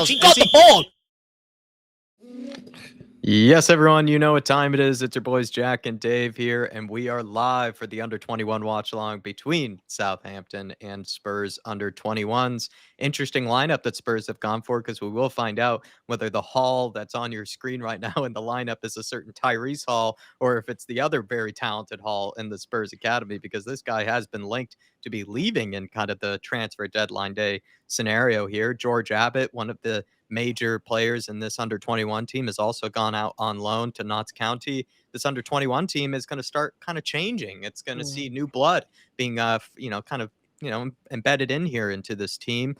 Jack. He got the ball. Yes, everyone, you know what time it is. It's your boys Jack and Dave here, and we are live for the under-21 watch-along between Southampton and Spurs under-21s. Interesting lineup that Spurs have gone for, because we will find out whether the Hall that's on your screen right now in the lineup is a certain Tyrese Hall, or if it's the other very talented Hall in the Spurs Academy, because this guy has been linked to be leaving in kind of the transfer deadline day scenario here. George Abbott, one of the major players in this under-21 team, has also gone out on loan to Notts County. This under-21 team is going to start kind of changing. It's going to see new blood being, embedded in here into this team.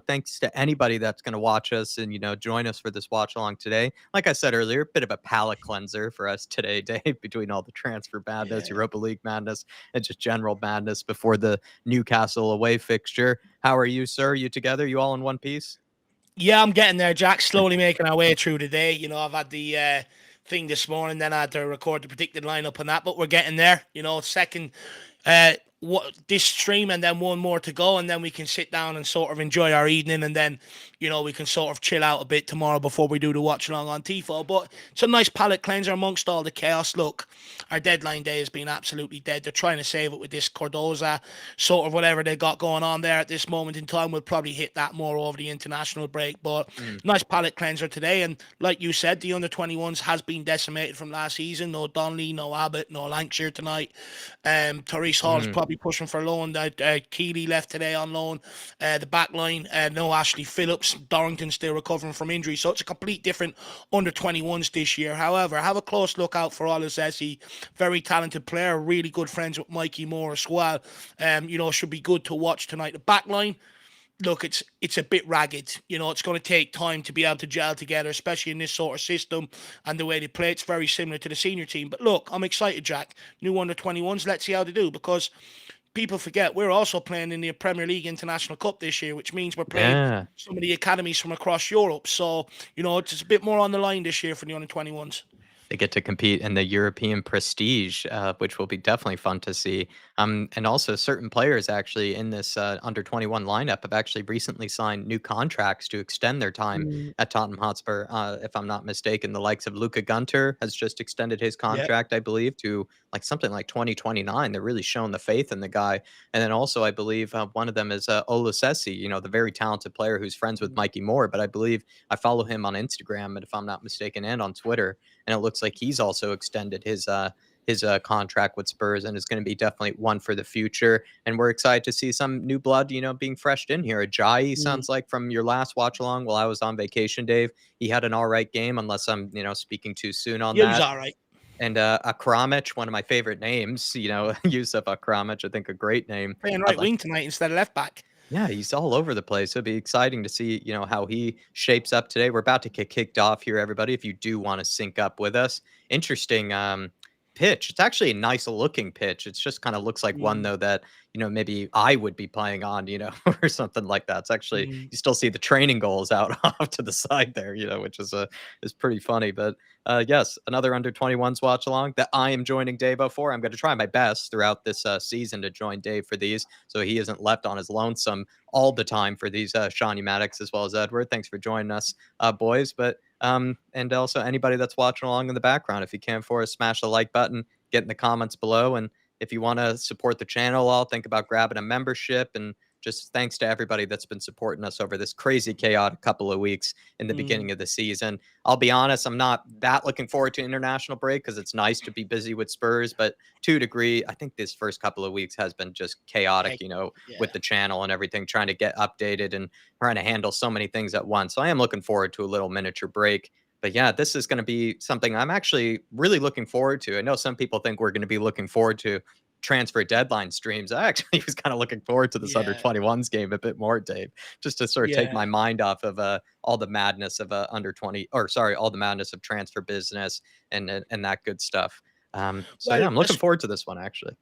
Thanks to anybody that's going to watch us and, join us for this watch along today. Like I said earlier, a bit of a palate cleanser for us today, Dave, between all the transfer madness, Europa League madness, and just general madness before the Newcastle away fixture. How are you, sir? You together? You all in one piece? Yeah, I'm getting there, Jack. Slowly making our way through the day. I've had the thing this morning, then I had to record the predicted lineup and that, but we're getting there. Second this stream and then one more to go, and then we can sit down and sort of enjoy our evening, and then we can sort of chill out a bit tomorrow before we do the watch along on TIFO. But it's a nice palate cleanser amongst all the chaos. Look, our deadline day has been absolutely dead. They're trying to save it with this Cordoza sort of whatever they got going on there at this moment in time. We'll probably hit that more over the international break, but nice palate cleanser today. And like you said, the under-21s has been decimated from last season. No Donnelly, no Abbott, no Lancashire tonight. Tyrese Hall's probably pushing for loan. Keeley left today on loan. The back line, no Ashley Phillips. Dorrington still recovering from injury. So it's a complete different under-21s this year. However, have a close look out for Olazesi. Very talented player. Really good friends with Mikey Moore as well. Should be good to watch tonight. The back line, look, it's a bit ragged. It's going to take time to be able to gel together, especially in this sort of system and the way they play. It's very similar to the senior team. But look, I'm excited, Jack. New under-21s. Let's see how they do, because people forget we're also playing in the Premier League International Cup this year, which means we're playing some of the academies from across Europe. So, it's a bit more on the line this year for the under-21s. They get to compete in the European prestige, which will be definitely fun to see. And also, certain players actually in this under-21 lineup have actually recently signed new contracts to extend their time at Tottenham Hotspur. If I'm not mistaken, the likes of Luca Gunter has just extended his contract, I believe, to something like 2029. They're really showing the faith in the guy. And then also, I believe one of them is Olasesi, the very talented player who's friends with Mikey Moore. But I believe I follow him on Instagram, and if I'm not mistaken, and on Twitter. And it looks like he's also extended his contract with Spurs, and is going to be definitely one for the future. And we're excited to see some new blood, being freshed in here. Ajayi sounds like, from your last watch along while I was on vacation, Dave, he had an all right game, unless I'm, speaking too soon on that. He was all right. And Akramich, one of my favorite names, Yusuf Akramich, I think a great name. Playing right wing tonight instead of left back. Yeah, he's all over the place. It'll be exciting to see, how he shapes up today. We're about to get kicked off here, everybody, if you do want to sync up with us. Interesting pitch. It's actually a nice looking pitch. It just kind of looks like one, though, that, maybe I would be playing on, or something like that. It's actually, you still see the training goals out off to the side there, which is pretty funny. But yes, another under-21s watch along that I am joining Dave for. I'm going to try my best throughout this season to join Dave for these, so he isn't left on his lonesome all the time for these. Shawnee Maddox as well as Edward, thanks for joining us, boys. But and also anybody that's watching along in the background, if you can for us, smash the like button, get in the comments below. And if you want to support the channel, I'll think about grabbing a membership. And just thanks to everybody that's been supporting us over this crazy, chaotic couple of weeks in the beginning of the season. I'll be honest, I'm not that looking forward to international break, because it's nice to be busy with Spurs. But to a degree, I think this first couple of weeks has been just chaotic, with the channel and everything, trying to get updated and trying to handle so many things at once. So I am looking forward to a little miniature break. But yeah, this is going to be something I'm actually really looking forward to. I know some people think we're going to be looking forward to transfer deadline streams. I actually was kind of looking forward to this under-21s game a bit more, Dave, just to sort of take my mind off of all the madness of all the madness of transfer business and that good stuff. So yeah, I'm looking forward to this one, actually.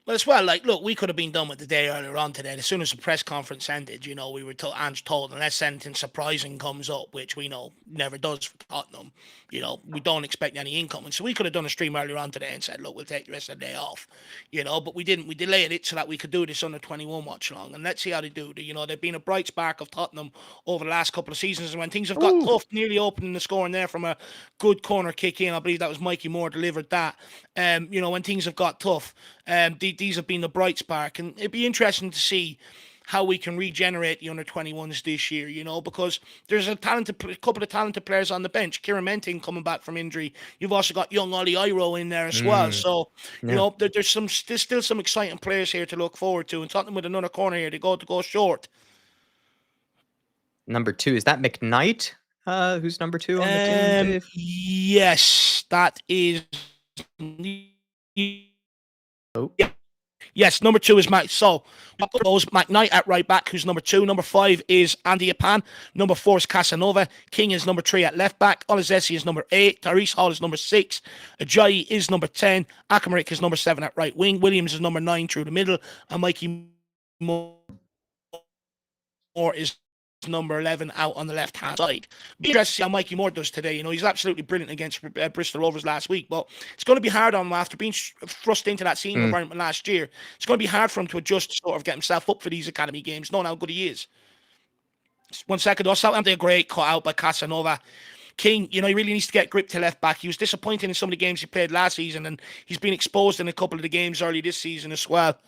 Well, as well, like, look, we could have been done with the day earlier on today. As soon as the press conference ended, we were Ange told, unless anything surprising comes up, which we know never does for Tottenham, we don't expect any incoming. So we could have done a stream earlier on today and said, look, we'll take the rest of the day off, but we didn't. We delayed it so that we could do this under 21 watch along, and let's see how they do. They've been a bright spark of Tottenham over the last couple of seasons, and when things have got tough, nearly opening the score in there from a good corner kick in. I believe that was Mikey Moore delivered that. When things have got tough, these have been the bright spark, and it'd be interesting to see how we can regenerate the under 21s this year, because there's a couple of talented players on the bench. Kieran Menting coming back from injury. You've also got young Ollie Iro in there as well. So, there's still some exciting players here to look forward to. And Tottenham with another corner here to go short. Number 2, is that McKnight? Who's number 2 on the team, Dave? Yes, that is. Oh. Yeah. Yes, number 2 is Mike. So, McKnight at right back, who's number 2. Number 5 is Andy Apan. Number 4 is Casanova. King is number 3 at left back. Olazesi is number 8. Tyrese Hall is number 6. Ajayi is number 10. Akamarik is number 7 at right wing. Williams is number 9 through the middle. And Mikey Moore is number 11 out on the left-hand side. Be interested to see how Mikey Moore does today. He's absolutely brilliant against Bristol Rovers last week, but it's going to be hard on him after being thrust into that senior environment last year. It's going to be hard for him to adjust to sort of get himself up for these academy games, knowing how good he is. Just 1 second, though. Southampton a great cut out by Casanova. King, he really needs to get grip to left back. He was disappointing in some of the games he played last season, and he's been exposed in a couple of the games early this season as well.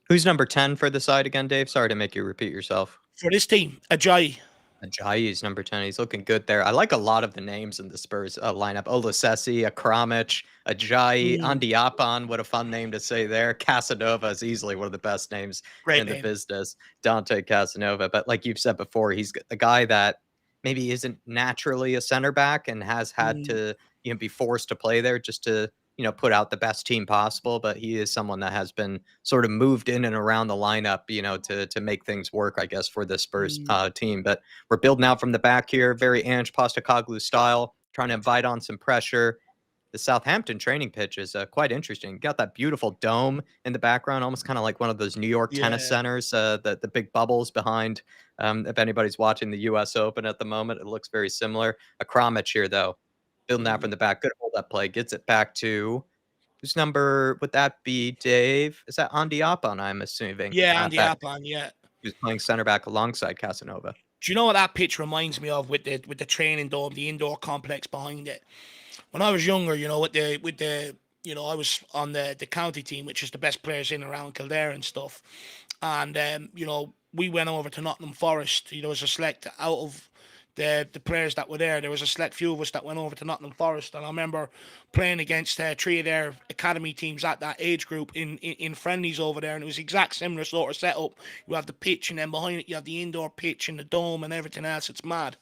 Who's number 10 for the side again, Dave? Sorry to make you repeat yourself. For this team, Ajayi. Ajayi is number 10. He's looking good there. I like a lot of the names in the Spurs lineup. Olasesi, Akramich, Ajayi, Andiapan. What a fun name to say there. Casanova is easily one of the best names the business. Dante Casanova. But like you've said before, he's a guy that maybe isn't naturally a center back and has had to be forced to play there just to put out the best team possible, but he is someone that has been sort of moved in and around the lineup, to make things work, I guess, for the Spurs team. But we're building out from the back here, very Ange Postecoglou style, trying to invite on some pressure. The Southampton training pitch is quite interesting. Got that beautiful dome in the background, almost kind of like one of those New York tennis centers, the big bubbles behind. If anybody's watching the U.S. Open at the moment, it looks very similar. Akramich here, though. Building that from the back. Good hold-up play. Gets it back to... Whose number would that be, Dave? Is that Andiapan, I'm assuming? Yeah, Andiapan, yeah. Who's playing center back alongside Casanova. Do you know what that pitch reminds me of with the training dome, the indoor complex behind it? When I was younger, with the I was on the county team, which is the best players in around Kildare and stuff. And, we went over to Nottingham Forest. There was a select out of the players that were there. There was a select few of us that went over to Nottingham Forest, and I remember playing against 3 of their academy teams at that age group in friendlies over there, and it was exact similar sort of setup. You have the pitch, and then behind it you have the indoor pitch and the dome and everything else. It's mad.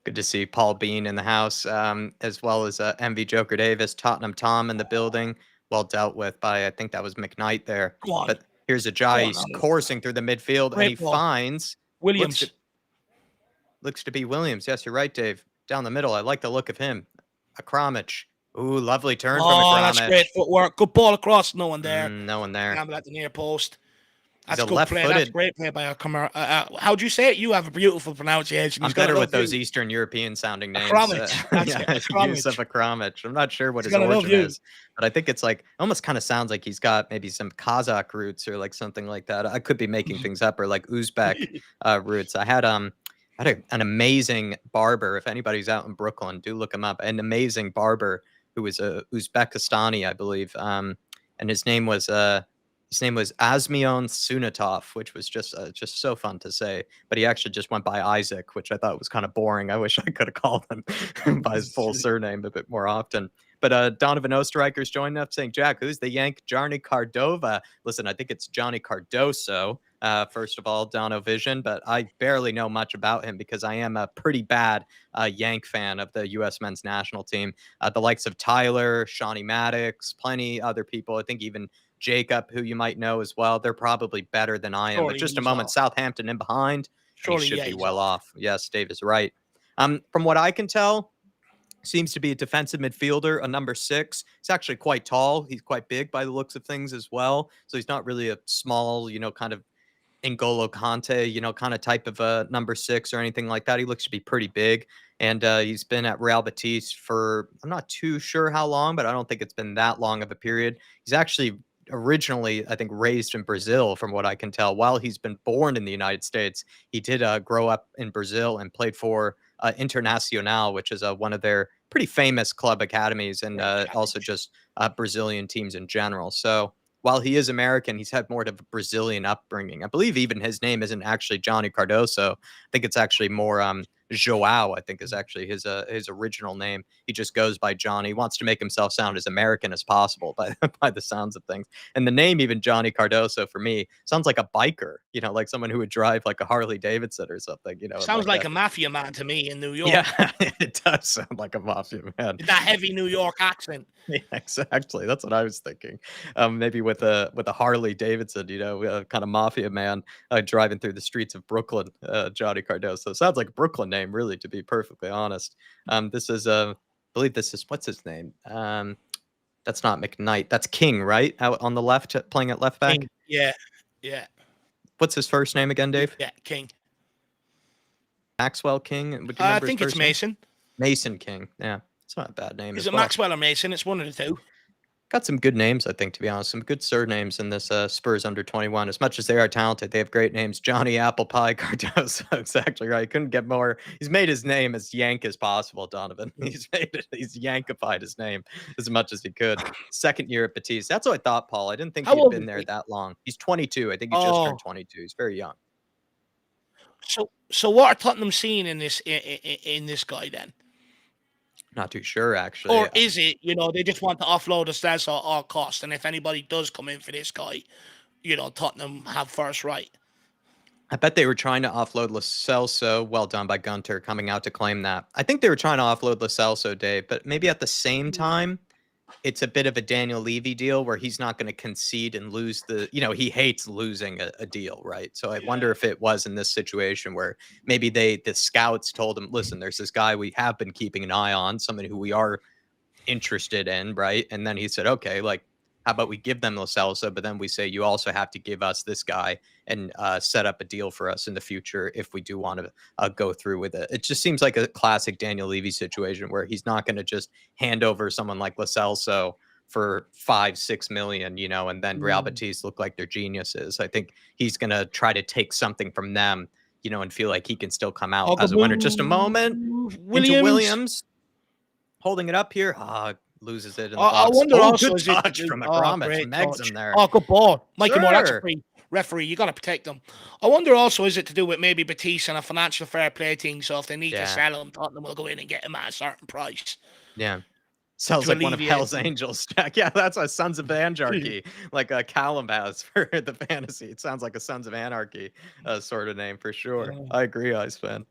Good to see Paul Bean in the house, as well as MV Joker Davis, Tottenham Tom in the building. Well dealt with by, I think that was McKnight there. But here's Ajayi. He's coursing through the midfield, and he finds Williams. Looks to be Williams. Yes, you're right, Dave. Down the middle. I like the look of him. Akramich. Ooh, lovely turn from Akramich. That's great footwork. Good ball across. No one there. No one there. Gamble at the near post. That's good play. That's great play by Akramich. How'd you say it? You have a beautiful pronunciation. I'm better with those Eastern European sounding names. Akramich. Use of Akramich. I'm not sure what his origin is, but I think it's like almost kind of sounds like he's got maybe some Kazakh roots or like something like that. I could be making things up, or like Uzbek roots. I had an amazing barber. If anybody's out in Brooklyn, do look him up. An amazing barber who was a Uzbekistani, I believe. And his name was Asmion Sunatov, which was just so fun to say. But he actually just went by Isaac, which I thought was kind of boring. I wish I could have called him by his full surname a bit more often. But Donovan Osterreicher's joined up saying, Jack, who's the Yank Johnny Cardova? Listen, I think it's Johnny Cardoso, first of all, Donovision, but I barely know much about him because I am a pretty bad Yank fan of the U.S. men's national team. The likes of Tyler, Shawnee Maddox, plenty other people. I think even Jacob, who you might know as well. They're probably better than I am. But just a moment, Southampton in behind. He should be well off. Yes, Dave is right. From what I can tell, Seems to be a defensive midfielder, a number 6. He's actually quite tall. He's quite big by the looks of things as well. So he's not really a small, kind of N'Golo Kante, kind of type of a number 6 or anything like that. He looks to be pretty big. And he's been at Real Betis for, I'm not too sure how long, but I don't think it's been that long of a period. He's actually originally, I think, raised in Brazil, from what I can tell. While he's been born in the United States, he did grow up in Brazil and played for Internacional, which is one of their pretty famous club academies, and also just Brazilian teams in general. So while he is American, he's had more of a Brazilian upbringing. I believe even his name isn't actually Johnny Cardoso. I think it's actually more Joao, I think, is actually his original name. He just goes by Johnny. He wants to make himself sound as American as possible by the sounds of things. And the name, even Johnny Cardoso, for me, sounds like a biker, like someone who would drive like a Harley Davidson or something, Sounds like a mafia man to me in New York. Yeah, it does sound like a mafia man. With that heavy New York accent. Yeah, exactly. That's what I was thinking. Maybe with a Harley Davidson, kind of mafia man driving through the streets of Brooklyn. Johnny Cardoso sounds like a Brooklyn name, really, to be perfectly honest. This is, I believe this is, what's his name? That's not McKnight. That's King, right? Out on the left, playing at left back. King. Yeah, yeah. What's his first name again, Dave? Yeah, King. Maxwell King. Would you I think it's Mason. Name? Mason King. Yeah, it's not a bad name. Is it Maxwell or Mason? It's one of the two. Got some good names, I think, to be honest. Some good surnames in this Spurs under 21. As much as they are talented, they have great names. Johnny Apple Pie Cardoso. Exactly right. Couldn't get more. He's made his name as yank as possible, Donovan. He's yankified his name as much as he could. Second year at Betis. That's what I thought, Paul. I didn't think he'd been there that long. He's 22. I think he just turned 22. He's very young. So what are Tottenham seeing in this guy then? Not too sure, actually. Or is it, they just want to offload the stats at all costs, and if anybody does come in for this guy, Tottenham have first right? I bet they were trying to offload Lo Celso. Well done by Gunter coming out to claim that. I think they were trying to offload Lo Celso, Dave, but maybe at the same time, it's a bit of a Daniel Levy deal where he's not going to concede and lose he hates losing a deal, right? So I wonder if it was in this situation where maybe the scouts told him, listen, there's this guy we have been keeping an eye on, someone who we are interested in, right? And then he said, okay, like, how about we give them Lo Celso, but then we say you also have to give us this guy and set up a deal for us in the future if we do want to go through with it. It just seems like a classic Daniel Levy situation where he's not going to just hand over someone like Lo Celso for 5-6 million, and then Real Betis look like they're geniuses. I think he's going to try to take something from them, and feel like he can still come out as a winner. Just a moment. Into Williams. Holding it up here. Loses it in the box. I wonder also, good touch from Abramovich. Megs him there. Oh, good ball. Mikey Moore, that's a free referee. You got to protect them. I wonder also, is it to do with maybe Betis and a financial fair play thing? So if they need to sell him, Tottenham will go in and get him at a certain price. Yeah. Sounds like one of Hell's Angels. Yeah, that's a Sons of Anarchy, like a Callum has for the fantasy. It sounds like a Sons of Anarchy sort of name for sure. Yeah. I agree, Ice fan.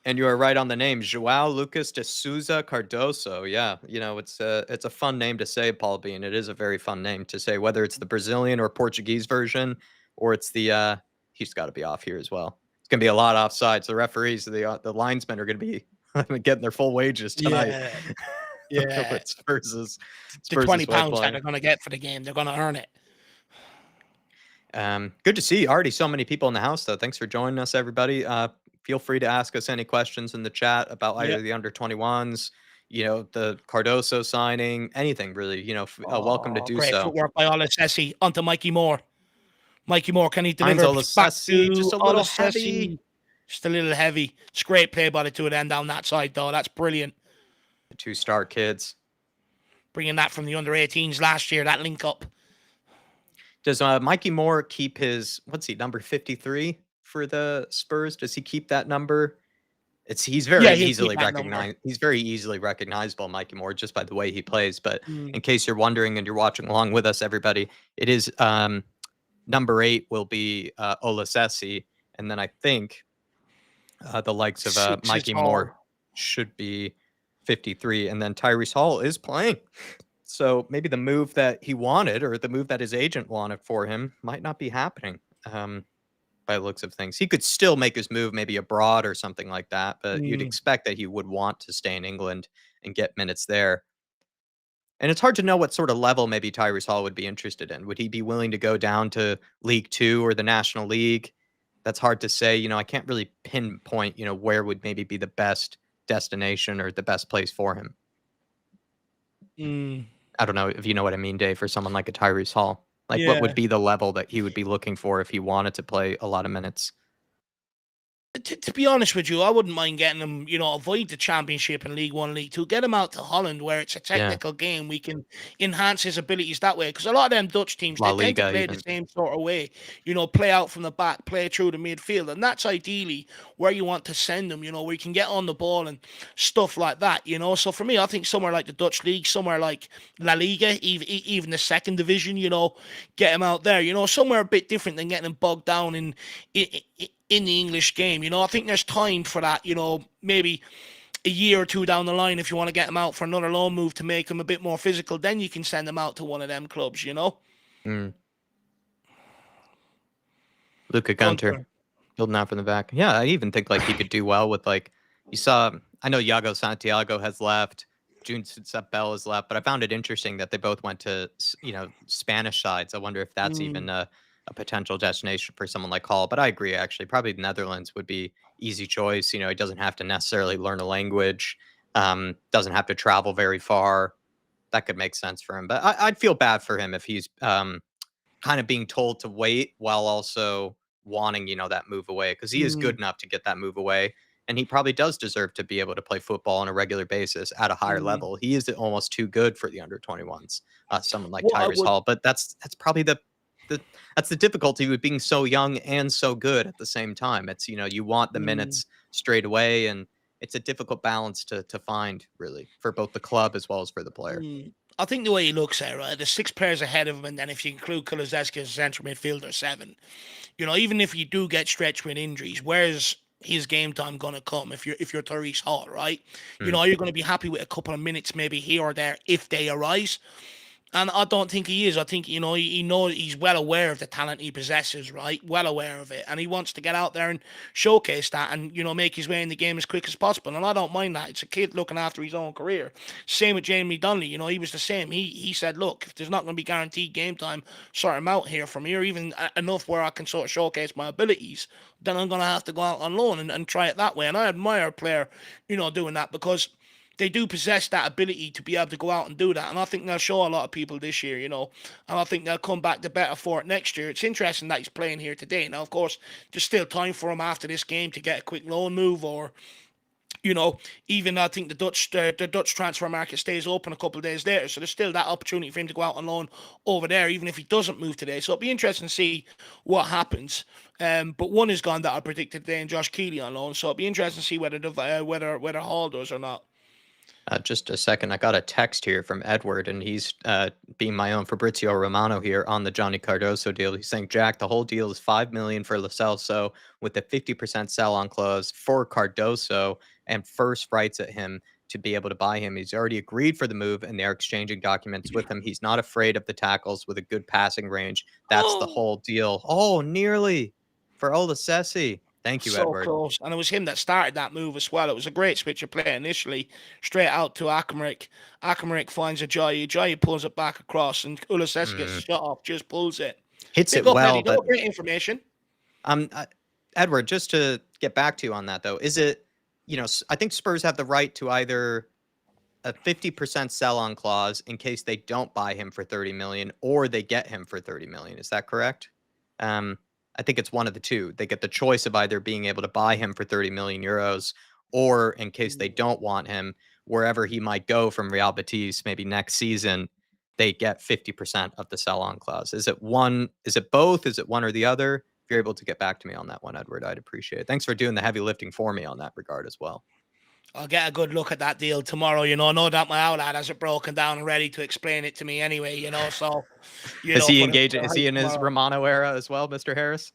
And you are right on the name, Joao Lucas de Souza Cardoso. Yeah, it's a fun name to say, Paul Bean. It is a very fun name to say, whether it's the Brazilian or Portuguese version, or it's the he's got to be off here as well. It's gonna be a lot offsides. The referees, the linesmen are gonna be getting their full wages tonight. Yeah. Spurs the £20 that they're gonna get for the game, they're gonna earn it. Good to see already so many people in the house, though. Thanks for joining us, everybody. Feel free to ask us any questions in the chat about either the under 21s, the Cardoso signing, anything really, welcome to do great so. Footwork by Olasesi onto Mikey Moore. Mikey Moore, can he deliver back to just a little heavy? Just a little heavy. It's great play by the two of them down that side, though. That's brilliant. The 2-star kids. Bringing that from the under 18s last year, that link up. Does Mikey Moore keep his, number 53? For the Spurs, does he keep that number? He's very easily recognized. He's very easily recognizable, Mikey Moore, just by the way he plays. But in case you're wondering and you're watching along with us, everybody, it is number 8 will be Olasesi, and then I think the likes of Mikey Moore should be 53, and then Tyrese Hall is playing. So maybe the move that he wanted or the move that his agent wanted for him might not be happening. by the looks of things. He could still make his move maybe abroad or something like that, but you'd Mm. expect that he would want to stay in England and get minutes there. And it's hard to know what sort of level maybe Tyrese Hall would be interested in. Would he be willing to go down to League Two or the National League? That's hard to say. I can't really pinpoint, where would maybe be the best destination or the best place for him. Mm. I don't know if you know what I mean, Dave, for someone like a Tyrese Hall. Like, what would Yeah. be the level that he would be looking for if he wanted to play a lot of minutes? To be honest with you, I wouldn't mind getting him, avoid the Championship in League One, League Two, get him out to Holland where it's a Yeah, technical game. We can enhance his abilities that way. Because a lot of them Dutch teams, La they tend to Liga play the even. same sort of way, play out from the back, play through the midfield. And that's ideally where you want to send them, where you can get on the ball and stuff like that. So for me, I think somewhere like the Dutch League, somewhere like La Liga, even the second division, get him out there, somewhere a bit different than getting him bogged down in the English game. I think there's time for that, maybe a year or two down the line if you want to get him out for another loan move to make him a bit more physical, then you can send him out to one of them clubs. Mm. Luka Gunter Gunter. building out from the back. Yeah, I even think like he could do well with you saw. I know Iago Santiago has left. June Bell has left, but I found it interesting that they both went to Spanish sides. I wonder if that's Mm, even a potential destination for someone like Hall. But I agree, actually, probably the Netherlands would be easy choice. He doesn't have to necessarily learn a language. Doesn't have to travel very far. That could make sense for him. But I'd feel bad for him if he's kind of being told to wait while also wanting, that move away, because he is mm, good enough to get that move away. And he probably does deserve to be able to play football on a regular basis at a higher mm. level. He is almost too good for the under 21s, someone like What I Tyrese would, Hall. But that's probably the that's the difficulty with being so young and so good at the same time. It's you want the mm, minutes straight away, and it's a difficult balance to find really for both the club as well as for the player. I think the way he looks at it, right, there's 6 players ahead of him, and then if you include Kulusevski as a central midfielder, 7. Even if you do get stretched with injuries, where's his game time gonna come if you're Therese Hall, right? Mm, Are you gonna be happy with a couple of minutes maybe here or there if they arise? And I don't think he is. I think, he knows, he's well aware of the talent he possesses, right? Well aware of it. And he wants to get out there and showcase that and, make his way in the game as quick as possible. And I don't mind that. It's a kid looking after his own career. Same with Jamie Donnelly. He was the same. He said, look, if there's not going to be guaranteed game time, sort him out here from here, even enough where I can sort of showcase my abilities, then I'm going to have to go out on loan and try it that way. And I admire a player, doing that because they do possess that ability to be able to go out and do that. And I think they'll show a lot of people this year, and I think they'll come back the better for it next year. It's interesting that he's playing here today. Now, of course, there's still time for him after this game to get a quick loan move or, even I think the Dutch transfer market stays open a couple of days later. So there's still that opportunity for him to go out on loan over there, even if he doesn't move today. So it'll be interesting to see what happens. But one is gone that I predicted today, and Josh Keeley on loan. So it'll be interesting to see whether Hall does or not. Just a second. I got a text here from Edward, and he's being my own Fabrizio Romano here on the Johnny Cardoso deal. He's saying, Jack, the whole deal is $5 million for Lo Celso with a 50% sell-on clause for Cardoso and first rights at him to be able to buy him. He's already agreed for the move, and they're exchanging documents with him. He's not afraid of the tackles with a good passing range. That's the Oh, whole deal. Oh, nearly for Olasesi. Thank you, so Edward. close. And it was him that started that move as well. It was a great switch of play initially, straight out to Akamrik. Akamrik finds Ajayi. Ajayi pulls it back across, and Ulises gets Mm. a shot off, just pulls it. Hits it Big up, well, Eddie. No, but great information. Um, uh, Edward, just to get back to you on that though, is it, I think Spurs have the right to either a 50% sell-on clause in case they don't buy him for 30 million or they get him for 30 million. Is that correct? Um, I think it's one of the two. They get the choice of either being able to buy him for 30 million euros or in case they don't want him, wherever he might go from Real Betis, maybe next season, they get 50% of the sell-on clause. Is it one? Is it both? Is it one or the other? If you're able to get back to me on that one, Edward, I'd appreciate it. Thanks for doing the heavy lifting for me on that regard as well. I'll get a good look at that deal tomorrow. No that my outlet has it broken down and ready to explain it to me anyway. So, Is he for the engaging? Is hype he in his tomorrow. Romano era as well, Mr. Harris?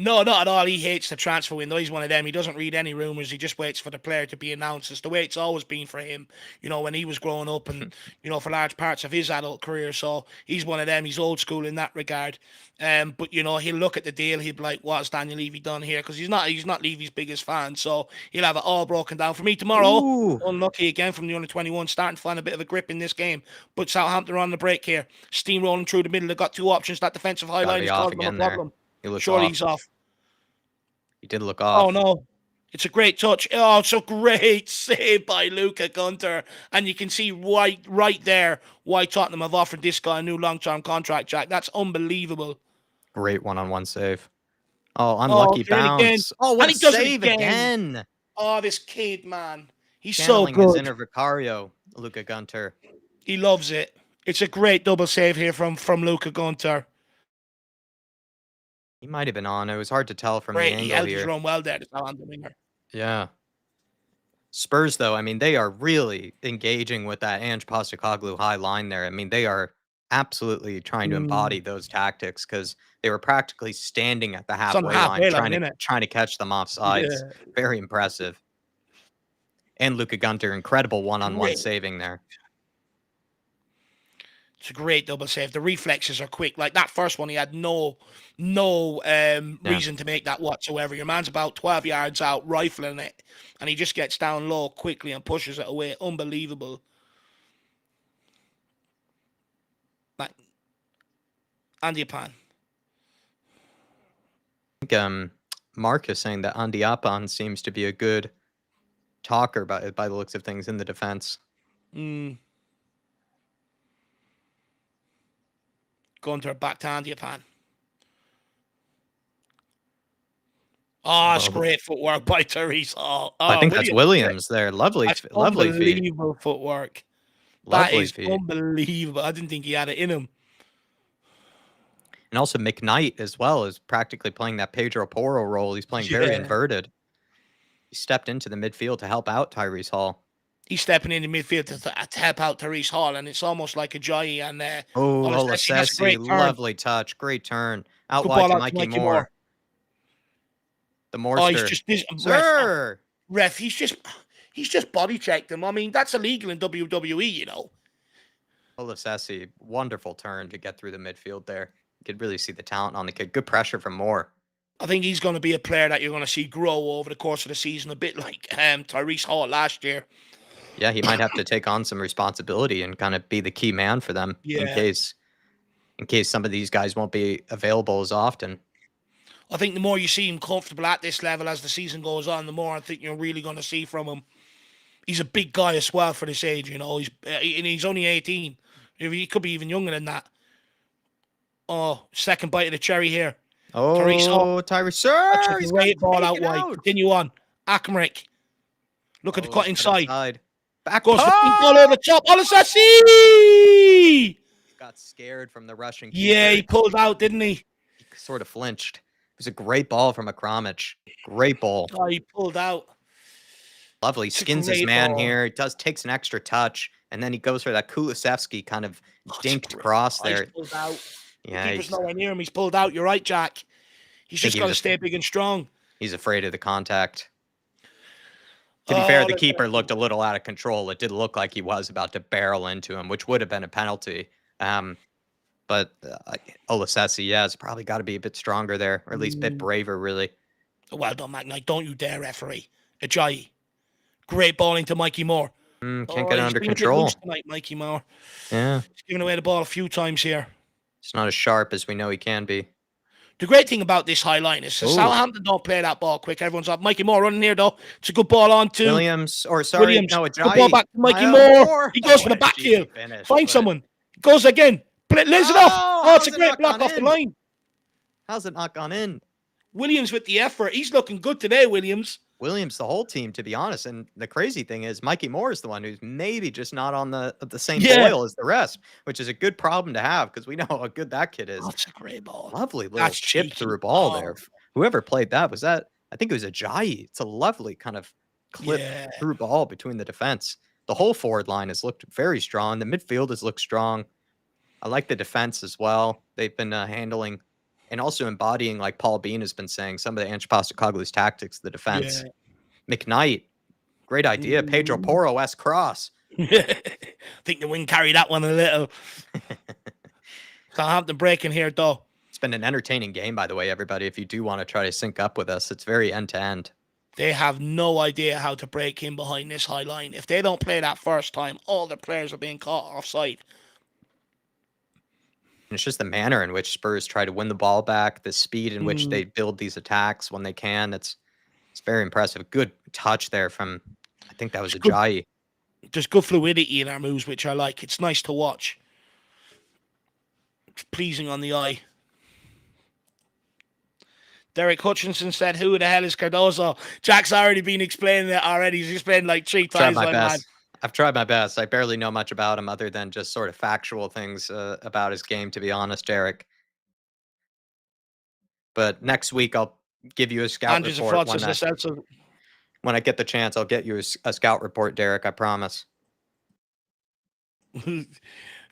No, not at all. He hates the transfer window. He's one of them. He doesn't read any rumours. He just waits for the player to be announced. It's the way it's always been for him, when he was growing up and, for large parts of his adult career. So he's one of them. He's old school in that regard. But, he'll look at the deal. He'll be like, what's Daniel Levy done here? Because he's not Levy's biggest fan. So he'll have it all broken down. For me tomorrow, Ooh. unlucky again from the under-21, starting to find a bit of a grip in this game. But Southampton are on the break here. Steamrolling through the middle. They've got two options. That defensive high Gotta line be is off causing them a again there. problem. He looks Surely off. he's off. He did look off. Oh, no. It's a great touch. Oh, it's a great save by Luca Gunter. And you can see right there why Tottenham have offered this guy a new long-term contract, Jack. That's unbelievable. Great one-on-one save. Oh, unlucky bounce. Oh, what a save again. Oh, this kid, man. He's Channeling so good. his inner Vicario, Luca Gunter. He loves it. It's a great double save here from Luca Gunter. He might have been on. It was hard to tell from the angle He held here. his run well there. The winger. Yeah. Spurs, though, I mean, they are really engaging with that Ange Postecoglou high line there. I mean, they are absolutely trying to embody those tactics because they were practically standing at the halfway line trying to catch them off sides. Yeah. Very impressive. And Luca Gunter, incredible one-on-one saving there. It's a great double save. The reflexes are quick. Like that first one, he had no reason to make that whatsoever. Your man's about 12 yards out, rifling it, and he just gets down low quickly and pushes it away. Unbelievable. Like Andy Apan. I think Mark is saying that Andy Apan seems to be a good talker by the looks of things in the defense. Gunter back to Andy Apan. Oh, it's great footwork by Therese Hall. Oh, I think that's Williams there. Lovely feet. Unbelievable footwork. Lovely feet. Unbelievable. I didn't think he had it in him. And also McKnight as well is practically playing that Pedro Porro role. He's playing very inverted. He stepped into the midfield to help out Tyrese Hall. He's stepping in the midfield to help out Therese Hall, and it's almost like a joy. And Olasesi, lovely touch, great turn. Out wide to Mikey Moore. The Morster. Ref, he's just body checked him. I mean, that's illegal in WWE, Olasesi, wonderful turn to get through the midfield there. You could really see the talent on the kid. Good pressure from Moore. I think he's going to be a player that you're going to see grow over the course of the season, a bit like Tyrese Hall last year. Yeah, he might have to take on some responsibility and kind of be the key man for them in case some of these guys won't be available as often. I think the more you see him comfortable at this level as the season goes on, the more I think you're really going to see from him. He's a big guy as well for this age, He's only 18. He could be even younger than that. Oh, second bite of the cherry here. Oh, Tyrese. That's a great ball out wide. Continue on. Akmaric. Look at the cut inside. Back goes the ball over the top. Olasesi! Got scared from the rushing. Yeah, he pulled out, didn't he? He sort of flinched. It was a great ball from Akramic. Great ball. Oh, he pulled out. Lovely. Skins his man here. He takes an extra touch, and then he goes for that Kulusevski kind of dinked cross there. He's pulled out. Yeah, the keeper's nowhere near him. He's pulled out. You're right, Jack. He's just got to stay big and strong. He's afraid of the contact. To be fair, the keeper looked a little out of control. It did look like he was about to barrel into him, which would have been a penalty. But Olasesi, has probably got to be a bit stronger there, or at least a bit braver, really. Well done, McKnight. Don't you dare, referee. Ajayi. Great ball into Mikey Moore. Can't get it under control. Tonight, Mikey Moore. Yeah. He's given away the ball a few times here. It's not as sharp as we know he can be. The great thing about this high line is Southampton don't play that ball quick. Everyone's up. Mikey Moore running here, though. It's a good ball on to Williams. Good Ajayi. ball back to Mikey Moore. He goes for the back heel. Find someone. Goes again. Lays it off. Oh, it's a great block off the line. How's it not gone in? Williams with the effort. He's looking good today, Williams. Williams, the whole team, to be honest. And the crazy thing is Mikey Moore is the one who's maybe just not on the same boil as the rest, which is a good problem to have because we know how good that kid is. That's a great ball. Lovely little chip through ball there. Whoever played that, I think it was Ajayi. It's a lovely kind of clip through ball between the defense. The whole forward line has looked very strong. The midfield has looked strong. I like the defense as well. They've been handling and also embodying, like Paul Bean has been saying, some of the Ange Postecoglou's tactics, the defense. McKnight, great idea. Pedro Porro-esque cross. I think the wing carried that one a little. Southampton breaking here, though. It's been an entertaining game, by the way, everybody. If you do want to try to sync up with us, it's very end-to-end. They have no idea how to break in behind this high line. If they don't play that first time, all the players are being caught offside. And it's just the manner in which Spurs try to win the ball back, the speed in which they build these attacks when they can. It's very impressive. Good touch there from, I think that was Ajayi. There's good fluidity in our moves, which I like. It's nice to watch. It's pleasing on the eye. Derek Hutchinson said, "Who the hell is Cardoso?" Jack's already been explaining it already. He's explained like 3 times. I've tried my best. I barely know much about him other than just sort of factual things about his game, to be honest, Derek. But next week, I'll give you a scout report. When I get the chance, I'll get you a scout report, Derek. I promise.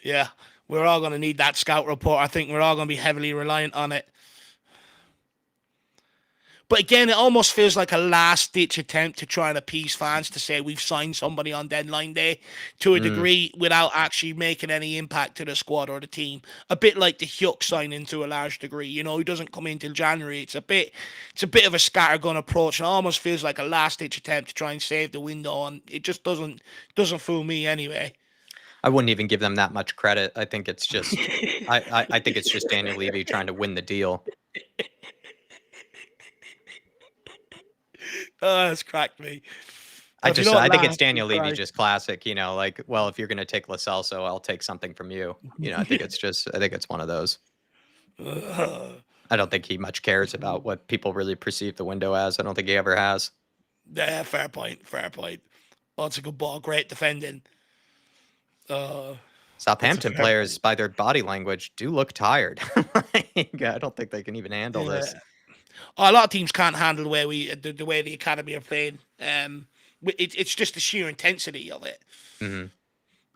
Yeah, we're all going to need that scout report. I think we're all going to be heavily reliant on it. But again, it almost feels like a last-ditch attempt to try and appease fans to say we've signed somebody on deadline day to a degree without actually making any impact to the squad or the team. A bit like the Hyuk signing to a large degree. You know, he doesn't come in till January. It's a bit of a scattergun approach, and it almost feels like a last-ditch attempt to try and save the window, and it just doesn't fool me anyway. I wouldn't even give them that much credit. I think it's just I think it's just Daniel Levy trying to win the deal. Oh, that's cracked me. I think it's Daniel Levy, just classic, you know, like, well, if you're going to take Lo Celso, I'll take something from you. You know, I think it's one of those. I don't think he much cares about what people really perceive the window as. I don't think he ever has. Yeah, fair point. Oh, it's a good ball. Great defending. Southampton players, by their body language, do look tired. I don't think they can even handle this. A lot of teams can't handle the way the academy are playing. It's just the sheer intensity of it. Mm-hmm.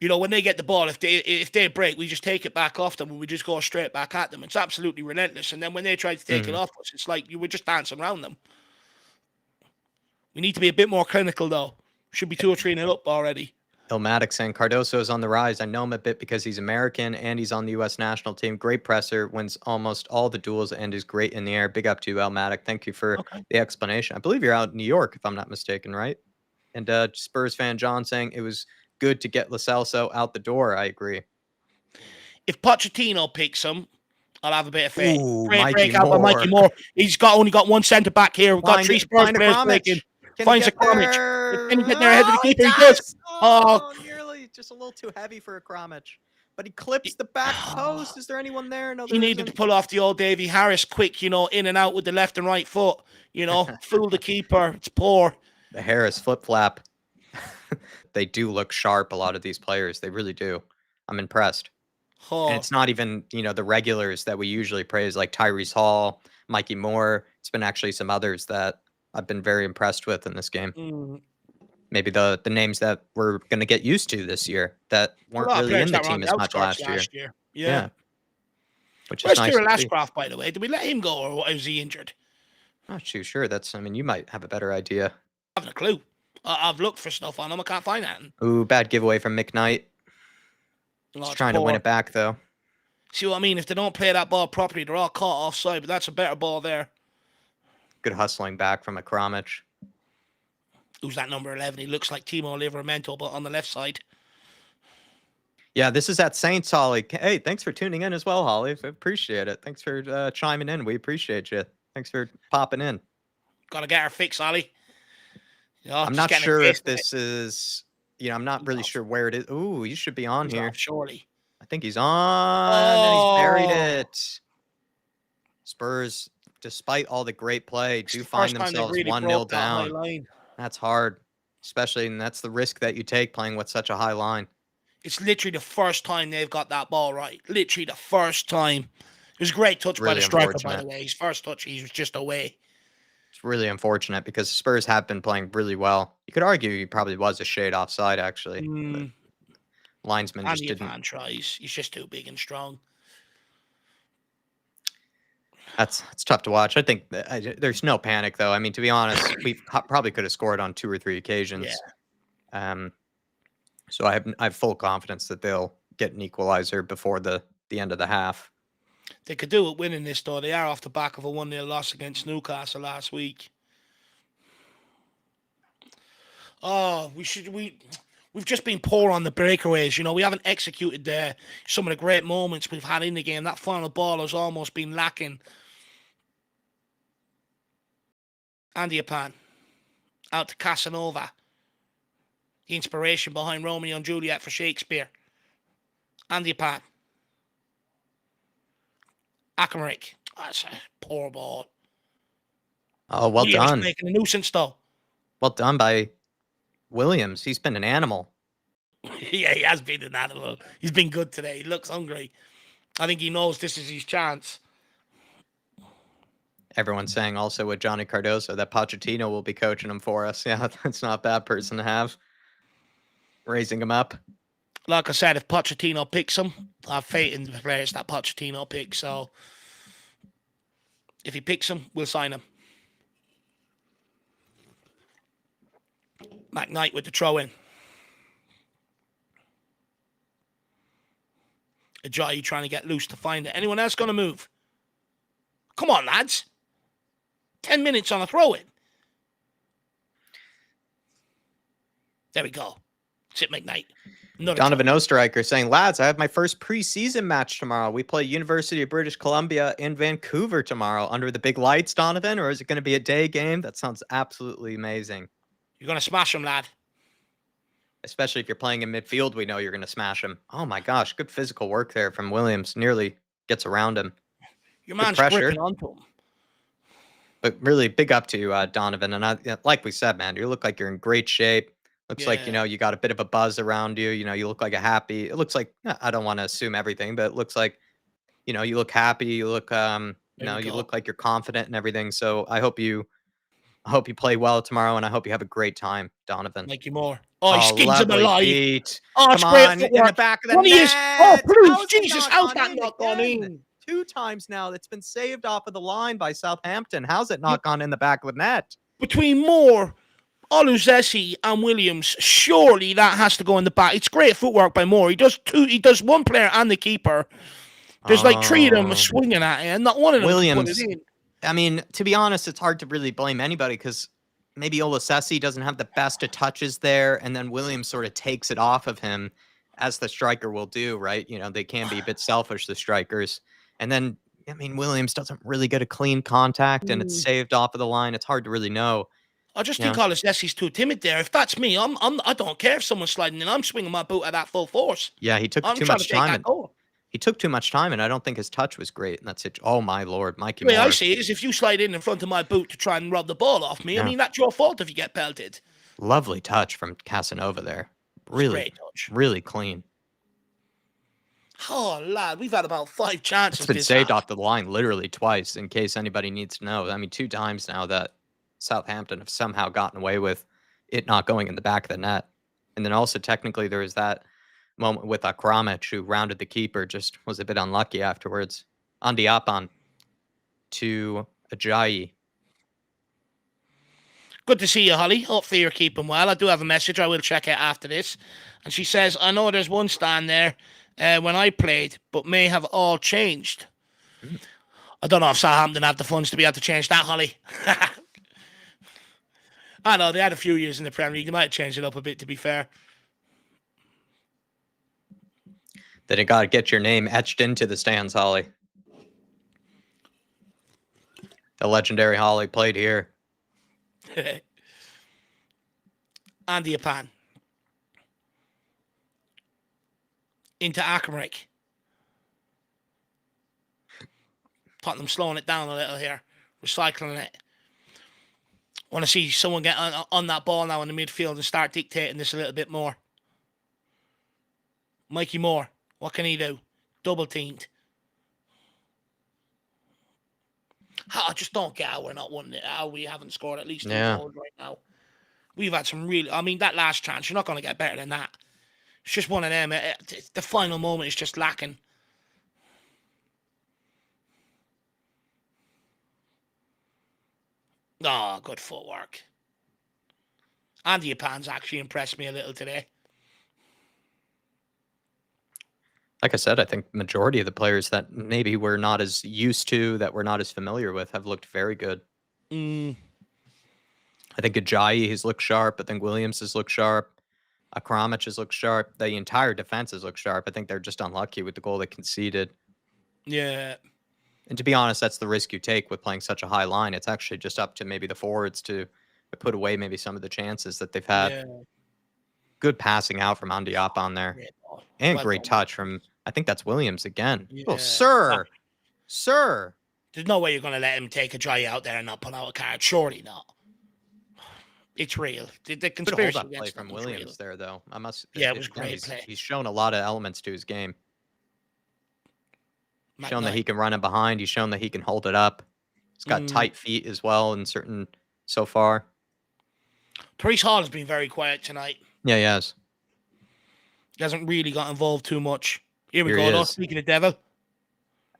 You know, when they get the ball, if they break, we just take it back off them and we just go straight back at them. It's absolutely relentless. And then when they try to take it off us, it's like you were just dancing around them. We need to be a bit more clinical, though. Should be 2 or 3-0 up already. Ilmatic saying Cardoso is on the rise. I know him a bit because he's American and he's on the U.S. national team. Great presser, wins almost all the duels, and is great in the air. Big up to you, Ilmatic. Thank you for the explanation. I believe you're out in New York, if I'm not mistaken, right? And Spurs fan John saying it was good to get Lo Celso out the door. I agree. If Pochettino picks him, I'll have a bit of faith. Mikey Moore. He's only got one centre back here. We've got 3 Spurs players breaking. Finds a Kromich. Can he get there ahead of the keeper? He does. Nearly just a little too heavy for a Kromich. But he clips the back post. Is there anyone there? No, he needed to pull off the old Davy Harris quick, you know, in and out with the left and right foot. You know, fool the keeper. It's poor. The Harris flip-flap. They do look sharp, a lot of these players. They really do. I'm impressed. And it's not even, you know, the regulars that we usually praise, like Tyrese Hall, Mikey Moore. It's been actually some others that I've been very impressed with in this game. Maybe the names that we're going to get used to this year that weren't really in the team as much last year. Yeah. Which is nice. Where's Lashcraft, by the way? Did we let him go, or was he injured? Not too sure. You might have a better idea. I haven't a clue. I've looked for stuff on him. I can't find anything. Ooh, bad giveaway from McKnight. He's trying to win it back, though. See what I mean? If they don't play that ball properly, they're all caught offside, but that's a better ball there. Good hustling back from a Kromich. Who's that number 11? He looks like Timo Livramento, but on the left side. Yeah, this is at Saints, Holly. Hey, thanks for tuning in as well, Holly. I appreciate it. Thanks for chiming in. We appreciate you. Thanks for popping in. Got to get our fix, Holly. You know, I'm not sure if this is... You know, I'm not really sure where it is. Ooh, he should be on here. Surely. I think he's on. And he's buried it. Spurs, despite all the great play, do find themselves 1-0 down. That's hard, especially, and that's the risk that you take playing with such a high line. It's literally the first time they've got that ball right. Literally the first time. It was a great touch by the striker, by the way. His first touch, he was just away. It's really unfortunate because Spurs have been playing really well. You could argue he probably was a shade offside, actually. Linesman just didn't. Tries. He's just too big and strong. It's tough to watch. I think there's no panic though. I mean, to be honest, we probably could have scored on 2 or 3 occasions. So I have full confidence that they'll get an equalizer before the end of the half. They could do it winning this though. They are off the back of a 1-0 loss against Newcastle last week. Oh, we've just been poor on the breakaways. We haven't executed some of the great moments we've had in the game. That final ball has almost been lacking. Andy Apan out to Casanova. The inspiration behind Romeo and Juliet for Shakespeare. Andy Apan. Akamaric. That's a poor ball. Oh, well done. Making a nuisance though. Well done by Williams. He's been an animal. Yeah, he has been an animal. He's been good today. He looks hungry. I think he knows this is his chance. Everyone's saying also with Johnny Cardoso that Pochettino will be coaching him for us. Yeah, that's not a bad person to have. Raising him up. Like I said, if Pochettino picks him, I have faith in the players that Pochettino picks. So if he picks him, we'll sign him. McKnight with the throw-in. Ajayi trying to get loose to find it. Anyone else going to move? Come on, lads. 10 minutes on a throw-in. There we go. Sit McKnight. Donovan Osterreicher saying, lads, I have my first preseason match tomorrow. We play University of British Columbia in Vancouver tomorrow under the big lights, Donovan, or is it going to be a day game? That sounds absolutely amazing. You're going to smash him, lad. Especially if you're playing in midfield, we know you're going to smash him. Oh, my gosh. Good physical work there from Williams. Nearly gets around him. Your man's gripping onto him. But really big up to you, Donovan. And like we said, man, you look like you're in great shape. Looks like, you got a bit of a buzz around you. You look like it looks like, I don't want to assume everything, but it looks like, you look happy. You look, you look like you're confident and everything. So I hope you play well tomorrow, and I hope you have a great time, Donovan. Thank you more. Oh, he skins him alive. Beat. Oh, come on, in the back of the net. Oh, please, Jesus, how's that not gone in? 2 times now. That's been saved off of the line by Southampton. How's it not gone in the back of the net? Between Moore, Oluzesi and Williams, surely that has to go in the back. It's great footwork by Moore. He does one player and the keeper. There's like 3 of them swinging at it, and not one of them Williams. Put it in. I mean, to be honest, it's hard to really blame anybody because maybe Oluzesi doesn't have the best of touches there, and then Williams sort of takes it off of him, as the striker will do, right? They can be a bit selfish, the strikers. And then, I mean, Williams doesn't really get a clean contact, and it's saved off of the line. It's hard to really know. I just think Oluzesi's too timid there. If that's me, I don't care if someone's sliding in. I'm swinging my boot at that full force. Yeah, he took too much time. He took too much time, and I don't think his touch was great. And that's it. Oh, my Lord, Mikey Moore. The way I see it is if you slide in front of my boot to try and rob the ball off me, I mean, that's your fault if you get pelted. Lovely touch from Casanova there. Really, great touch. Really clean. Oh, lad, we've had about 5 chances. It's been saved off the line literally twice, in case anybody needs to know. I mean, 2 times now that Southampton have somehow gotten away with it not going in the back of the net. And then also, technically, there was that moment with Akramic, who rounded the keeper, just was a bit unlucky afterwards. Andy Apan to Ajayi. Good to see you, Holly. Hopefully you're keeping well. I do have a message. I will check it after this. And she says, I know there's one stand there when I played, but may have all changed. I don't know if Southampton have the funds to be able to change that, Holly. I know, they had a few years in the Premier League. They might change it up a bit, to be fair. Then you got to get your name etched into the stands, Holly. The legendary Holly played here. Andy Apan. Into Akamaric. Tottenham slowing it down a little here. Recycling it. Want to see someone get on that ball now in the midfield and start dictating this a little bit more. Mikey Moore. What can he do? Double teamed. I just don't get how we're not winning it. How we haven't scored at least 2 goals right now. We've had some really... I mean, that last chance, you're not going to get better than that. It's just one of them. The final moment is just lacking. Oh, good footwork. Andy Pan's actually impressed me a little today. Like I said, I think majority of the players that maybe we're not as used to, that we're not as familiar with, have looked very good. Mm. I think Ajayi has looked sharp. I think Williams has looked sharp. Akramich has looked sharp. The entire defense has looked sharp. I think they're just unlucky with the goal they conceded. Yeah. And to be honest, that's the risk you take with playing such a high line. It's actually just up to maybe the forwards to put away maybe some of the chances that they've had. Yeah. Good passing out from Andiap on there. Great ball. And Well great done. touch from, I think that's Williams again. Yeah. Oh, sir. Sir. There's no way you're going to let him take a try out there and not pull out a card. Surely not. It's real. The Good conspiracy hold-up play against from them is real. Williams there, though. I must. Yeah, it was great play. He's shown a lot of elements to his game. Shown that McKnight. he can run it behind. He's shown that he can hold it up. He's got tight feet as well in certain so far. Therese Hall has been very quiet tonight. Yeah, he has. He hasn't really got involved too much. Here we Here go, he though. is. Speaking of devil.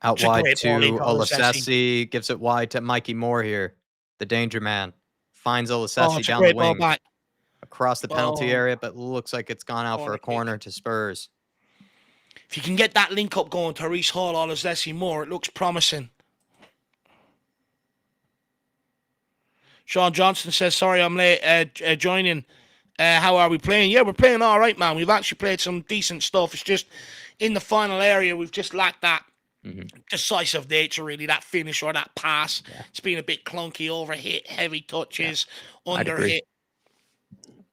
Out It's a wide great to ball in from Olasesi. Gives it wide to Mikey Moore here. The danger man. Finds Oh, Olasesi it's a down the great ball wing. back. Across the penalty Oh. area, but looks like it's gone out for a corner to Spurs. If you can get that link up going, Therese Hall, Olasesi Moore, it looks promising. Sean Johnson says, sorry I'm late joining. How are we playing? Yeah, we're playing all right, man. We've actually played some decent stuff. It's just in the final area, we've just lacked that decisive nature, really, that finish or that pass. Yeah. It's been a bit clunky, overhit, heavy touches, underhit.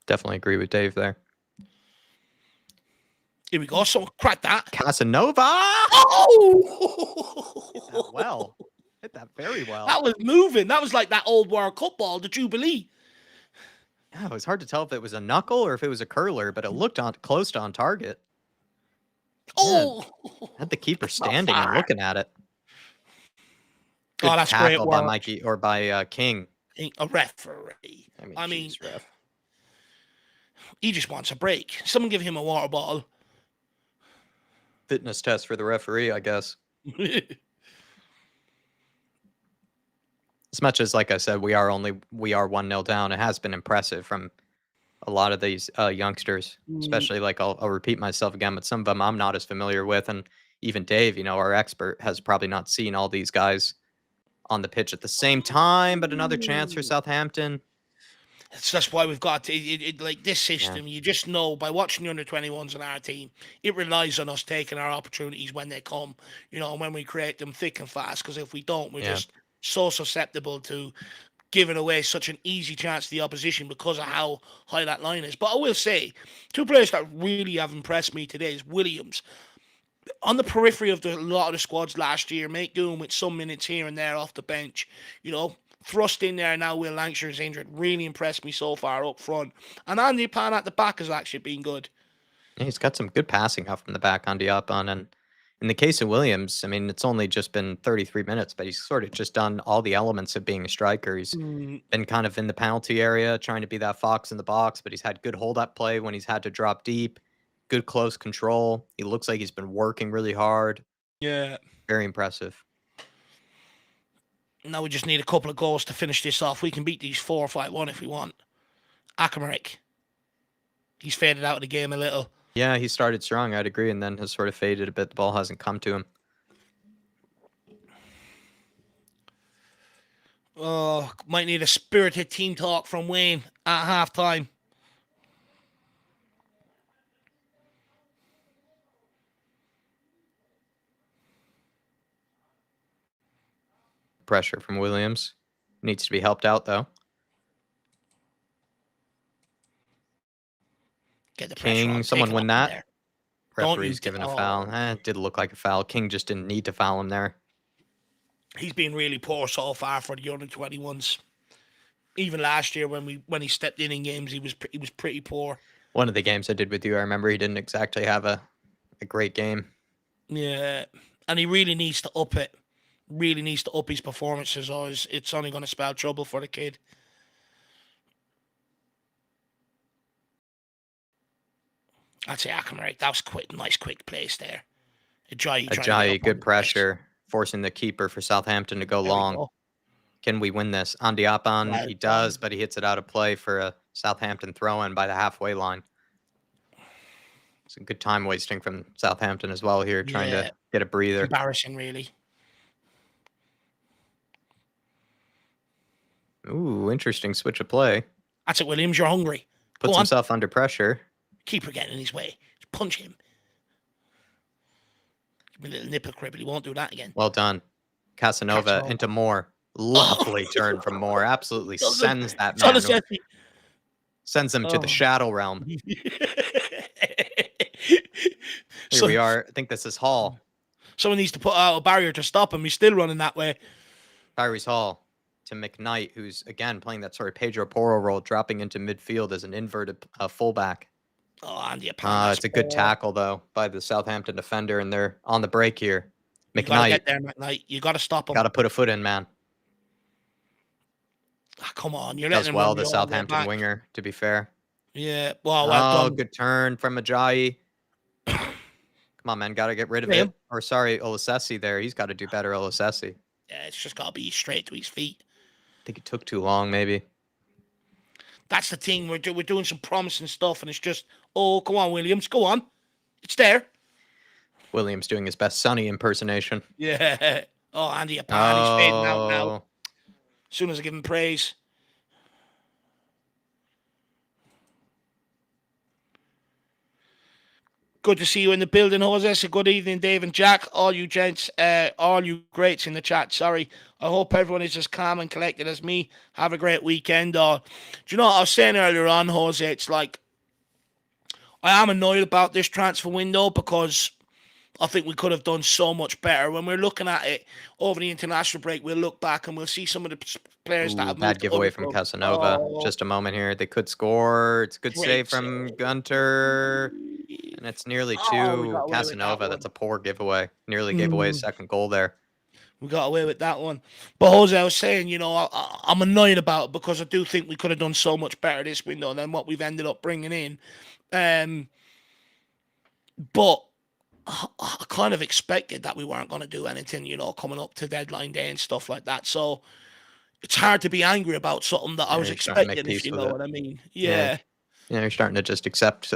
Definitely agree with Dave there. Here we go. So crack that. Casanova! Oh! Hit that well. Hit that very well. That was moving. That was like that old World Cup ball, the Jubilee. Yeah, it was hard to tell if it was a knuckle or if it was a curler, but it looked close to on target. Oh! Man, had the keeper standing and looking at it. Good that's tackle great by Mikey or by King. A referee. I mean, geez, ref. He just wants a break. Someone give him a water bottle. Fitness test for the referee, I guess. As much as, like I said, we are 1-0 down. It has been impressive from a lot of these youngsters, especially like I'll repeat myself again, but some of them I'm not as familiar with, and even Dave, our expert, has probably not seen all these guys on the pitch at the same time. But another chance for Southampton. That's why we've got like this system. Yeah. You just know by watching the under-21s on our team, it relies on us taking our opportunities when they come, and when we create them thick and fast. Because if we don't, we're just so susceptible to giving away such an easy chance to the opposition because of how high that line is. But I will say, two players that really have impressed me today is Williams. On the periphery of a lot of the squads last year, doing with some minutes here and there off the bench, thrust in there now. Will Lancashire is injured. Really impressed me so far up front. And Andy Pan at the back has actually been good. Yeah, he's got some good passing out from the back on Diapan. And in the case of Williams, I mean, it's only just been 33 minutes, but he's sort of just done all the elements of being a striker. He's been kind of in the penalty area, trying to be that fox in the box, but he's had good hold-up play when he's had to drop deep, good close control. He looks like he's been working really hard. Yeah. Very impressive. Now we just need a couple of goals to finish this off. We can beat these 4 or 5-1 if we want. Akramich. He's faded out of the game a little. Yeah, he started strong, I'd agree, and then has sort of faded a bit. The ball hasn't come to him. Oh, might need a spirited team talk from Wayne at halftime. Pressure from Williams. Needs to be helped out, though. Get the pressure on. Someone win that. There. Referee's given a foul. It did look like a foul. King just didn't need to foul him there. He's been really poor so far for the under-21s. Even last year when he stepped in games, he was pretty poor. One of the games I did with you, I remember he didn't exactly have a great game. Yeah, and he really needs to up it. Really needs to up his performances, or it's only going to spell trouble for the kid. I'd say Akramich. That was quick, nice quick place there. Ajayi, good pressure, forcing the keeper for Southampton to go long. Can we win this? Andiapan, Well he done. does, but he hits it out of play for a Southampton throw-in by the halfway line. It's a good time wasting from Southampton as well here, trying Yeah, to get a breather. embarrassing, really. Ooh, interesting switch of play. That's it, Williams. You're hungry. Puts Go on. himself under pressure. Keeper getting in his way. Just punch him. Give me a little nipper crib, but he won't do that again. Well done. Casanova into Moore. Lovely turn from Moore. Absolutely sends that man. Sends him to the shadow realm. Here we are. I think this is Hall. Someone needs to put out a barrier to stop him. He's still running that way. Tyrese Hall to McKnight, who's, again, playing that sort of Pedro Porro role, dropping into midfield as an inverted fullback. Oh, Andy, it's a good tackle, though, by the Southampton defender, and they're on the break here. McKnight. You got to get there, McKnight. You got to stop him. Got to put a foot in, man. Oh, come on. You're letting does him well, the Southampton winger, to be fair. Yeah. Well done. Good turn from Ajayi. Come on, man. Got to get rid of it. Or, sorry, Olasesi there. He's got to do better, Olasesi. Yeah, it's just got to be straight to his feet. I think it took too long, maybe. That's the thing. We're doing some promising stuff, and it's just, oh, come on, Williams. Go on. It's there. Williams doing his best Sonny impersonation. Yeah. Oh, Andy, he's fading out now. As soon as I give him praise. Good to see you in the building, Jose. So good evening, Dave and Jack. All you gents, all you greats in the chat. Sorry. I hope everyone is as calm and collected as me. Have a great weekend. Do you know what I was saying earlier on, Jose? It's like, I am annoyed about this transfer window because I think we could have done so much better. When we're looking at it over the international break, we'll look back and we'll see some of the players that have moved. Bad giveaway from Casanova. Just a moment here. They could score. It's a good save from Gunter. And it's nearly two. Casanova, that's a poor giveaway. Nearly gave away his second goal there. We got away with that one. But Jose, I was saying, you know, I'm annoyed about it because I do think we could have done so much better this window than what we've ended up bringing in. But I kind of expected that we weren't going to do anything, you know, coming up to deadline day and stuff like that. So it's hard to be angry about something that I was expecting, if you know what I mean. Yeah. You're starting to just accept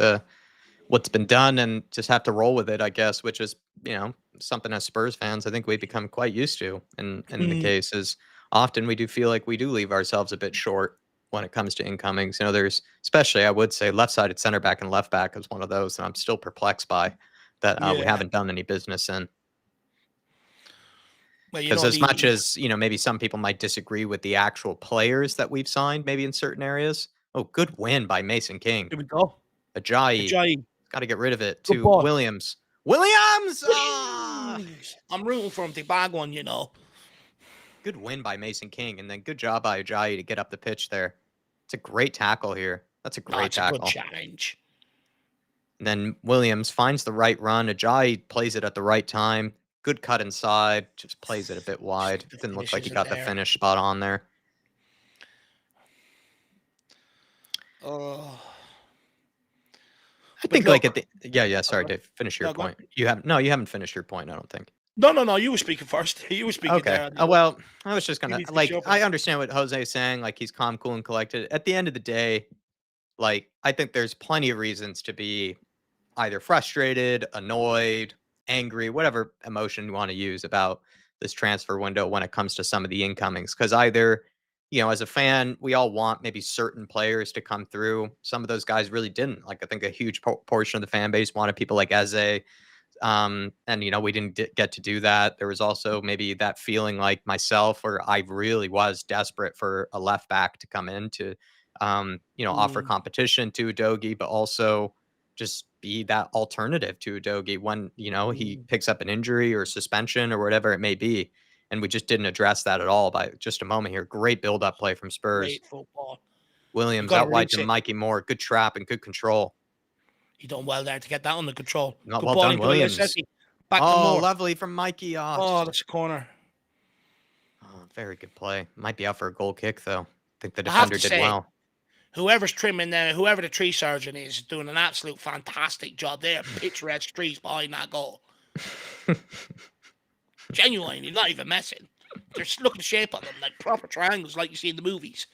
what's been done and just have to roll with it, I guess, which is, you know, something as Spurs fans, I think we become quite used to. And the case is often we do feel like we do leave ourselves a bit short when it comes to incomings. You know, there's, especially, I would say, left-sided center back and left back is one of those that I'm still perplexed by that we haven't done any business in. Because as much as, you know, maybe some people might disagree with the actual players that we've signed, maybe in certain areas. Oh, good win by Mason King. Here we go. Ajayi. Got to get rid of it to Williams. Williams! I'm rooting for him to bag one, you know. Good win by Mason King, and then good job by Ajayi to get up the pitch there. It's a great tackle here. That's a great tackle. That's a good challenge. And then Williams finds the right run. Ajayi plays it at the right time. Good cut inside. Just plays it a bit wide. Didn't look like he got the finish spot on there. I think like at the sorry, Dave. Finish your point. You haven't finished your point, I don't think. No. You were speaking first. You were speaking. Okay. Well, I was just gonna I understand what Jose is saying. Like he's calm, cool, and collected. At the end of the day, like I think there's plenty of reasons to be either frustrated, annoyed, angry, whatever emotion you want to use about this transfer window when it comes to some of the incomings. Because either, you know, as a fan, we all want maybe certain players to come through. Some of those guys really didn't. Like I think a huge portion of the fan base wanted people like Eze. And, you know, we didn't get to do that. There was also maybe that feeling like myself where I really was desperate for a left back to come in to, you know, offer competition to Udogie, but also just be that alternative to Udogie when, you know, he picks up an injury or suspension or whatever it may be. And we just didn't address that at all by just a moment here. Great build-up play from Spurs. Great football. Williams out wide to Mikey Moore. Good trap and good control. He done well there to get that under control. Not well done, Williams. Back to Moore. Lovely from Mikey. That's a corner. Very good play. Might be out for a goal kick, though. I think the defender did well. Whoever's trimming there, whoever the tree surgeon is, doing an absolute fantastic job there. Picturesque trees behind that goal. Genuinely, not even messing. Just look at the shape of them, like proper triangles, like you see in the movies.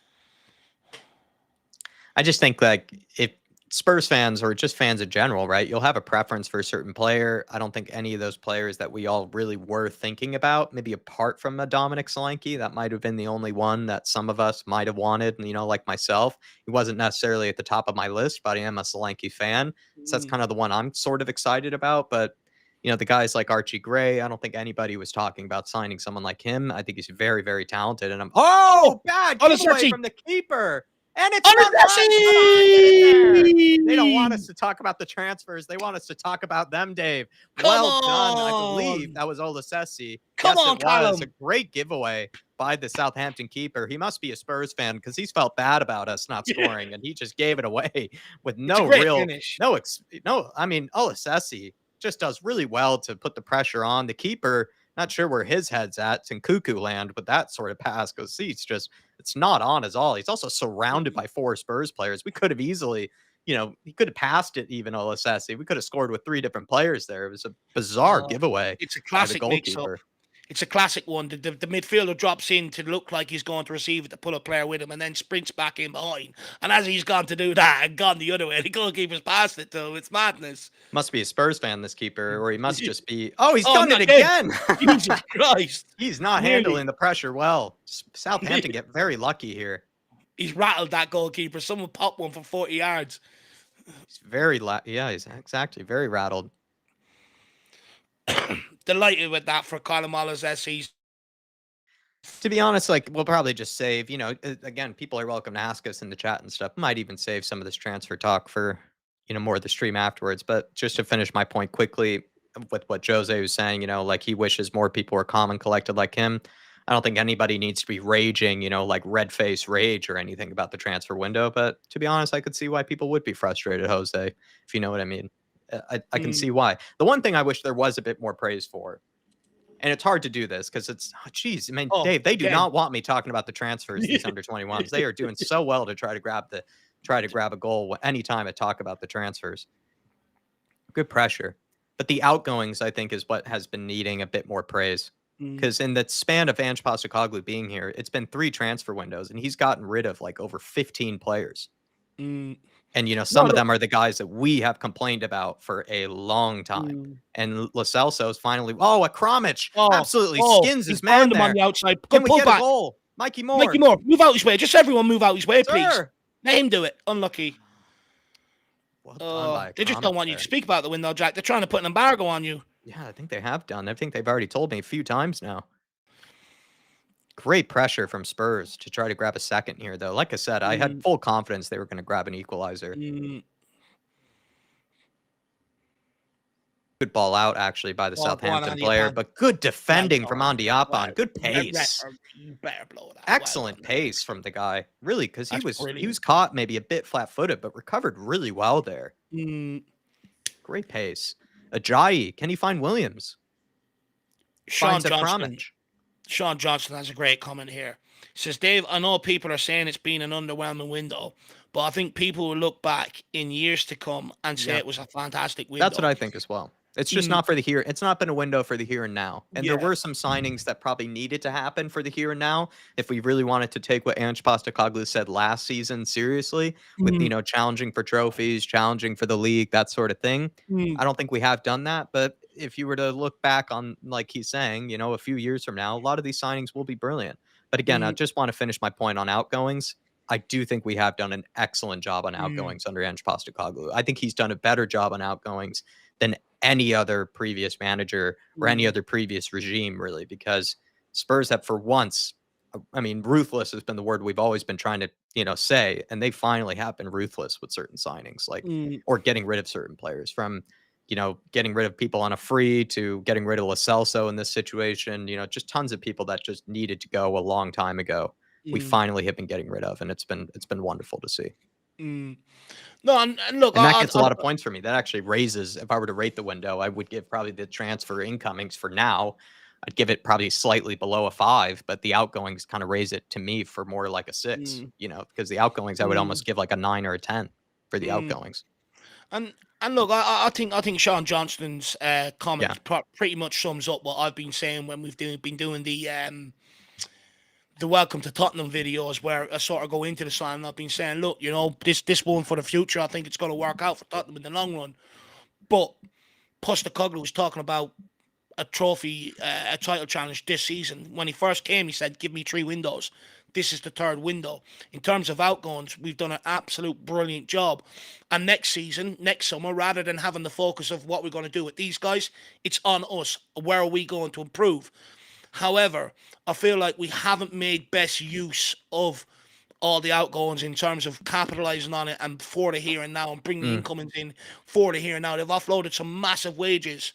I just think like if Spurs fans or just fans in general, right? You'll have a preference for a certain player. I don't think any of those players that we all really were thinking about, maybe apart from a Dominic Solanke, that might have been the only one that some of us might have wanted. You know, like myself, he wasn't necessarily at the top of my list, but I am a Solanke fan, so that's kind of the one I'm sort of excited about. But the guys like Archie Gray, I don't think anybody was talking about signing someone like him. I think he's very, very talented. And bad giveaway Honestly, from the keeper. And it's Montez. Come on, get in there. They don't want us to talk about the transfers. They want us to talk about them, Dave. Come Well done. I believe on. that was Olasesi. Come Yes, on, it was a Callum. great giveaway by the Southampton keeper. He must be a Spurs fan because he's felt bad about us not Yeah. scoring, and he just gave it away with It's a great finish. I mean, Olasesi just does really well to put the pressure on the keeper. Not sure where his head's at. It's in cuckoo land with that sort of pass because it's not on at all. He's also surrounded by 4 Spurs players. We could have easily, he could have passed it even Olasesi. We could have scored with 3 different players there. It was a bizarre giveaway It's a by the classic mix-up. goalkeeper. It's a classic one. The midfielder drops in to look like he's going to receive it to pull a player with him and then sprints back in behind. And as he's gone to do that and gone the other way, the goalkeeper's passed it to him. It's madness. Must be a Spurs fan, this keeper, or he must just be. Oh, he's Oh, done not it again. again. Jesus Christ. He's not Nearly. handling the pressure well. Southampton get very lucky here. He's rattled that goalkeeper. Someone popped one from 40 yards. He's he's exactly very rattled. Delighted with that for Colin Olasesi. To be honest, like we'll probably just save, again, people are welcome to ask us in the chat and stuff. Might even save some of this transfer talk for, more of the stream afterwards. But just to finish my point quickly with what Jose was saying, like he wishes more people were calm and collected like him. I don't think anybody needs to be raging, like red face rage or anything about the transfer window. But to be honest, I could see why people would be frustrated, Jose, if you know what I mean. I can see why. The one thing I wish there was a bit more praise for, and it's hard to do this because Dave, they do not want me talking about the transfers, these under 21s. They are doing so well to try to grab a goal anytime I talk about the transfers. Good pressure. But the outgoings, I think, is what has been needing a bit more praise. Because in the span of Ange Postecoglou being here, it's been 3 transfer windows, and he's gotten rid of like over 15 players. And, some of them are the guys that we have complained about for a long time. And Lo Celso's finally, a Kromich absolutely skins his man there. On the outside. Can we get a goal? Mikey Moore. Move out his way. Just everyone move out his way, Sir. please. Let him do it. Unlucky. Well done by they just don't want there. you to speak about the window, Jack. They're trying to put an embargo on you. Yeah, I think they have done. I think they've already told me a few times now. Great pressure from Spurs to try to grab a second here, though. Like I said, I had full confidence they were going to grab an equalizer. Good ball out, actually, by the Southampton player, but good defending from Andiapan. Good pace. You better blow that. Excellent pace from the guy, really, because he was caught maybe a bit flat-footed, but recovered really well there. Great pace. Ajayi, can he find Williams? Sean Johnson has a great comment here. He says, Dave, I know people are saying it's been an underwhelming window, but I think people will look back in years to come and say it was a fantastic window. That's what I think as well. It's just not for the here. It's not been a window for the here and now. And there were some signings that probably needed to happen for the here and now if we really wanted to take what Ange Postecoglou said last season seriously with, challenging for trophies, challenging for the league, that sort of thing. I don't think we have done that. But if you were to look back on, like he's saying, a few years from now, a lot of these signings will be brilliant. But again, I just want to finish my point on outgoings. I do think we have done an excellent job on outgoings under Ange Postecoglou. I think he's done a better job on outgoings than any other previous manager or any other previous regime, really, because Spurs have for once, ruthless has been the word we've always been trying to, say, and they finally have been ruthless with certain signings, like, or getting rid of certain players from, getting rid of people on a free to getting rid of Lo Celso in this situation, just tons of people that just needed to go a long time ago. We finally have been getting rid of, and it's been wonderful to see. No, and look, and that gets a lot of points for me. That actually raises, if I were to rate the window, I would give probably the transfer incomings for now. I'd give it probably slightly below a 5, but the outgoings kind of raise it to me for more like a 6, because the outgoings I would almost give like a 9 or a 10 for the outgoings. And look, I think Sean Johnston's comment pretty much sums up what I've been saying when we've been doing the the welcome to Tottenham videos where I sort of go into the sign and I've been saying, look, you know, this one for the future, I think it's going to work out for Tottenham in the long run. But Postecoglou was talking about a trophy, a title challenge this season. When he first came, he said, give me 3 windows. This is the 3rd window. In terms of outgoings, we've done an absolute brilliant job. And next season, next summer, rather than having the focus of what we're going to do with these guys, it's on us. Where are we going to improve? However, I feel like we haven't made best use of all the outgoings in terms of capitalising on it and for the here and now and bringing the incomings in for the here and now. They've offloaded some massive wages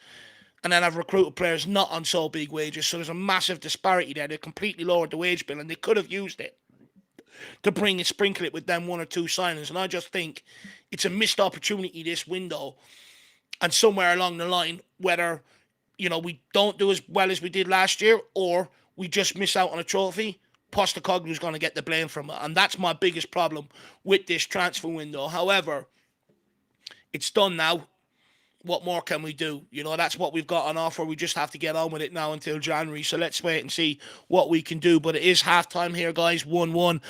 and then I've recruited players not on so big wages. So there's a massive disparity there. They completely lowered the wage bill and they could have used it to bring and sprinkle it with them 1 or 2 signings. And I just think it's a missed opportunity this window. And somewhere along the line, whether, you know, we don't do as well as we did last year or we just miss out on a trophy, Postecoglou's going to get the blame from it. And that's my biggest problem with this transfer window. However, it's done now. What more can we do? You know, that's what we've got on offer. We just have to get on with it now until January. So let's wait and see what we can do. But it is half-time here, guys. 1-1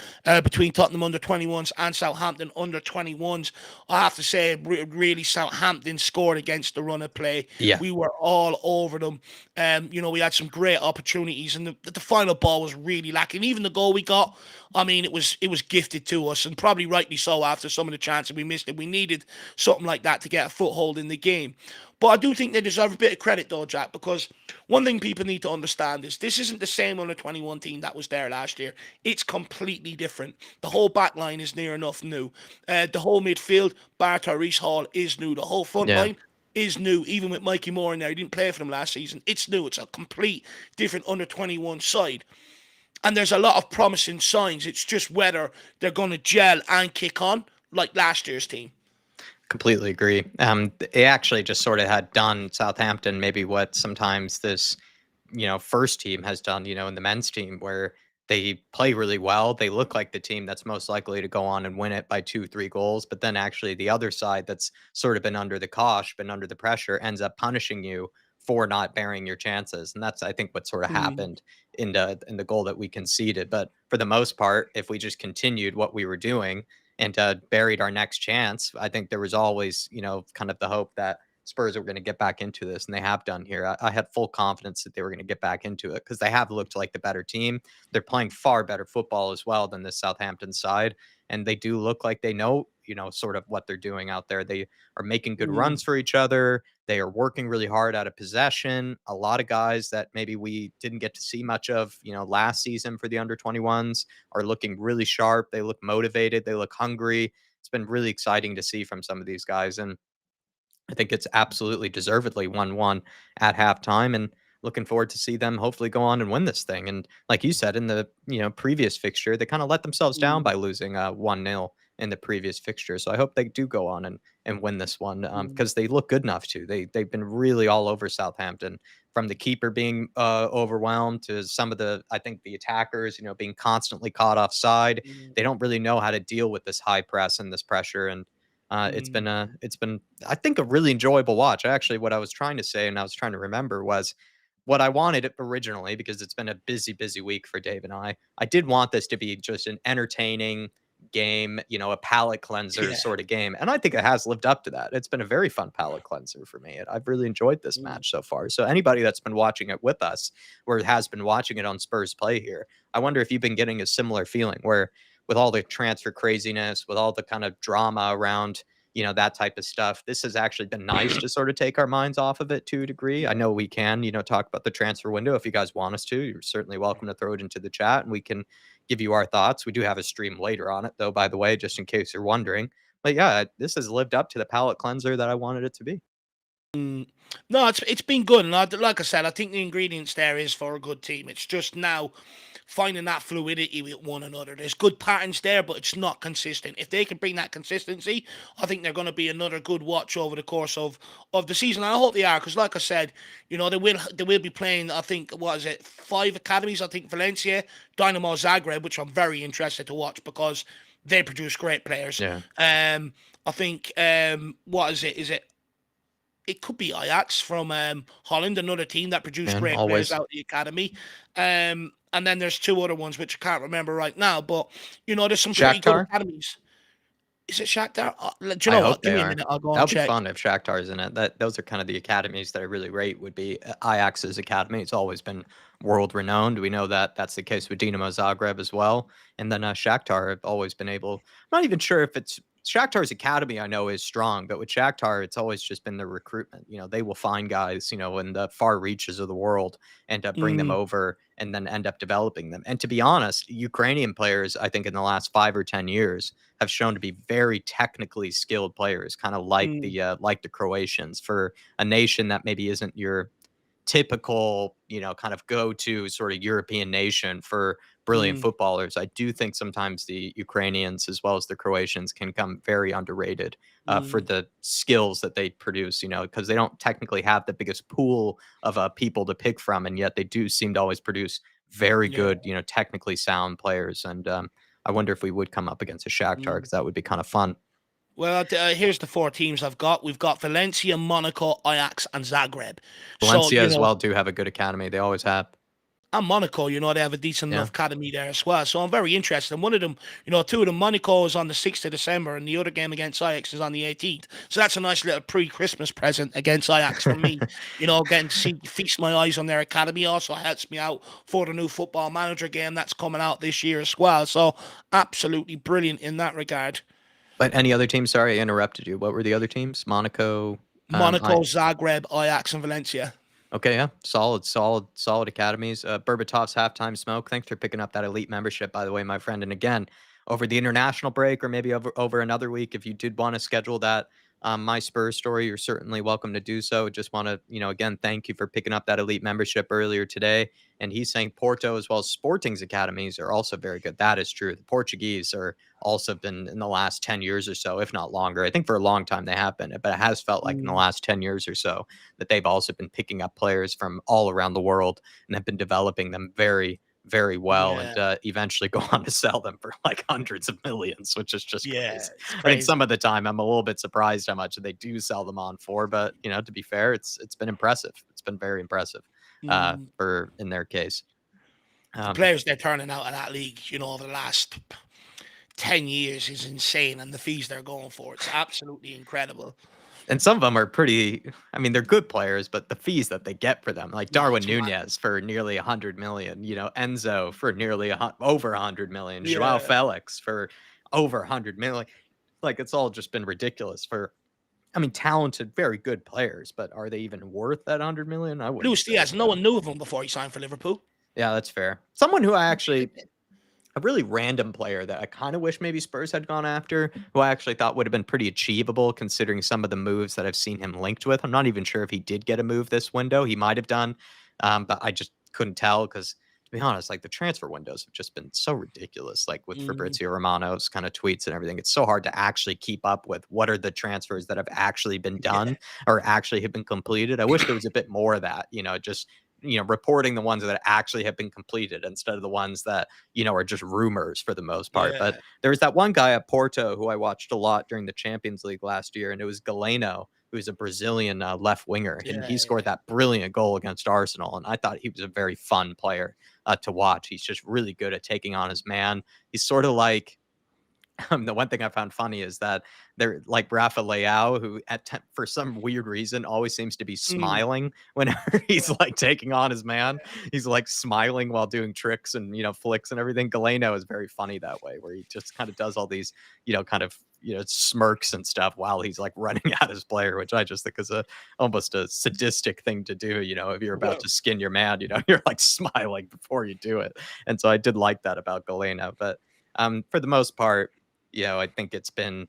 between Tottenham under-21s and Southampton under-21s. I have to say, really, Southampton scored against the run of play. Yeah. We were all over them. You know, we had some great opportunities, and the final ball was really lacking. Even the goal we got, I mean, it was gifted to us, and probably rightly so after some of the chances we missed it. We needed something like that to get a foothold in the game. But I do think they deserve a bit of credit, though, Jack, because one thing people need to understand is this isn't the same under-21 team that was there last year. It's completely different. The whole back line is near enough new. The whole midfield, bar Tyrese Hall, is new. The whole front line is new, even with Mikey Moore in there. He didn't play for them last season. It's new. It's a complete different under-21 side. And there's a lot of promising signs. It's just whether they're going to gel and kick on like last year's team. Completely agree. They actually just sort of had done Southampton maybe what sometimes this, first team has done, in the men's team, where they play really well. They look like the team that's most likely to go on and win it by 2-3 goals. But then actually the other side that's sort of been under the cosh, been under the pressure, ends up punishing you for not bearing your chances. And that's, I think, what sort of happened in the goal that we conceded. But for the most part, if we just continued what we were doing and buried our next chance, I think there was always, kind of the hope that Spurs were going to get back into this, and they have done here. I had full confidence that they were going to get back into it because they have looked like the better team. They're playing far better football as well than the Southampton side, and they do look like they know, sort of what they're doing out there. They are making good runs for each other. They are working really hard out of possession. A lot of guys that maybe we didn't get to see much of, last season for the under-21s are looking really sharp. They look motivated. They look hungry. It's been really exciting to see from some of these guys. And I think it's absolutely deservedly 1-1 at halftime, and looking forward to see them hopefully go on and win this thing. And like you said, in the previous fixture, they kind of let themselves down by losing 1-0 in the previous fixture. So I hope they do go on and win this one because they look good enough to. They've been really all over Southampton, from the keeper being overwhelmed to some of I think the attackers, being constantly caught offside. They don't really know how to deal with this high press and this pressure. And it's been I think a really enjoyable watch. Actually, what I was trying to say and I was trying to remember was what I wanted originally, because it's been a busy week for Dave and I. I did want this to be just an entertaining game, a palate cleanser sort of game. And I think it has lived up to that. It's been a very fun palate cleanser for me. I've really enjoyed this match so far. So anybody that's been watching it with us or has been watching it on Spurs Play here, I wonder if you've been getting a similar feeling where, with all the transfer craziness, with all the kind of drama around, that type of stuff, this has actually been nice to sort of take our minds off of it to a degree. I know we can, talk about the transfer window. If you guys want us to, you're certainly welcome to throw it into the chat and we can give you our thoughts. We do have a stream later on it, though, by the way, just in case you're wondering. But yeah, this has lived up to the palate cleanser that I wanted it to be. No, it's been good. And like I said, I think the ingredients there is for a good team. It's just now finding that fluidity with one another. There's good patterns there, but it's not consistent. If they can bring that consistency, I think they're going to be another good watch over the course of the season. And I hope they are, because like I said, they will be playing, I think, 5 academies? I think Valencia, Dynamo Zagreb, which I'm very interested to watch because they produce great players. Yeah. I think, it could be Ajax from Holland, another team that produced great players out of the academy. And and then there's two other ones which I can't remember right now. But there's some pretty good Shakhtar? academies. Is it Shakhtar? Do you I know hope what? Give they me a are. minute. I'll go That and would be check. fun if Shakhtar's in it. Those are kind of the academies that I really rate. Would be Ajax's academy. It's always been world renowned. We know that that's the case with Dinamo Zagreb as well. And then Shakhtar have always been able. I'm not even sure if it's Shakhtar's academy. I know is strong, but with Shakhtar, it's always just been the recruitment. They will find guys, in the far reaches of the world and bring them Mm, over and then end up developing them. And to be honest, Ukrainian players, I think in the last 5 or 10 years have shown to be very technically skilled players, kind of mm, like the Croatians for a nation that maybe isn't your typical, kind of go-to sort of European nation for brilliant mm, footballers. I do think sometimes the Ukrainians as well as the Croatians can come very underrated for mm. the skills that they produce, because they don't technically have the biggest pool of people to pick from, and yet they do seem to always produce very Yeah. good, technically sound players. And I wonder if we would come up against a Shakhtar Mm. because that would be kind of fun. Well, here's the four teams I've got. We've got Valencia, Monaco, Ajax, and Zagreb. So, Valencia as well do have a good academy. They always have. and Monaco, they have a decent enough Yeah. academy there as well. So I'm very interested. And one of them, two of them, Monaco is on the 6th of December, and the other game against Ajax is on the 18th. So that's a nice little pre-Christmas present against Ajax for me. Getting to feast my eyes on their academy also helps me out for the new Football Manager game that's coming out this year as well. So absolutely brilliant in that regard. But any other teams? Sorry, I interrupted you. What were the other teams? Monaco. I Monaco, Zagreb, Ajax, and Valencia. Okay, yeah, solid academies. Berbatov's halftime smoke. Thanks for picking up that elite membership, by the way, my friend. And again, over the international break, or maybe over another week, if you did want to schedule that my Spurs story, you're certainly welcome to do so. Just want to, again, thank you for picking up that elite membership earlier today. And he's saying Porto as well as Sporting's academies are also very good. That is true. The Portuguese are also been in the last 10 years or so, if not longer. I think for a long time they have been, but it has felt like in the Mm, last 10 years or so that they've also been picking up players from all around the world and have been developing them very, very well, and yeah, eventually go on to sell them for like hundreds of millions, which is just yeah, crazy. it's I think some crazy. of the time I'm a little bit surprised how much they do sell them on for, but to be fair, it's been impressive. It's been very impressive Mm. for in their case. The Um, players they're turning out of that league, over the last 10 years is insane, and the fees they're going for, it's absolutely incredible. And some of them are pretty. I mean, they're good players, but the fees that they get for them, like No, Darwin it's mad. Nunez for nearly 100 million, Enzo for nearly over 100 million, Joao Yeah. Felix for over 100 million. Like it's all just been ridiculous for. I mean, talented, very good players, but are they even worth that 100 million? I wouldn't Luis say Diaz, no so. one knew of him before he signed for Liverpool. Yeah, that's fair. Someone who I actually a really random player that I kind of wish maybe Spurs had gone after, who I actually thought would have been pretty achievable considering some of the moves that I've seen him linked with. I'm not even sure if he did get a move this window. He might have done, but I just couldn't tell because, to be honest, like the transfer windows have just been so ridiculous. Like with Mm, Fabrizio Romano's kind of tweets and everything, it's so hard to actually keep up with what are the transfers that have actually been yeah, done or actually have been completed. I wish there was a bit more of that, just reporting the ones that actually have been completed instead of the ones that are just rumors for the most part. But yeah, there was that one guy at Porto who I watched a lot during the Champions League last year, and it was Galeno, who's a Brazilian left winger, and he yeah, scored yeah. that brilliant goal against Arsenal. And I thought he was a very fun player to watch. He's just really good at taking on his man. He's sort of like the one thing I found funny is that they're like Rafa Leao, who for some weird reason always seems to be Mm, smiling whenever he's like taking on his man. He's like smiling while doing tricks and flicks and everything. Galeno is very funny that way, where he just kind of does all these kind of smirks and stuff while he's like running at his player, which I just think is almost a sadistic thing to do. If you're about well, to skin your man, you're like smiling before you do it. And so I did like that about Galeno, but for the most part. I think it's been,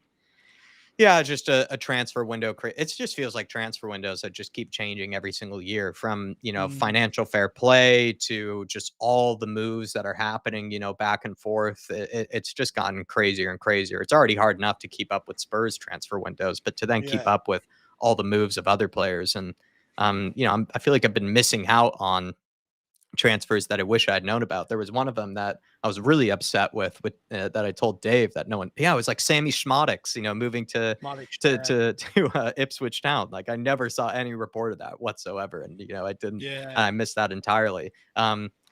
yeah, just a transfer window. It just feels like transfer windows that just keep changing every single year from, mm, financial fair play to just all the moves that are happening, back and forth. It's just gotten crazier and crazier. It's already hard enough to keep up with Spurs transfer windows, but to then keep yeah. up with all the moves of other players. And, I feel like I've been missing out on transfers that I wish I'd known about. There was one of them that I was really upset with that I told Dave that no one. Yeah, it was like Sammy Schmottix, moving to Modric, to to to Ipswich Town. Like I never saw any report of that whatsoever, and I didn't. yeah, I missed that entirely.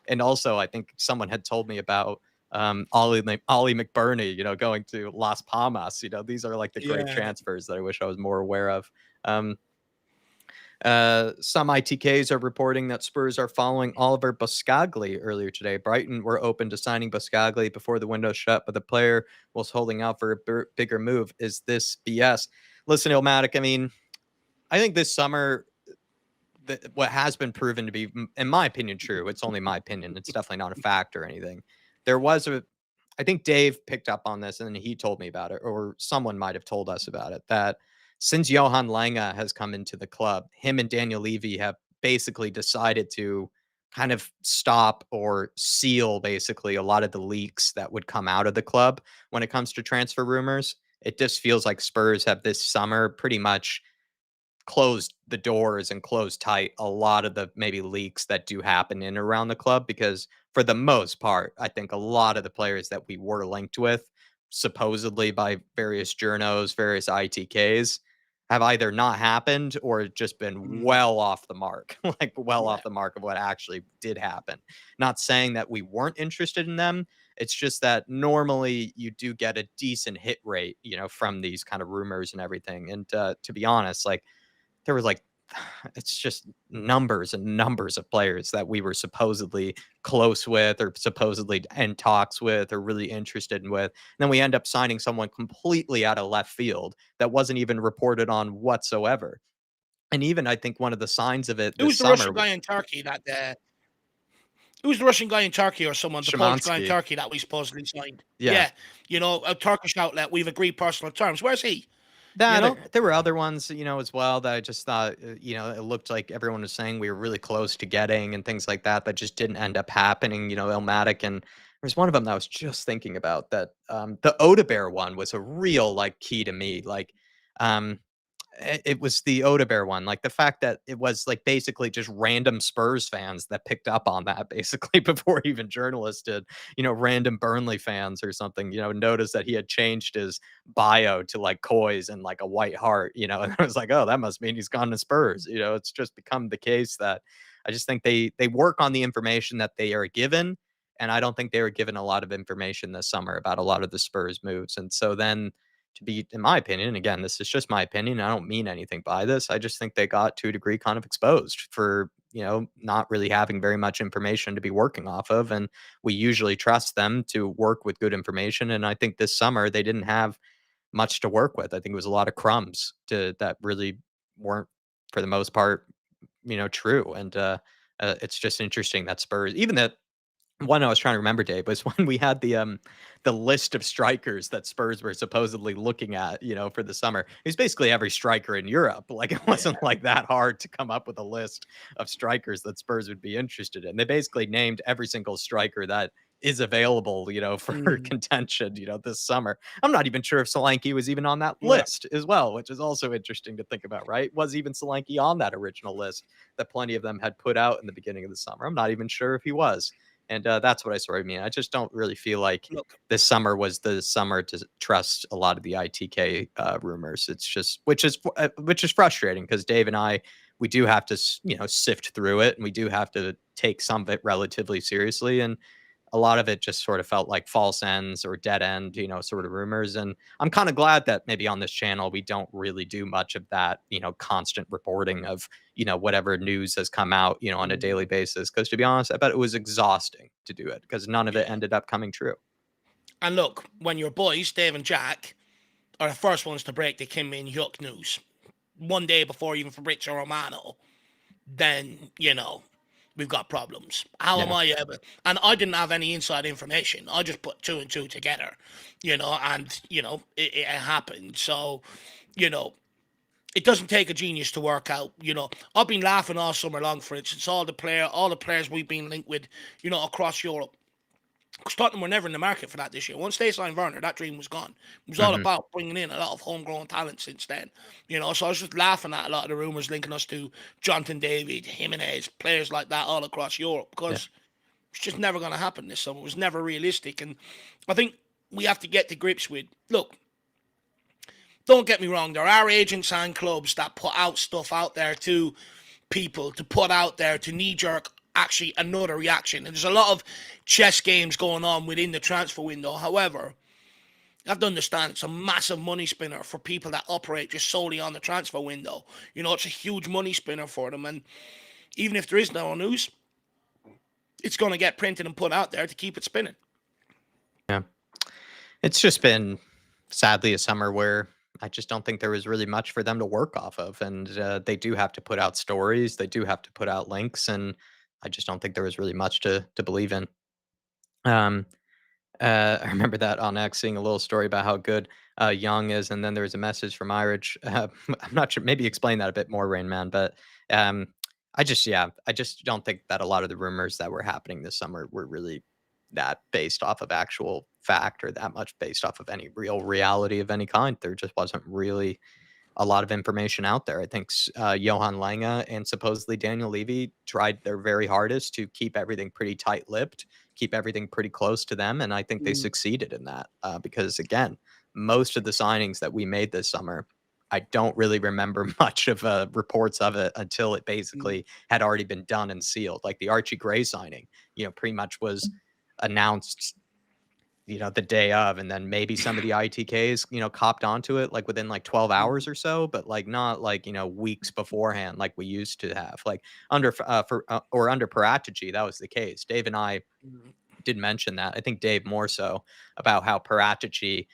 And also, I think someone had told me about Ollie McBurney, going to Las Palmas. These are like the great Yeah. transfers that I wish I was more aware of. Um, some ITKs are reporting that Spurs are following Oliver Buscagli earlier today. Brighton were open to signing Buscagli before the window shut, but the player was holding out for a bigger move. Is this BS? Listen, Ilmatic, I mean, I think this summer, what has been proven to be, in my opinion, true. It's only my opinion. It's definitely not a fact or anything. I think Dave picked up on this and he told me about it, or someone might have told us about it, that since Johan Lange has come into the club, him and Daniel Levy have basically decided to kind of stop or seal basically a lot of the leaks that would come out of the club when it comes to transfer rumors. It just feels like Spurs have this summer pretty much closed the doors and closed tight a lot of the maybe leaks that do happen in and around the club, because for the most part, I think a lot of the players that we were linked with, supposedly by various journos, various ITKs, have either not happened or just been well off the mark, like well off the mark of what actually did happen. Not saying that we weren't interested in them. It's just that normally you do get a decent hit rate, from these kind of rumors and everything. And to be honest, like, there was like, it's just numbers and numbers of players that we were supposedly close with or supposedly in talks with or really interested in with. And then we end up signing someone completely out of left field that wasn't even reported on whatsoever. And even I think one of the signs of it It this was the summer, Russian guy in Turkey that it was the Russian guy in Turkey or someone, the Polish guy in Szymanski. Turkey that we supposedly signed. Yeah. Yeah, a Turkish outlet. We've agreed personal terms. Where's he? You That know, there were other ones, as well, that I just thought, it looked like everyone was saying we were really close to getting and things like that, that just didn't end up happening, Ilmatic. And there's one of them that I was just thinking about, that the Odebear one was a real like key to me. Like, um, it was the Odebear one, like the fact that it was like basically just random Spurs fans that picked up on that basically before even journalists did, random Burnley fans or something, noticed that he had changed his bio to like Coys and like a white heart, and I was like, oh, that must mean he's gone to Spurs. It's just become the case that I just think they work on the information that they are given. And I don't think they were given a lot of information this summer about a lot of the Spurs moves. And so then, to be, in my opinion, again, this is just my opinion, I don't mean anything by this. I just think they got to a degree kind of exposed for, not really having very much information to be working off of. And we usually trust them to work with good information. And I think this summer they didn't have much to work with. I think it was a lot of crumbs that really weren't, for the most part, true. And it's just interesting that Spurs, even that one I was trying to remember, Dave, was when we had the list of strikers that Spurs were supposedly looking at, for the summer. It was basically every striker in Europe. Like, it wasn't like that hard to come up with a list of strikers that Spurs would be interested in. They basically named every single striker that is available, for contention, this summer. I'm not even sure if Solanke was even on that yeah. list as well, which is also interesting to think about, right? Was even Solanke on that original list that plenty of them had put out in the beginning of the summer? I'm not even sure if he was. And that's what I sort of mean. I just don't really feel like Look, this summer was the summer to trust a lot of the ITK rumors. It's just, which is frustrating, because Dave and I, we do have to, sift through it, and we do have to take some of it relatively seriously. And a lot of it just sort of felt like false ends or dead end, sort of rumors. And I'm kind of glad that maybe on this channel, we don't really do much of that, constant reporting of, whatever news has come out, on a daily basis. Because to be honest, I bet it was exhausting to do it, because none of it yeah. ended up coming true. And look, when your boys, Dave and Jack, are the first ones to break the Kim Min Hyuk news, one day before even Fabrizio Romano, then, we've got problems. How am Yeah. I able? And I didn't have any inside information. I just put two and two together, and, it happened. So, it doesn't take a genius to work out. I've been laughing all summer long, for instance, all the players we've been linked with, across Europe. Because Tottenham were never in the market for that this year. Once they signed Werner, that dream was gone. It was all Hmm. about bringing in a lot of homegrown talent since then. So I was just laughing at a lot of the rumours linking us to Jonathan David, Jimenez, players like that all across Europe, Yeah. because it's just never going to happen this summer. It was never realistic. And I think we have to get to grips with, look, don't get me wrong, there are agents and clubs that put out stuff out there to people, to put out there, to knee-jerk actually another reaction. And there's a lot of chess games going on within the transfer window. However, you have to understand it's a massive money spinner for people that operate just solely on the transfer window. You know, it's a huge money spinner for them. And even if there is no news, it's going to get printed and put out there to keep it spinning. Yeah. It's just been, sadly, a summer where I just don't think there was really much for them to work off of. And they do have to put out stories, they do have to put out links, and I just don't think there was really much to believe in. Um, I remember that on X, seeing a little story about how good Young is, and then there was a message from Irish. I'm not sure. Maybe explain that a bit more, Rain Man. But um, I just don't think that a lot of the rumors that were happening this summer were really that based off of actual fact or that much based off of any real reality of any kind. There just wasn't really a lot of information out there. I think Johan Lange and supposedly Daniel Levy tried their very hardest to keep everything pretty tight-lipped, keep everything pretty close to them, and I think they succeeded in that. Because again, most of the signings that we made this summer, I don't really remember much of reports of it until it basically had already been done and sealed. Like the Archie Gray signing, pretty much was announced the day of, and then maybe some of the ITKs, copped onto it like within like 12 hours or so, but like not like, weeks beforehand like we used to have. Like under under Paratici, that was the case. Dave and I did mention that. I think Dave more so about how Paratici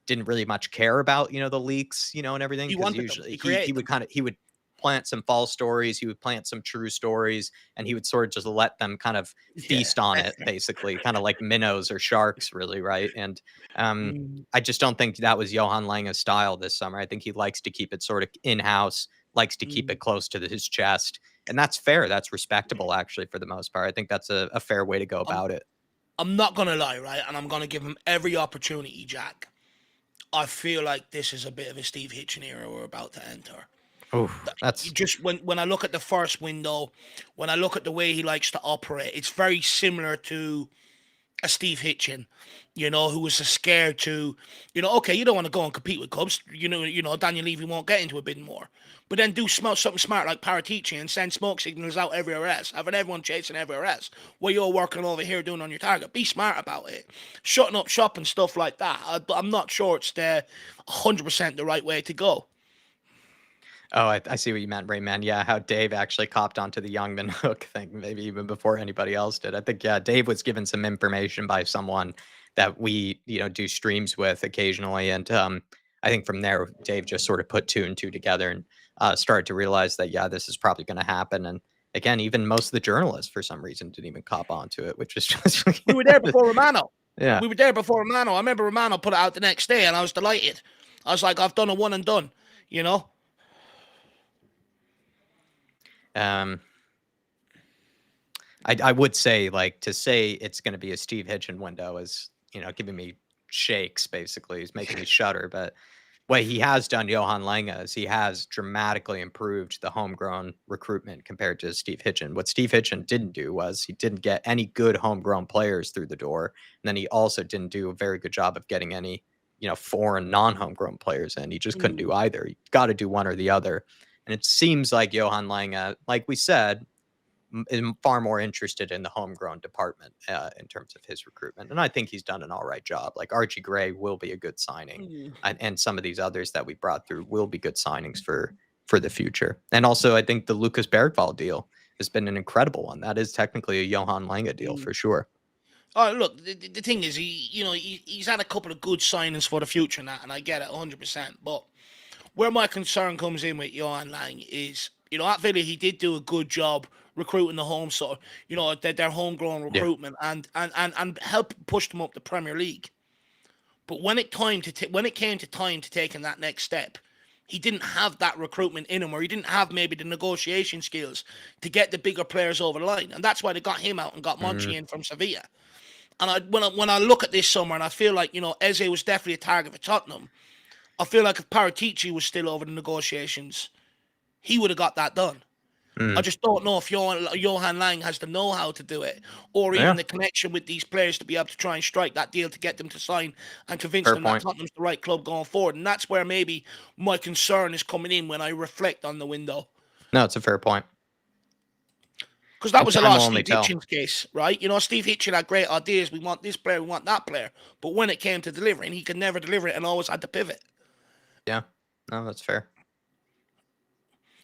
didn't really much care about, the leaks, and everything, He because wanted them. usually He he created would them. he would plant some false stories, he would plant some true stories, and he would sort of just let them kind of Yeah. feast on it, basically, kind of like minnows or sharks, really, right? And I just don't think that was Johan Lange's style this summer. I think he likes to keep it sort of in-house, likes to keep it close to his chest, and that's fair. That's respectable, actually, for the most part. I think that's a fair way to go I'm, about it. I'm not going to lie, right? And I'm going to give him every opportunity, Jack. I feel like this is a bit of a Steve Hitchen era we're about to enter. Oh, You that's just when I look at the first window, when I look at the way he likes to operate, it's very similar to a Steve Hitchen, who was scared to, okay, you don't want to go and compete with Cubs, Daniel Levy won't get into a bit more, but then do something smart like Paratici and send smoke signals out everywhere else, having everyone chasing everywhere else, while you're working over here doing on your target. Be smart about it, shutting up shop and stuff like that. I'm not sure it's the 100% the right way to go. Oh, I see what you meant, Rayman. Yeah, how Dave actually copped onto the Youngman hook thing, maybe even before anybody else did. I think, yeah, Dave was given some information by someone that we, do streams with occasionally. And I think from there, Dave just sort of put two and two together and started to realize that, yeah, this is probably going to happen. And again, even most of the journalists, for some reason, didn't even cop onto it, which is just We were there before Romano. yeah. We were there before Romano. I remember Romano put it out the next day, and I was delighted. I was like, I've done a one and done, you know? Um, I would say, like, to say it's going to be a Steve Hitchen window is, giving me shakes, basically. He's making me shudder. But what he has done, Johan Lange, is he has dramatically improved the homegrown recruitment compared to Steve Hitchen. What Steve Hitchen didn't do was he didn't get any good homegrown players through the door. And then he also didn't do a very good job of getting any, foreign non-homegrown players in. He just couldn't do either. You got to do one or the other. And it seems like Johan Lange, like we said, is far more interested in the homegrown department in terms of his recruitment. And I think he's done an all right job. Like Archie Gray will be a good signing. And some of these others that we brought through will be good signings for the future. And also, I think the Lucas Bergvall deal has been an incredible one. That is technically a Johan Lange deal for sure. Oh, look, the thing is, he's had a couple of good signings for the future now, and I get it 100%. But where my concern comes in with Johan Lang is, at Villa, he did do a good job recruiting the home sort, their homegrown Yeah. recruitment and help push them up the Premier League. But when it came to time to taking that next step, he didn't have that recruitment in him, or he didn't have maybe the negotiation skills to get the bigger players over the line, and that's why they got him out and got Monchi in from Sevilla. And when I look at this summer, and I feel like Eze was definitely a target for Tottenham. I feel like if Paratici was still over the negotiations, he would have got that done. I just don't know if Johan Lang has the know-how to do it, or even the connection with these players to be able to try and strike that deal to get them to sign and convince Fair them point. that Tottenham's the right club going forward. And that's where maybe my concern is coming in when I reflect on the window. No, it's a fair point. Because that And was a time lot of will only Steve tell. Hitchens' case, right? You know, Steve Hitchen had great ideas. We want this player, we want that player. But when it came to delivering, he could never deliver it and always had to pivot. Yeah. No, that's fair.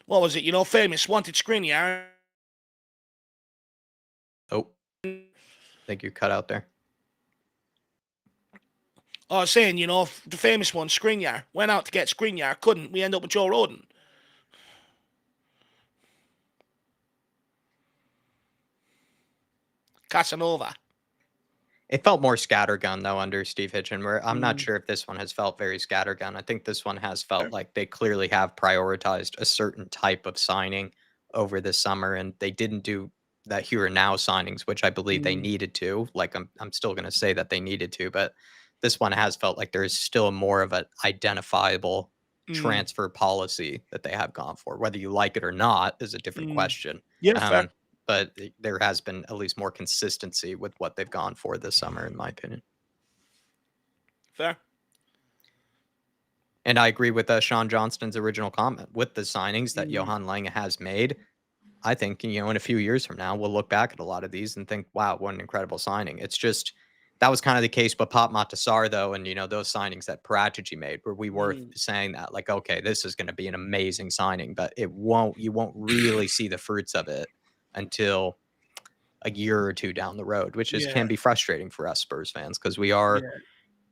What was it? You know, famous wanted Skriniar. Oh, I think you cut out there. I was saying, you know, the famous one, Skriniar, went out to get Skriniar, couldn't. We end up with Joe Rodon. Casanova. It felt more scattergun though under Steve Hitchen. Where I'm not sure if this one has felt very scattergun. I think this one has felt like they clearly have prioritized a certain type of signing over the summer, and they didn't do that here and now signings, which I believe they needed to. Like I'm still going to say that they needed to, but this one has felt like there is still more of an identifiable transfer policy that they have gone for. Whether you like it or not is a different question. Yeah, fair. But there has been at least more consistency with what they've gone for this summer, in my opinion. Fair. And I agree with Sean Johnston's original comment. With the signings that Johan Lange has made, I think, you know, in a few years from now, we'll look back at a lot of these and think, wow, what an incredible signing. It's just, that was kind of the case with Pop Matasar, though, and, you know, those signings that Paragici made, where we were saying that, like, okay, this is going to be an amazing signing, but you won't really see the fruits of it until a year or two down the road, which can be frustrating for us Spurs fans, because we are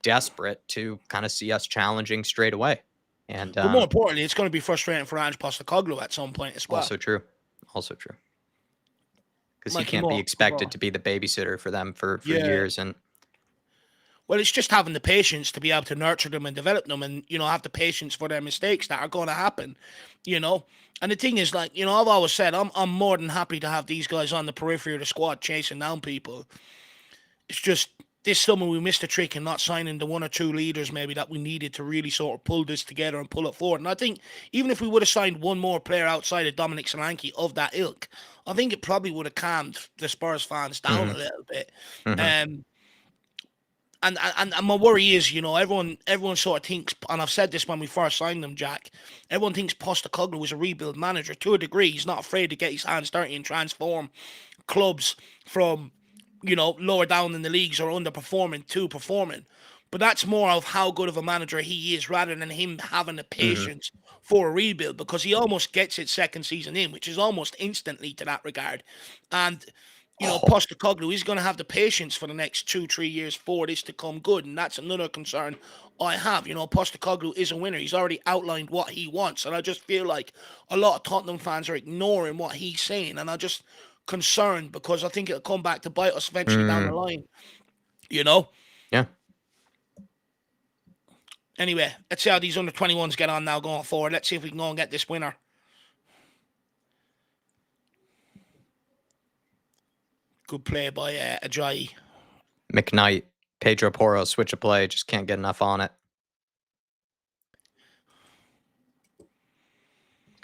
desperate to kind of see us challenging straight away. And but more importantly, it's going to be frustrating for Ange Postecoglou at some point as well. Also true. Because he can't be expected to be the babysitter for them for years. And well, it's just having the patience to be able to nurture them and develop them, and, you know, have the patience for their mistakes that are going to happen, you know. And the thing is, like, you know, I've always said I'm more than happy to have these guys on the periphery of the squad chasing down people. It's just this summer we missed a trick in not signing the one or two leaders maybe that we needed to really sort of pull this together and pull it forward. And I think even if we would have signed one more player outside of Dominic Solanke of that ilk, I think it probably would have calmed the Spurs fans down a little bit. And my worry is, you know, everyone sort of thinks, and I've said this when we first signed them, Jack, everyone thinks Postecoglou was a rebuild manager. To a degree, he's not afraid to get his hands dirty and transform clubs from, you know, lower down in the leagues or underperforming to performing. But that's more of how good of a manager he is rather than him having the patience for a rebuild, because he almost gets it second season in, which is almost instantly to that regard. And you know, Postecoglou is going to have the patience for the next 2-3 years for this to come good. And that's another concern I have. You know, Postecoglou is a winner. He's already outlined what he wants. And I just feel like a lot of Tottenham fans are ignoring what he's saying. And I'm just concerned because I think it'll come back to bite us eventually down the line. You know? Yeah. Anyway, let's see how these under-21s get on now going forward. Let's see if we can go and get this winner. Good play by Ajayi. McKnight, Pedro Porro, switch of play. Just can't get enough on it.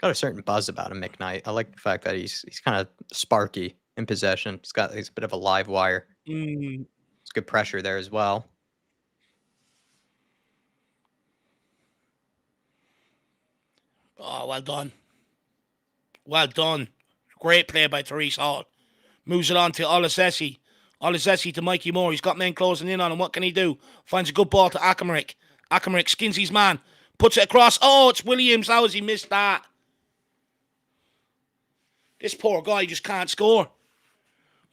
Got a certain buzz about him, McKnight. I like the fact that he's kind of sparky in possession. He's a bit of a live wire. It's good pressure there as well. Oh, well done. Well done. Great play by Therese Hall. Moves it on to Olasesi. Olasesi to Mikey Moore. He's got men closing in on him. What can he do? Finds a good ball to Akamaric. Akamaric skins his man. Puts it across. Oh, it's Williams. How has he missed that? This poor guy just can't score.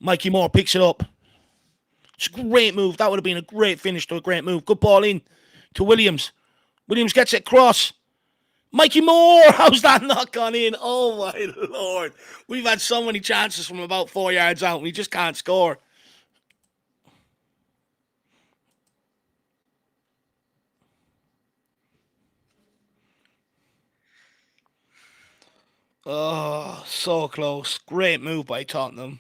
Mikey Moore picks it up. It's a great move. That would have been a great finish to a great move. Good ball in to Williams. Williams gets it across. Mikey Moore, how's that not gone in? Oh, my Lord. We've had so many chances from about 4 yards out. We just can't score. Oh, so close. Great move by Tottenham.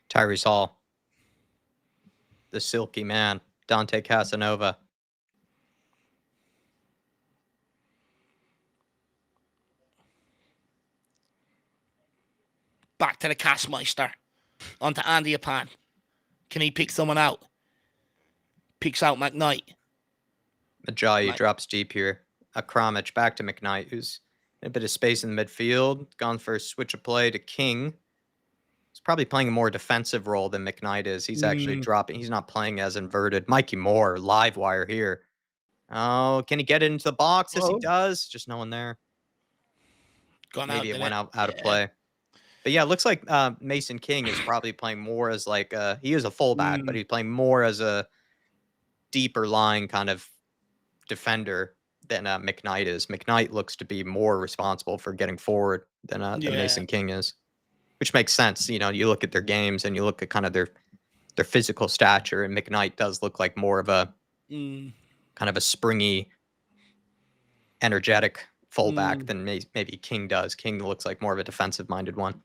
Tyrese Hall. The silky man. Dante Casanova. Back to the Castmeister. Onto Andy Apan. Can he pick someone out? Picks out McKnight. Ajayi drops deep here. Akramich back to McKnight, who's A bit of space in the midfield. Gone for a switch of play to King. He's probably playing a more defensive role than McKnight is. He's actually dropping. He's not playing as inverted. Mikey Moore, live wire here. Oh, can he get it into the box? Yes, he does. Just no one there. Gone Maybe out, it went out yeah. of play. But yeah, it looks like Mason King is probably playing more as like he is a fullback, but he's playing more as a deeper line kind of defender than McKnight is. McKnight looks to be more responsible for getting forward than Mason King is, which makes sense. You know, you look at their games and you look at kind of their physical stature, and McKnight does look like more of a kind of a springy, energetic fullback than maybe King does. King looks like more of a defensive-minded one.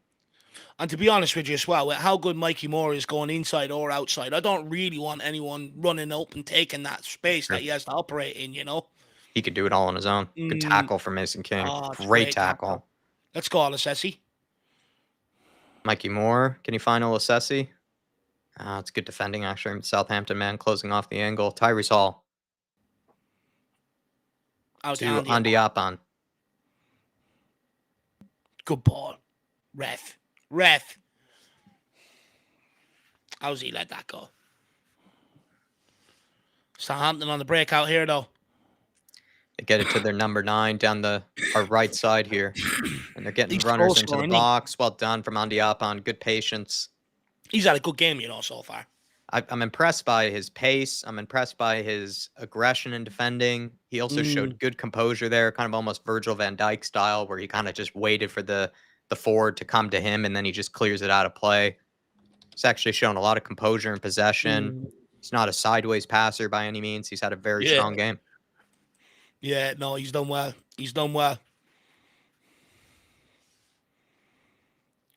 And to be honest with you as well, with how good Mikey Moore is going inside or outside, I don't really want anyone running up and taking that space that he has to operate in, you know? He could do it all on his own. Good tackle from Mason King. Oh, great tackle. Let's go, Alasesi. Mikey Moore. Can you find Olasesi? It's good defending, actually. Southampton man closing off the angle. Tyrese Hall. Out to Andy Apan. Good ball. Ref. How's he let that go? Southampton on the breakout here, though. They get it to their number 9 down our right side here. And they're getting runners into the box. Well done from Andy Apan. Good patience. He's had a good game, you know, so far. I'm impressed by his pace. I'm impressed by his aggression in defending. He also showed good composure there, kind of almost Virgil van Dijk style, where he kind of just waited for the forward to come to him, and then he just clears it out of play. He's actually shown a lot of composure and possession. He's not a sideways passer by any means. He's had a very strong game. Yeah, no, he's done well.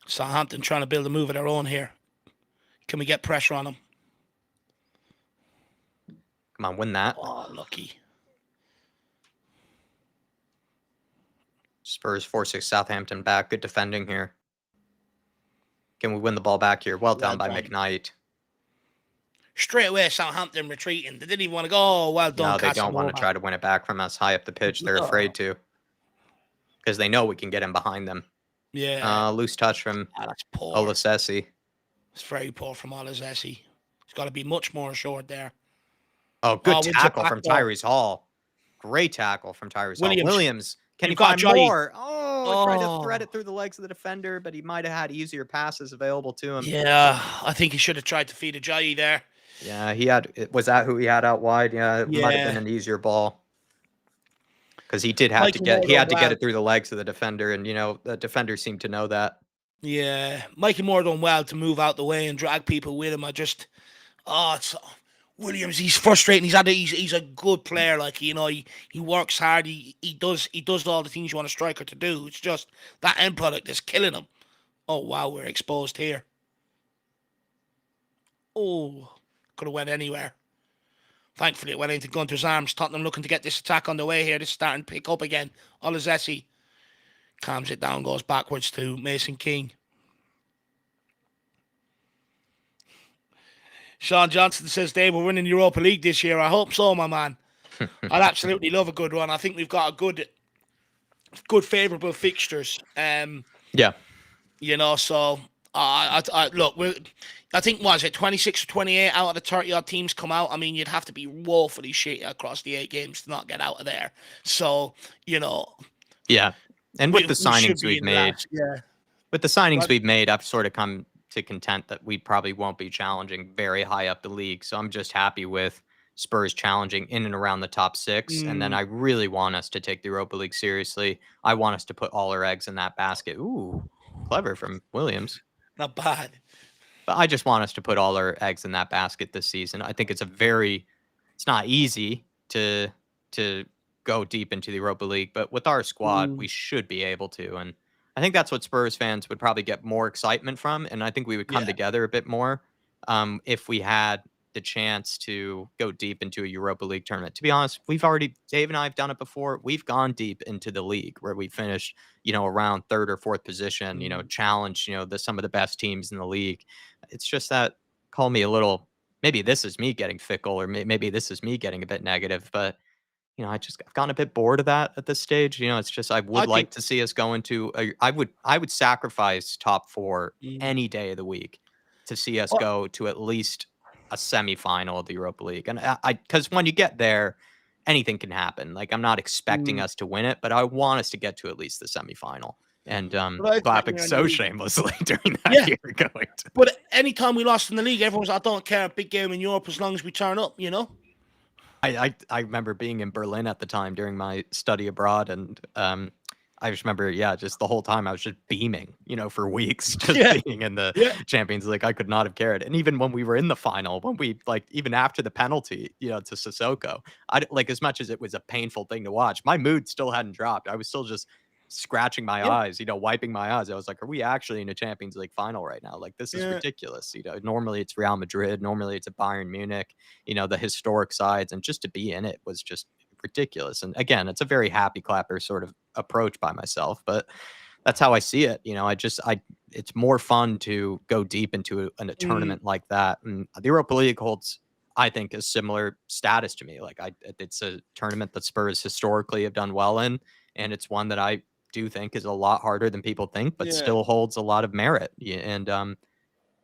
Southampton trying to build a move of their own here. Can we get pressure on them? Come on, win that. Oh, lucky. Spurs forcing Southampton back. Good defending here. Can we win the ball back here? Well done by McKnight. Straight away, Southampton retreating. They didn't even want to go. Oh, well done. No, they don't want to try to win it back from us high up the pitch. They're afraid to. Because they know we can get in behind them. Yeah. Loose touch from Olasesi. It's very poor from Olasesi. He's got to be much more assured there. Oh, good tackle from Tyrese Hall. Great tackle from Tyrese Hall. Williams. Can he find more? Oh, tried to thread it through the legs of the defender, but he might have had easier passes available to him. Yeah, I think he should have tried to feed Ajayi there. Yeah, he had. Was that who he had out wide? Yeah, it might have been an easier ball. Because he did have to get. He had to get it through the legs of the defender, and the defender seemed to know that. Yeah, Mikey Moore done well to move out the way and drag people with him. Williams, he's frustrating. He's a good player. Like, he works hard. He does all the things you want a striker to do. It's just that end product is killing him. Oh wow, we're exposed here. Oh, could have went anywhere. Thankfully, it went into Gunter's arms. Tottenham looking to get this attack on the way here. This is starting to pick up again. Olasesi calms it down, goes backwards to Mason King. Sean Johnson says, Dave, we're winning Europa League this year. I hope so, my man. I'd absolutely love a good one. I think we've got a good favourable fixtures. Yeah. So look, I think, what is it, 26 or 28 out of the 30-odd teams come out? I mean, you'd have to be woefully shit across the 8 games to not get out of there. So, Yeah. And with the signings we've made, we've made, I've sort of come to content that we probably won't be challenging very high up the league. So I'm just happy with Spurs challenging in and around the top 6. And then I really want us to take the Europa League seriously. I want us to put all our eggs in that basket. Ooh, clever from Williams. Not bad. But I just want us to put all our eggs in that basket this season. I think it's not easy to go deep into the Europa League, but with our squad, we should be able to. And I think that's what Spurs fans would probably get more excitement from. And I think we would come together a bit more if we had the chance to go deep into a Europa League tournament. To be honest, Dave and I have done it before. We've gone deep into the league where we finished, around 3rd or 4th position, challenged, some of the best teams in the league. It's just that, call me a little, maybe this is me getting fickle, or maybe this is me getting a bit negative, but I've gotten a bit bored of that at this stage. It's just I I would think like to see us go into I would sacrifice top 4 mm, any day of the week to see us well, go to at least a semifinal of the Europa League. And because when you get there, anything can happen. Like I'm not expecting mm, us to win it, but I want us to get to at least the semifinal. And but I think clapping we're in the so league. shamelessly during that Yeah, year going to. but anytime we lost in the league, everyone was, I don't care, a big game in Europe as long as we turn up, you know? I remember being in Berlin at the time during my study abroad, and I just remember, yeah, just the whole time I was just beaming, for weeks, just Yeah, being in the yeah, Champions League. I could not have cared. And even when we were in the final, when we like even after the penalty, to Sissoko, like as much as it was a painful thing to watch, my mood still hadn't dropped. I was still just scratching my yeah, eyes, wiping my eyes. I was like, are we actually in a Champions League final right now? Like this is yeah, ridiculous. Normally it's Real Madrid, normally it's a Bayern Munich, the historic sides, and just to be in it was just ridiculous. And again, it's a very happy clapper sort of approach by myself, but that's how I see it. It's more fun to go deep into a mm, tournament like that. And the Europa League holds, I think, a similar status to me. Like it's a tournament that Spurs historically have done well in, and it's one that I do think is a lot harder than people think, but yeah. still holds a lot of merit. Yeah, and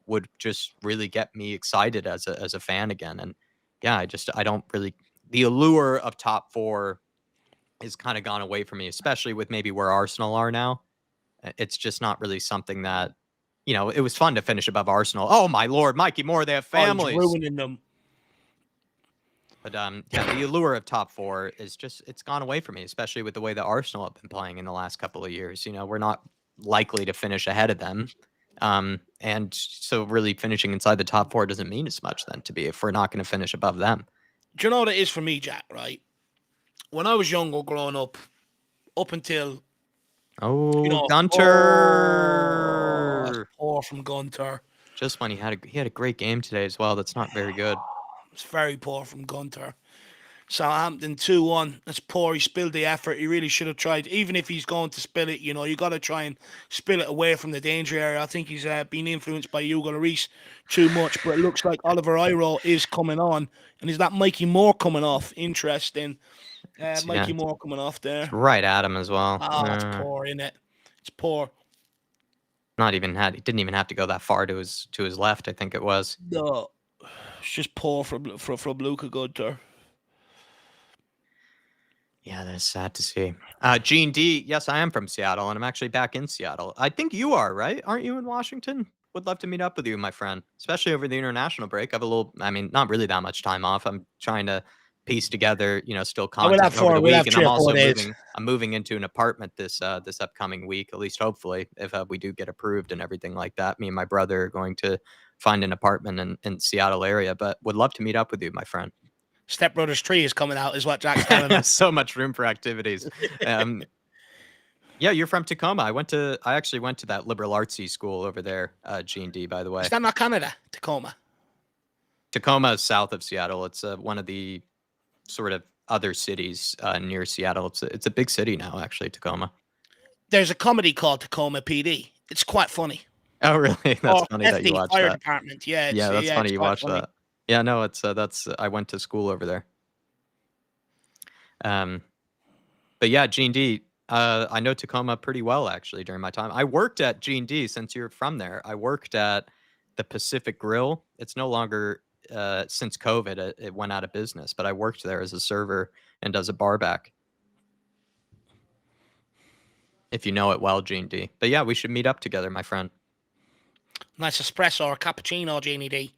would just really get me excited as a fan again. And yeah, I don't really the allure of top 4 has kind of gone away from me, especially with maybe where Arsenal are now. It's just not really something that it was fun to finish above Arsenal. Oh my lord, Mikey Moore, they have Oh, he's families. ruining them. But yeah, the allure of top 4 is just it's gone away from me, especially with the way that Arsenal have been playing in the last couple of years. We're not likely to finish ahead of them. And so really finishing inside the top 4 doesn't mean as much then to be if we're not going to finish above them. Do you know what it is for me, Jack, right? When I was younger growing up until, Oh, that's Gunter. poor from Gunter. Just when he had a great game today as well. That's not very good. It's very poor from Gunter. Southampton 2-1. That's poor. He spilled the effort. He really should have tried. Even if he's going to spill it, you got to try and spill it away from the danger area. I think he's been influenced by Hugo Lloris too much. But it looks like Oliver Iro is coming on. And is that Mikey Moore coming off? Interesting. Yeah, Mikey Moore coming off it's there. right at him as well. Oh, that's poor, isn't it? It's poor. He didn't even have to go that far to his left, I think it was. No, it's just poor from Luca Gunter. Yeah, that's sad to see. Gene D, yes, I am from Seattle, and I'm actually back in Seattle. I think you are, right? Aren't you in Washington? Would love to meet up with you, my friend, especially over the international break. I have not really that much time off. I'm trying to piece together, still I will have content over the we'll have week, and 3 I'm or 4 also days. moving into an apartment this upcoming week, at least hopefully, if we do get approved and everything like that. Me and my brother are going to find an apartment in Seattle area, but would love to meet up with you, my friend. Step Brothers 3 is coming out, is what Jack's telling us. So much room for activities. Yeah, you're from Tacoma. I actually went to that liberal artsy school over there, G&D, by the way. Is that not Canada, Tacoma? Tacoma is south of Seattle. It's one of the sort of other cities near Seattle. It's a big city now, actually, Tacoma. There's a comedy called Tacoma PD. It's quite funny. Oh, really? That's funny that you watched Fire that. Department. Yeah, Yeah, that's funny it's you quite watched funny. that. Yeah, no, I went to school over there. But yeah, G&D, I know Tacoma pretty well, actually, during my time. I worked at G&D, since you're from there. I worked at the Pacific Grill. It's no longer, since COVID, it went out of business, but I worked there as a server and as a barback. If you know it well, G&D. But yeah, we should meet up together, my friend. Nice espresso or cappuccino, Janie D.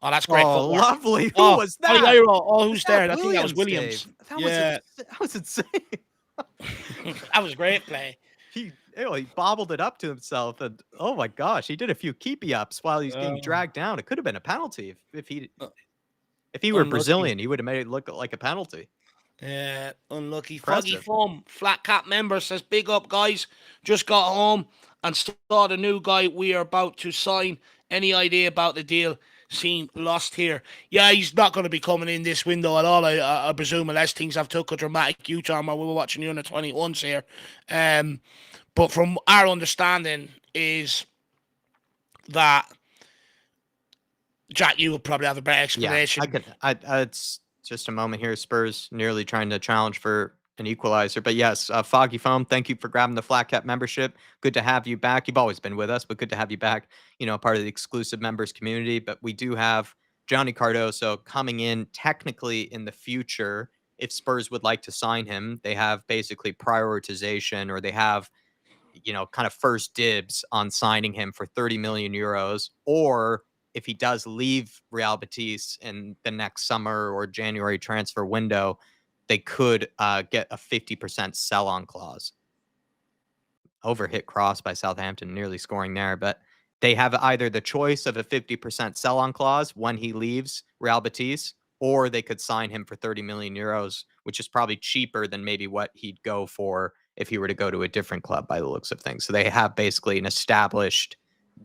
Oh, that's great Oh, footwork. lovely. Who was that? Who's there? I think that was Williams. Dave? That was insane. That was great play. He bobbled it up to himself, and oh my gosh, he did a few keepy ups while he's being dragged down. It could have been a penalty if he were unlucky. Brazilian. He would have made it look like a penalty. Yeah, unlucky. Impressive. Foggy Foam, Flat Cap member says, big up, guys. Just got home and saw the new guy we are about to sign. Any idea about the deal? Seem lost here. Yeah, he's not going to be coming in this window at all, I presume, unless things have took a dramatic U-turn while we were watching the under-21s here. But from our understanding is that, Jack, you would probably have a better explanation. Yeah, it's just a moment here. Spurs nearly trying to challenge for an equalizer. But yes, Foggy Foam, thank you for grabbing the Flat Cap membership. Good to have you back. You've always been with us, but good to have you back, part of the exclusive members community. But we do have Johnny Cardoso coming in technically in the future. If Spurs would like to sign him, they have basically prioritization, or they have kind of first dibs on signing him for 30 million euros. Or if he does leave Real Betis in the next summer or January transfer window, they could get a 50% sell-on clause. Overhit cross by Southampton, nearly scoring there. But they have either the choice of a 50% sell-on clause when he leaves Real Betis, or they could sign him for 30 million euros, which is probably cheaper than maybe what he'd go for if he were to go to a different club by the looks of things. So they have basically an established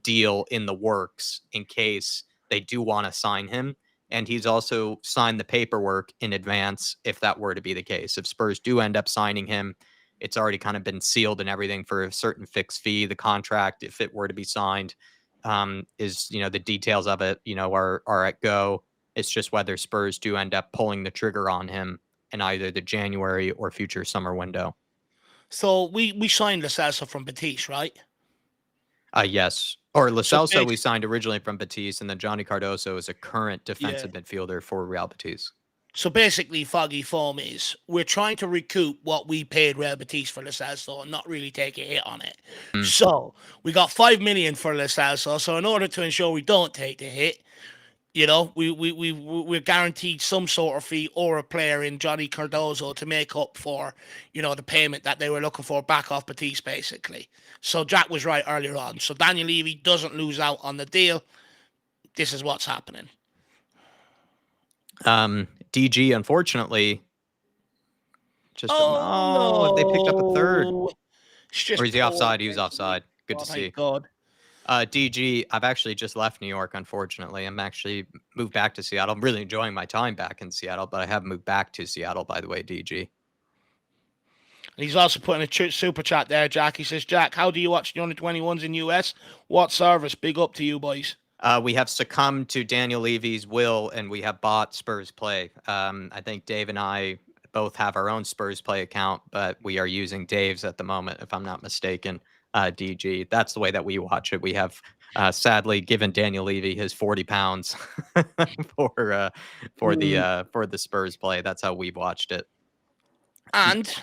deal in the works in case they do want to sign him. And he's also signed the paperwork in advance if that were to be the case. If Spurs do end up signing him, it's already kind of been sealed and everything for a certain fixed fee. The contract, if it were to be signed, is, the details of it, are at go. It's just whether Spurs do end up pulling the trigger on him in either the January or future summer window. So we signed Lo Celso from Betis, right? Yes. Or Lo Celso we signed originally from Betis, and then Johnny Cardoso is a current defensive midfielder for Real Betis. So basically, Foggy Foam is we're trying to recoup what we paid Real Betis for Lo Celso and not really take a hit on it. So we got 5 million for Lo Celso. So in order to ensure we don't take the hit, we're guaranteed some sort of fee or a player in Johnny Cardoso to make up for, the payment that they were looking for back off Betis, basically. So Jack was right earlier on. So Daniel Levy doesn't lose out on the deal. This is what's happening. DG, unfortunately, just no. They picked up a third. Or is he offside? He was offside. Good to see. God. DG, I've actually just left New York, unfortunately. I'm actually moved back to Seattle. I'm really enjoying my time back in Seattle, but I have moved back to Seattle, by the way, DG. And he's also putting a super chat there, Jack. He says, Jack, how do you watch the under-21s in US? What service? Big up to you, boys. We have succumbed to Daniel Levy's will, and we have bought Spurs Play. I think Dave and I both have our own Spurs Play account, but we are using Dave's at the moment, if I'm not mistaken. DG, that's the way that we watch it. We have sadly given Daniel Levy his 40 pounds for the Spurs Play. That's how we've watched it. And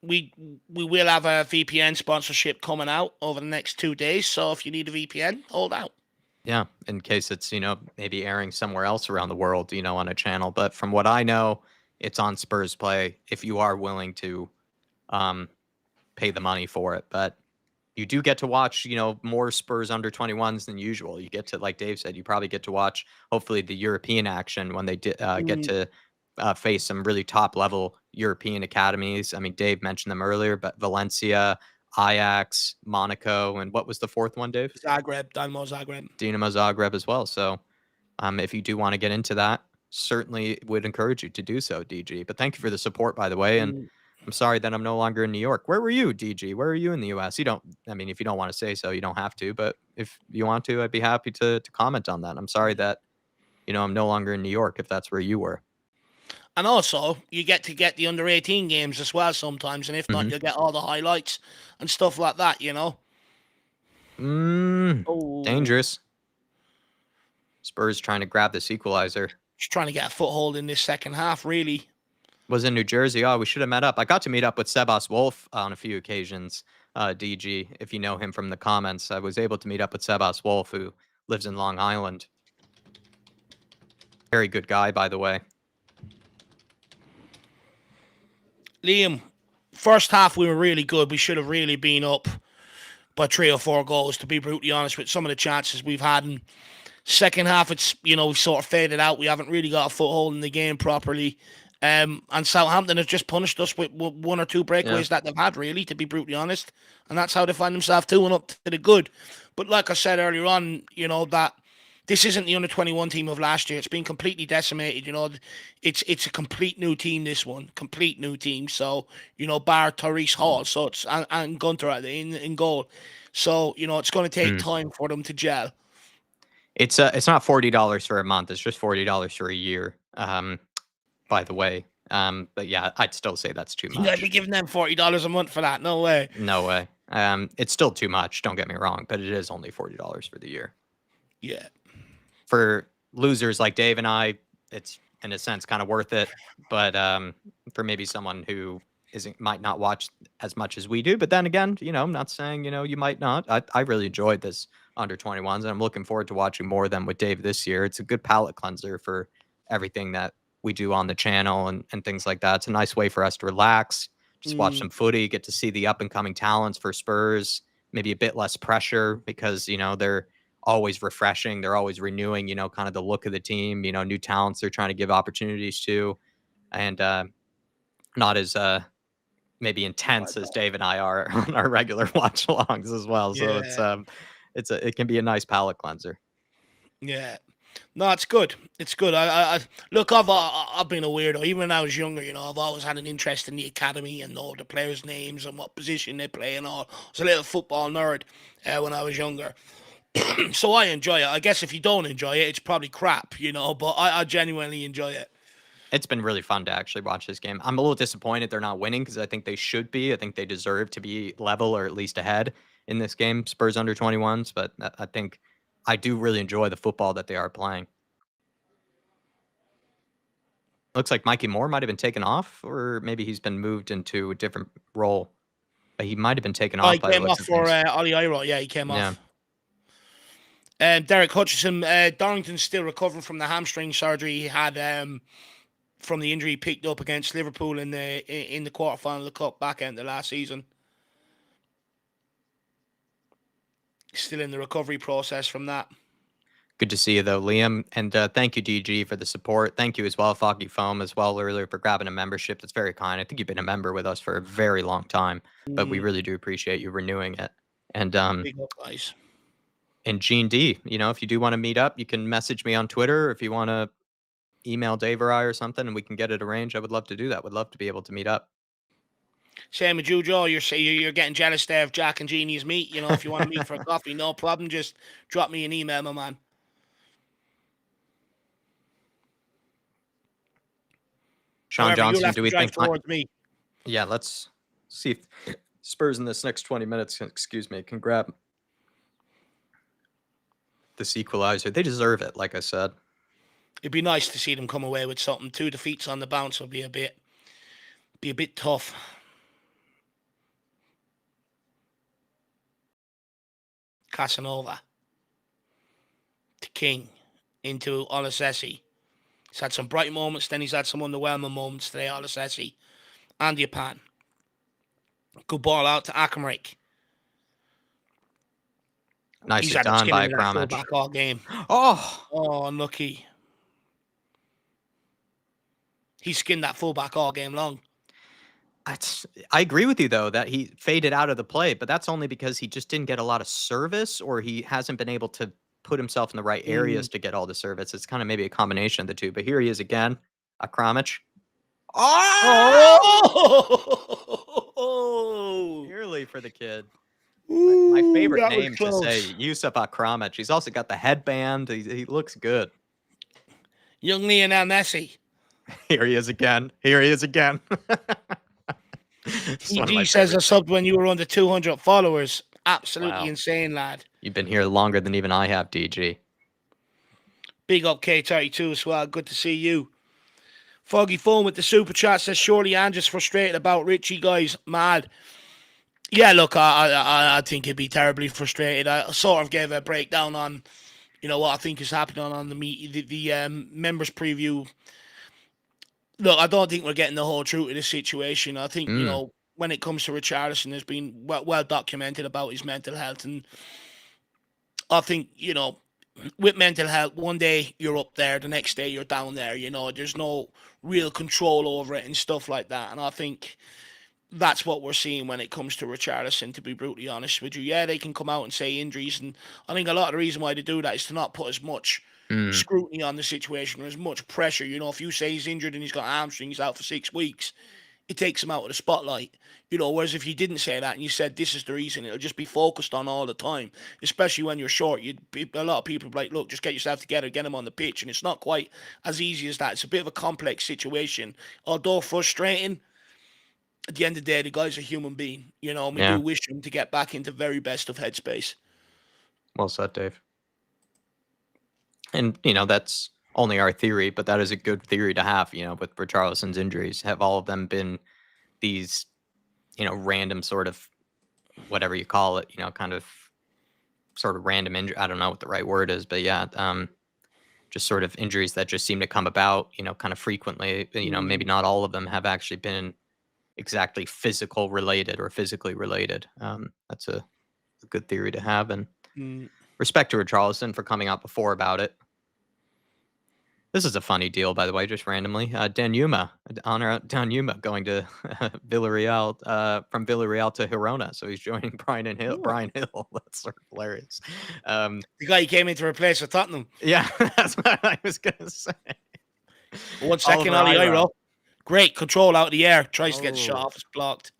we will have a VPN sponsorship coming out over the next 2 days. So if you need a VPN, hold out. Yeah, in case it's, maybe airing somewhere else around the world, on a channel. But from what I know, it's on Spurs Play if you are willing to pay the money for it. But you do get to watch, more Spurs under 21s than usual. You get to, like Dave said, you probably get to watch, hopefully, the European action when they get to face some really top level European academies. I mean, Dave mentioned them earlier, but Valencia, Ajax, Monaco, and what was the fourth one, Dave? Dinamo Zagreb as well. So if you do want to get into that, certainly would encourage you to do so, DG. But thank you for the support, by the way. And I'm sorry that I'm no longer in New York. Where were you, DG? Where are you in the US? If you don't want to say so, you don't have to. But if you want to, I'd be happy to comment on that. I'm sorry that, I'm no longer in New York if that's where you were. And also, you get to get the under-18 games as well sometimes. And if not, you'll get all the highlights and stuff like that, Dangerous. Spurs trying to grab this equalizer. Just trying to get a foothold in this second half, really. Was in New Jersey. Oh, we should have met up. I got to meet up with Sebas Wolf on a few occasions, DG, if you know him from the comments. I was able to meet up with Sebas Wolf, who lives in Long Island. Very good guy, by the way. Liam, first half we were really good. We should have really been up by 3 or 4 goals, to be brutally honest, with some of the chances we've had. And second half, it's, we've sort of faded out. We haven't really got a foothold in the game properly. And Southampton have just punished us with 1 or 2 breakaways that they've had, really, to be brutally honest. And that's how they find themselves 2-up to the good. But like I said earlier on, that this isn't the under-21 team of last year. It's been completely decimated. It's a complete new team, this one. Complete new team. So, bar Tyrese Hall. So it's and Gunter in goal. So, it's going to take time for them to gel. It's not $40 for a month. It's just $40 for a year. by the way. But yeah, I'd still say that's too You gotta much. be giving them $40 a month for that. No way. No way. It's still too much. Don't get me wrong, but it is only $40 for the year. Yeah. For losers like Dave and I, it's in a sense kind of worth it. But for maybe someone who might not watch as much as we do. But then again, I'm not saying you might not. I really enjoyed this under 21s, and I'm looking forward to watching more of them with Dave this year. It's a good palate cleanser for everything that we do on the channel and things like that. It's a nice way for us to relax, just watch some footy, get to see the up and coming talents for Spurs. Maybe a bit less pressure because they're always refreshing. They're always renewing, kind of the look of the team, new talents they're trying to give opportunities to. And not as maybe intense as Dave and I are on our regular watch alongs as well. So it can be a nice palate cleanser. Yeah. No, it's good. It's good. I look. I've been a weirdo. Even when I was younger, I've always had an interest in the academy and all the players' names and what position they play and all. I was a little football nerd when I was younger, so I enjoy it. I guess if you don't enjoy it, it's probably crap, But I genuinely enjoy it. It's been really fun to actually watch this game. I'm a little disappointed they're not winning because I think they should be. I think they deserve to be level or at least ahead in this game, Spurs under 21s. But I think I do really enjoy the football that they are playing. Looks like Mikey Moore might have been taken off, or maybe he's been moved into a different role. But he might have been taken off He by the came looks off of for things. Ollie Iro. Yeah, he came Yeah. off. Derek Hutchinson, Dorrington's still recovering from the hamstring surgery he had from the injury he picked up against Liverpool in the quarterfinal of the Cup back end of last season. Still in the recovery process from that. Good to see you, though, Liam. And thank you, DG, for the support. Thank you as well, Foggy Foam, as well, earlier for grabbing a membership. That's very kind. I think you've been a member with us for a very long time, but we really do appreciate you renewing it. And Big up, guys. And Gene D, if you do want to meet up, you can message me on Twitter. Or if you want to email Dave or I or something, and we can get it arranged, I would love to do that. Would love to be able to meet up. Same with you, Joe. You're getting jealous there of Jack and Jeannie's meet. If you want to meet for a coffee, no problem. Just drop me an email, my man. Sean However, Johnson, you'll have do to we drive think? towards me. Yeah, let's see if Spurs in this next 20 minutes, can grab this equalizer. They deserve it, like I said. It'd be nice to see them come away with something. 2 defeats on the bounce would be a bit tough. Casanova to King into Olasesi. He's had some bright moments, then he's had some underwhelming moments today, Olasesi. And Japan. Good ball out to Akamrik. Nicely done by Kramich. Back all game. Oh, unlucky. He skinned that fullback all game long. I agree with you, though, that he faded out of the play, but that's only because he just didn't get a lot of service, or he hasn't been able to put himself in the right areas to get all the service. It's kind of maybe a combination of the two. But here he is again, Kramich. Oh! Nearly for the kid. Ooh, my favorite name to say, Yusuf Kramich. He's also got the headband. He looks good. Young Lionel Messi. Here he is again. He says I subbed when you were under 200 followers. Absolutely insane, lad. You've been here longer than even I have, DG. Big up K32 as well. Good to see you. Foggy Phone with the super chat says, surely Andrew's frustrated about Richie, guys. Mad. Yeah, look, I think he'd be terribly frustrated. I sort of gave a breakdown on, what I think is happening on the members preview. Look, I don't think we're getting the whole truth of the situation. I think, when it comes to Richarlison, there's been well documented about his mental health. And I think, with mental health, one day you're up there, the next day you're down there. There's no real control over it and stuff like that. And I think that's what we're seeing when it comes to Richarlison, to be brutally honest with you. Yeah, they can come out and say injuries. And I think a lot of the reason why they do that is to not put as much scrutiny on the situation or as much pressure. If you say he's injured and he's got hamstrings out for 6 weeks, it takes him out of the spotlight. Whereas if you didn't say that and you said this is the reason, it'll just be focused on all the time. Especially when you're short, a lot of people be like, look, just get yourself together, get him on the pitch, and it's not quite as easy as that. It's a bit of a complex situation, although frustrating. At the end of the day, the guy's a human being, and we do Yeah. wish him to get back into very best of headspace. Well said, Dave. And, that's only our theory, but that is a good theory to have, with Richarlison's injuries. Have all of them been these, random sort of, whatever you call it, kind of sort of random injury. I don't know what the right word is, but yeah, just sort of injuries that just seem to come about, kind of frequently. Maybe not all of them have actually been exactly physical related or physically related. That's a good theory to have. And respect to Richarlison for coming out before about it. This is a funny deal, by the way, just randomly. Danjuma, honor Danjuma going to Villarreal, from Villarreal to Girona. So he's joining Brian Hill. That's sort of hilarious. The guy he came in to replace with Tottenham. Yeah, that's what I was going to say. 1 second, Ollie Iro. Great control out of the air. Tries to get the shot off. It's blocked.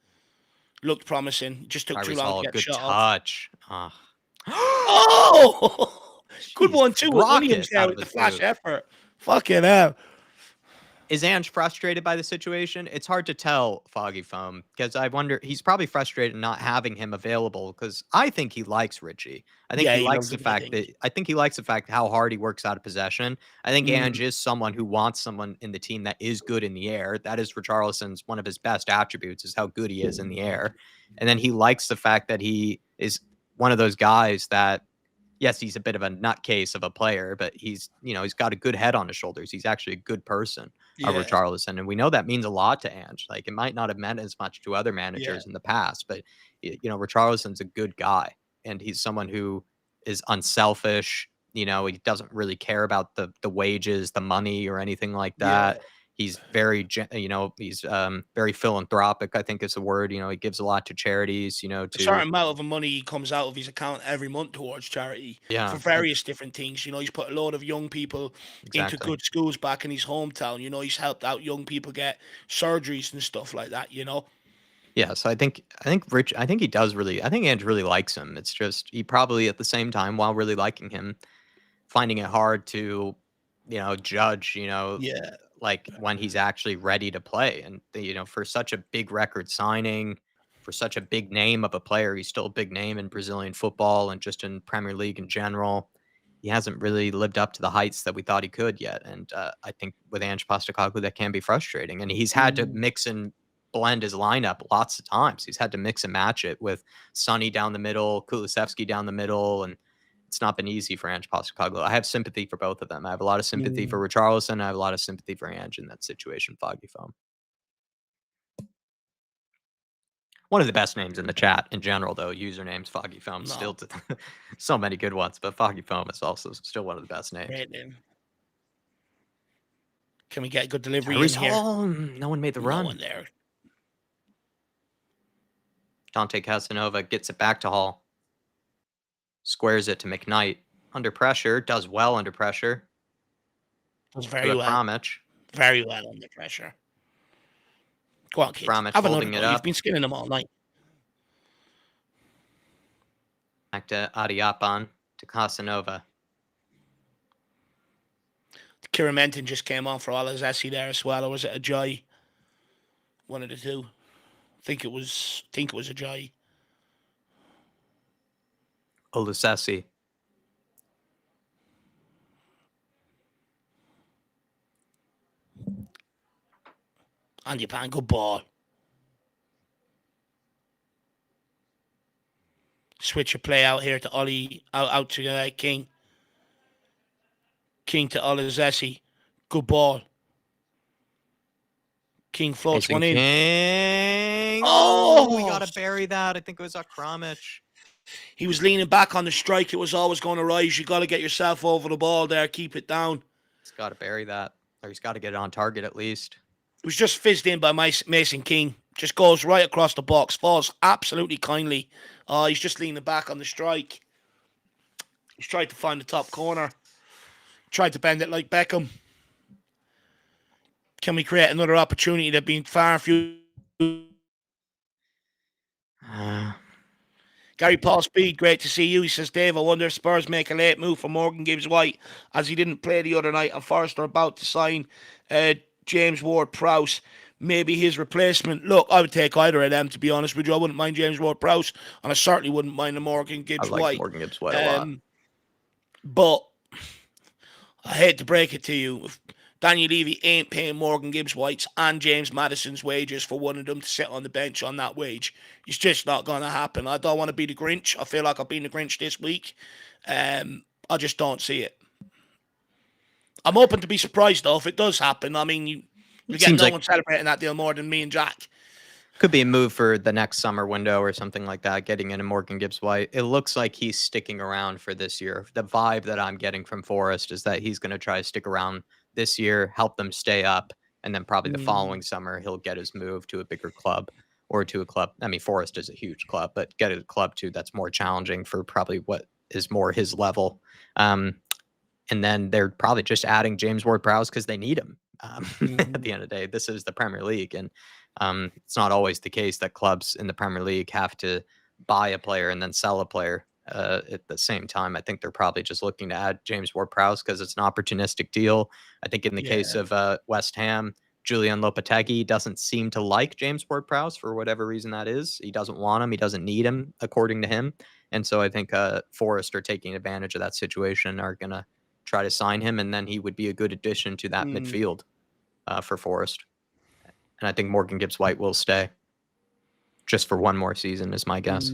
Looked promising. Just took too long to get the shot touch. off. Oh! Good one, too. With Williams there with the flash effort. Fucking hell. Is Ange frustrated by the situation? It's hard to tell, Foggy Foam, because I wonder, he's probably frustrated not having him available, because I think he likes Richie. I think he likes the fact how hard he works out of possession. I think Ange is someone who wants someone in the team that is good in the air. That is Richarlison's one of his best attributes, is how good he is in the air. And then he likes the fact that he is one of those guys that, yes, he's a bit of a nutcase of a player, but he's got a good head on his shoulders. He's actually a good person, Richarlison. And we know that means a lot to Ange. Like, it might not have meant as much to other managers in the past, but, Richarlison's a good guy. And he's someone who is unselfish. He doesn't really care about the wages, the money, or anything like that. He's very, he's very philanthropic, I think is the word. He gives a lot to charities, a certain amount of money comes out of his account every month towards charity for various different things. He's put a lot of young people into good schools back in his hometown. He's helped out young people get surgeries and stuff like that, Yeah, so I think he does really, I think Ange really likes him. It's just, he probably at the same time, while really liking him, finding it hard to, judge, like when he's actually ready to play. And, for such a big record signing, for such a big name of a player, he's still a big name in Brazilian football and just in Premier League in general. He hasn't really lived up to the heights that we thought he could yet. And I think with Ange Postecoglou, that can be frustrating. And he's had to mix and blend his lineup lots of times. He's had to mix and match it with Sonny down the middle, Kulusevski down the middle, and it's not been easy for Ange Postecoglou. I have sympathy for both of them. I have a lot of sympathy for Richarlison. I have a lot of sympathy for Ange in that situation, Foggy Foam. One of the best names in the chat in general, though. Usernames, Foggy Foam. Still so many good ones, but Foggy Foam is also still one of the best names. Great name. Can we get a good delivery in here? No one made the run. No one there. Dante Casanova gets it back to Hall. Squares it to McKnight. Under pressure. Does well under pressure. Does very well. Pramich. Very well under pressure. Go on, kid. Pramich holding it up. You've been skinning them all night. Back to Adiapan. To Casanova. Kirimentin just came on for Olazesi there as well, or was it a Jai? One of the two. I think it was a Jai. Olazesi. Andy Pan, good ball. Switch of play out here to Ollie, out to King. King to Olazesi. Good ball. King floats one in. King. Oh, we got to bury that. I think it was Kramich. He was leaning back on the strike. It was always going to rise. You got to get yourself over the ball there. Keep it down. He's got to bury that. Or he's got to get it on target at least. It was just fizzed in by Mason King. Just goes right across the box. Falls absolutely kindly. He's just leaning back on the strike. He's tried to find the top corner. Tried to bend it like Beckham. Can we create another opportunity that been far and few Gary Paul Speed, great to see you. He says, Dave, I wonder if Spurs make a late move for Morgan Gibbs-White as he didn't play the other night and Forest are about to sign James Ward-Prowse. Maybe his replacement. Look, I would take either of them, to be honest with you. I wouldn't mind James Ward-Prowse, and I certainly wouldn't mind a Morgan Gibbs-White. I like Morgan Gibbs-White a lot. But I hate to break it to you, if Daniel Levy ain't paying Morgan Gibbs-White's and James Maddison's wages for one of them to sit on the bench on that wage. It's just not going to happen. I don't want to be the Grinch. I feel like I've been the Grinch this week. I just don't see it. I'm open to be surprised, though, if it does happen. I mean, you get no one celebrating that deal more than me and Jack. Could be a move for the next summer window or something like that, getting into Morgan Gibbs-White. It looks like he's sticking around for this year. The vibe that I'm getting from Forest is that he's going to try to stick around this year, help them stay up, and then probably the following summer he'll get his move to a bigger club or to a club. I mean, Forest is a huge club, but get a club too that's more challenging for probably what is more his level. And then they're probably just adding James Ward-Prowse because they need him. At the end of the day, this is the Premier League, and it's not always the case that clubs in the Premier League have to buy a player and then sell a player at the same time. I think they're probably just looking to add James Ward-Prowse because it's an opportunistic deal. I think in the case of West Ham, Julian Lopetegui doesn't seem to like James Ward-Prowse for whatever reason that is. He doesn't want him. He doesn't need him, according to him. And so I think Forest are taking advantage of that situation, are going to try to sign him, and then he would be a good addition to that midfield for Forest. And I think Morgan Gibbs-White will stay just for one more season is my guess.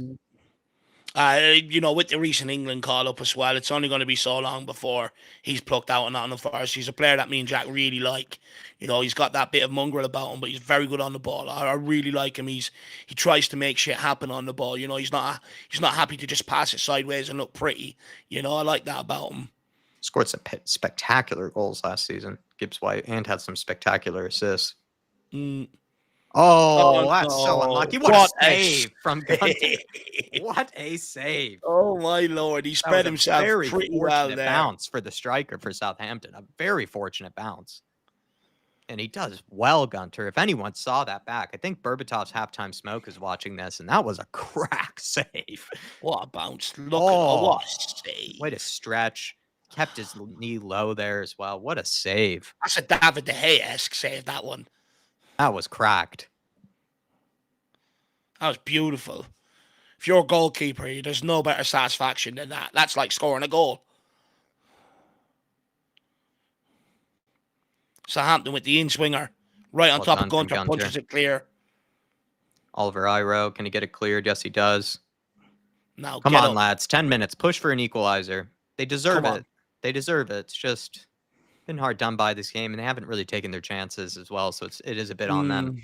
With the recent England call-up as well, it's only going to be so long before he's plucked out and not on the Forest. He's a player that me and Jack really like. He's got that bit of mongrel about him, but he's very good on the ball. I really like him. He tries to make shit happen on the ball. He's not happy to just pass it sideways and look pretty. I like that about him. Scored some spectacular goals last season, Gibbs-White, and had some spectacular assists. Oh, that's so unlucky. What a save from Gunter. What a save. Oh, my Lord. He spread himself pretty well there. Bounce for the striker for Southampton. A very fortunate bounce. And he does well, Gunter. If anyone saw that back, I think Berbatov's halftime smoke is watching this, and that was a crack save. What a bounce. What a save. Way to stretch. Kept his knee low there as well. What a save. That's a David De Gea-esque save, that one. That was cracked. That was beautiful. If you're a goalkeeper, there's no better satisfaction than that. That's like scoring a goal. Southampton with the in-swinger. Right on top of Gunter, punches it clear. Oliver Iro, can he get it cleared? Yes, he does. Now, come on, lads. 10 minutes. Push for an equalizer. They deserve it. They deserve it. It's just been hard done by this game, and they haven't really taken their chances as well, so it is a bit on them.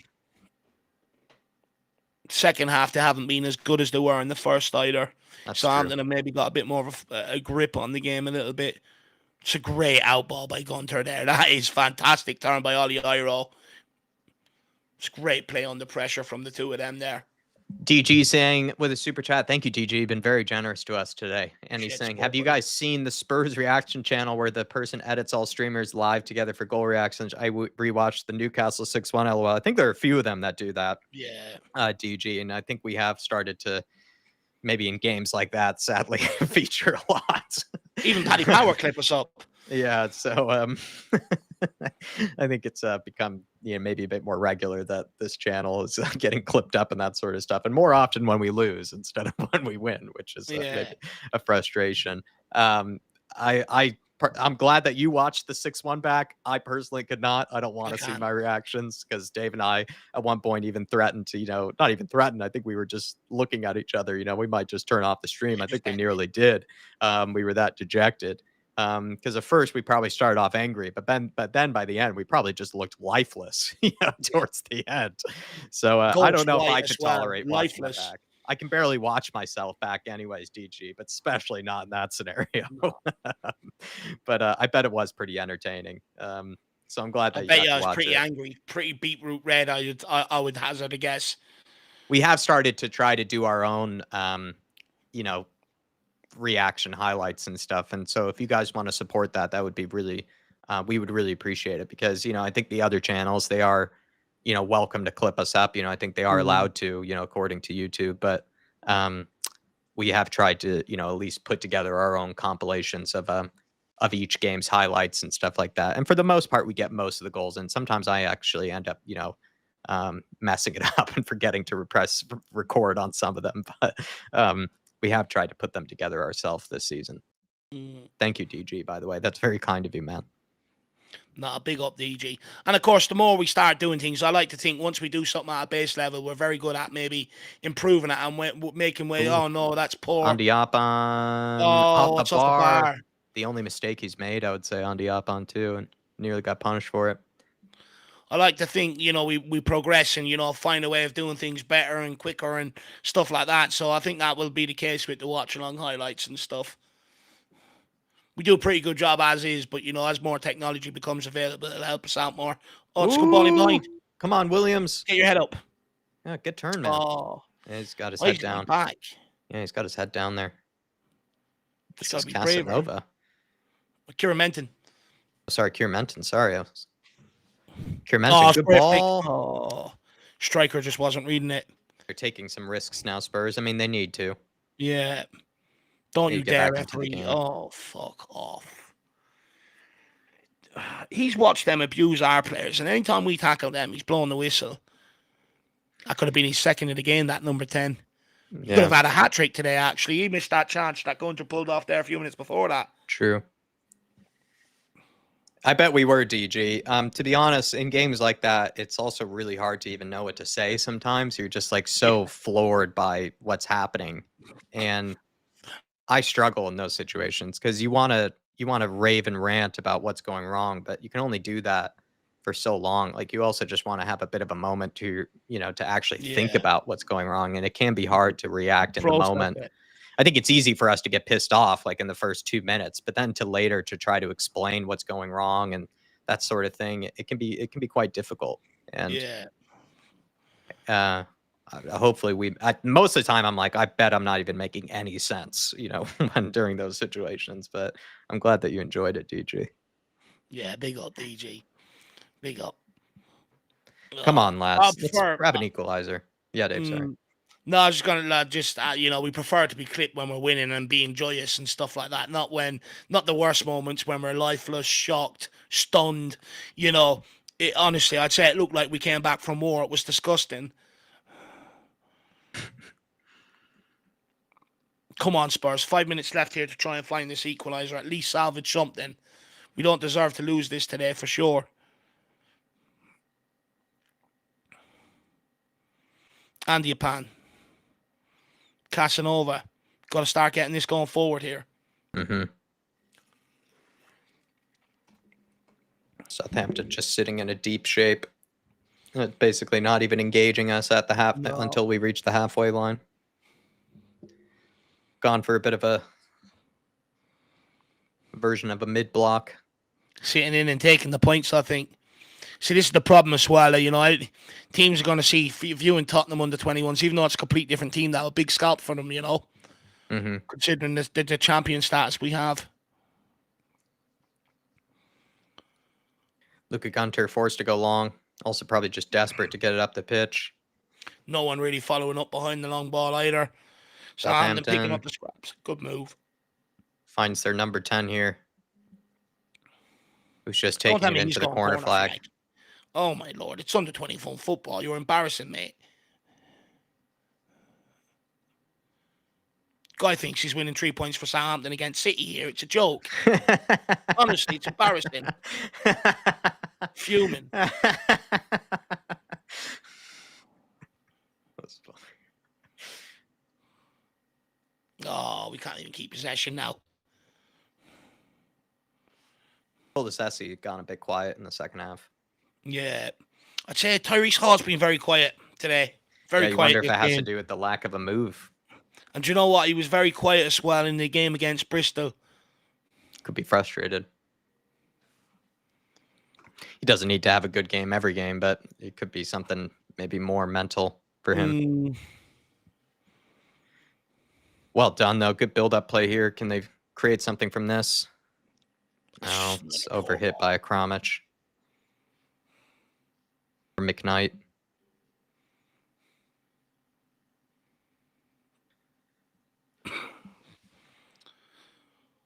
Second half, they haven't been as good as they were in the first either. Southampton have maybe got a bit more of a grip on the game a little bit. It's a great outball by Gunter there. That is fantastic turn by Ollie Iro. It's great play under pressure from the two of them there. DG saying with a super chat, thank you, DG. You've been very generous to us today. And he's saying, have you guys seen the Spurs reaction channel where the person edits all streamers live together for goal reactions? I rewatched the Newcastle 6-1 LOL. I think there are a few of them that do that. Yeah. DG. And I think we have started to, maybe in games like that, sadly, feature a lot. Even Paddy Power clip us up. Yeah, so I think it's become maybe a bit more regular that this channel is getting clipped up and that sort of stuff, and more often when we lose instead of when we win, which is maybe a frustration. I'm glad that you watched the 6-1 back. I personally could not. I don't want to see my reactions because Dave and I at one point even threatened to, not even threatened. I think we were just looking at each other. We might just turn off the stream. I think we nearly did. We were that dejected. Because at first we probably started off angry, but then by the end we probably just looked lifeless, towards the end. So I don't know if I could tolerate watching my back. I can barely watch myself back anyways, DG, but especially not in that scenario. But I bet it was pretty entertaining. So I'm glad that you got to watch it. I was pretty angry, pretty beetroot red. I would hazard a guess. We have started to try to do our own, reaction highlights and stuff, and so if you guys want to support that would be really we would really appreciate it, because I think the other channels, they are welcome to clip us up. I think they are allowed to, according to YouTube, but we have tried to, at least put together our own compilations of each game's highlights and stuff like that. And for the most part, we get most of the goals. And sometimes I actually end up, messing it up and forgetting to record on some of them. But we have tried to put them together ourselves this season. Thank you, DG, by the way. That's very kind of you, man. Nah, big up, DG. And of course, the more we start doing things, I like to think once we do something at a base level, we're very good at maybe improving it and making way. Oh no, that's poor. On Diapan, off the bar. The only mistake he's made, I would say, on Diapan too, and nearly got punished for it. I like to think, we progress and, find a way of doing things better and quicker and stuff like that. So I think that will be the case with the watch-along highlights and stuff. We do a pretty good job as is, but, as more technology becomes available, it'll help us out more. Oh, it's good ball in behind. Come on, Williams. Get your head up. Yeah, good turn, man. Oh. Yeah, he's got his head down. Back. Yeah, he's got his head down there. This is Casanova. Kieran Menton. Sorry, Kieran Menton. Sorry. Kieran Menton, good ball. Oh, striker just wasn't reading it. They're taking some risks now, Spurs. I mean, they need to. Yeah. Don't you dare, referee. Oh, fuck off. He's watched them abuse our players, and anytime we tackle them, he's blowing the whistle. That could have been his second of the game, that number 10. He could have had a hat-trick today, actually. He missed that chance that Gunter pulled off there a few minutes before that. True. I bet we were, DG. To be honest, in games like that, it's also really hard to even know what to say sometimes. You're just like so floored by what's happening. And I struggle in those situations because you want to rave and rant about what's going wrong, but you can only do that for so long. Like you also just want to have a bit of a moment to, to actually think about what's going wrong. And it can be hard to react in the moment. I think it's easy for us to get pissed off like in the first 2 minutes, but then to later to try to explain what's going wrong and that sort of thing, it can be quite difficult. And hopefully most of the time I'm like, I bet I'm not even making any sense, when during those situations, but I'm glad that you enjoyed it, DG. Yeah, big up, DG. Big up. Come on, lads. Let's grab an equalizer. Yeah, Dave, sorry. No, I was just gonna we prefer to be clipped when we're winning and being joyous and stuff like that. Not the worst moments when we're lifeless, shocked, stunned. Honestly, I'd say it looked like we came back from war. It was disgusting. Come on, Spurs. 5 minutes left here to try and find this equalizer. At least salvage something. We don't deserve to lose this today for sure. Andy Pan. Casanova. Got to start getting this going forward here. Southampton just sitting in a deep shape. Basically not even engaging us at the half until we reach the halfway line. Gone for a bit of a version of a mid-block. Sitting in and taking the points, I think. See, this is the problem as well. Teams are going to see viewing Tottenham under 21s, even though it's a complete different team. That a big scalp for them, considering the champion status we have. Luka Gunter forced to go long. Also probably just desperate to get it up the pitch. No one really following up behind the long ball either. Southampton picking up the scraps. Good move. Finds their number 10 here. Who's just taking it into the corner flag. Oh, my Lord. It's under 24 football. You're embarrassing, mate. Guy thinks he's winning 3 points for Southampton against City here. It's a joke. Honestly, it's embarrassing. Fuming. Oh, we can't even keep possession now. Well, the Sessi gone a bit quiet in the second half. Yeah. I'd say TOTTENHAM's been very quiet today. Very quiet. You wonder if it has to do with the lack of a move. And do you know what? He was very quiet as well in the game against Bristol. Could be frustrated. He doesn't need to have a good game every game, but it could be something maybe more mental for him. Well done, though. Good build-up play here. Can they create something from this? No, it's overhit by a Kramich. McKnight.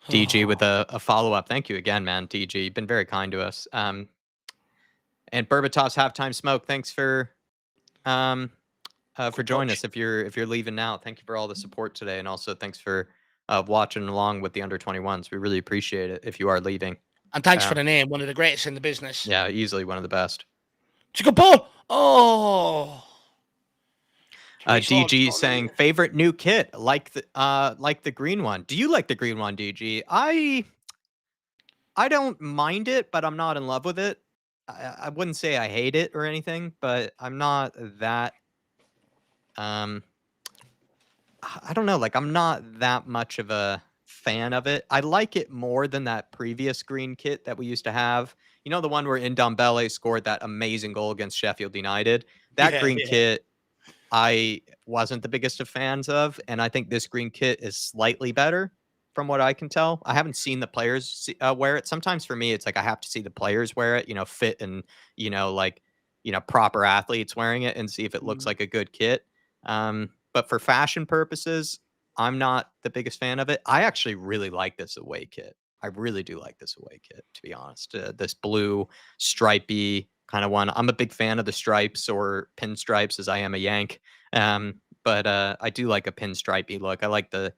DG with a follow-up. Thank you again, man. DG, you've been very kind to us. And Berbatov's halftime smoke. Thanks for joining us. If you're leaving now, thank you for all the support today, and also thanks for watching along with the under-21s. We really appreciate it. If you are leaving, and thanks for the name, one of the greatest in the business. Yeah, easily one of the best. It's a good ball. Oh. DG saying favorite new kit, like the green one. Do you like the green one, DG? I don't mind it, but I'm not in love with it. I wouldn't say I hate it or anything, but I'm not that. I don't know. Like, I'm not that much of a fan of it. I like it more than that previous green kit that we used to have. You know, the one where Ndombele scored that amazing goal against Sheffield United. That green kit, I wasn't the biggest of fans of, and I think this green kit is slightly better from what I can tell. I haven't seen the players wear it. Sometimes for me, it's like I have to see the players wear it, fit and, proper athletes wearing it and see if it looks like a good kit. But for fashion purposes, I'm not the biggest fan of it. I actually really like this away kit. I really do like this away kit, to be honest. This blue stripey kind of one. I'm a big fan of the stripes or pinstripes, as I am a Yank. But I do like a pinstripey look. I like the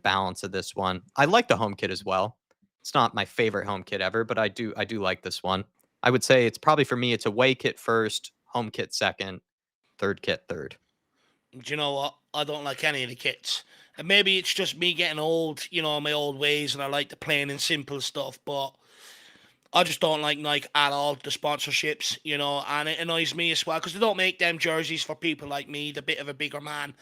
balance of this one. I like the home kit as well. It's not my favorite home kit ever, but I do like this one. I would say it's probably for me, it's away kit first, home kit second, third kit third. Do you know what? I don't like any of the kits. And maybe it's just me getting old, my old ways, and I like the plain and simple stuff, but I just don't like Nike at all, the sponsorships, and it annoys me as well, because they don't make them jerseys for people like me, the bit of a bigger man.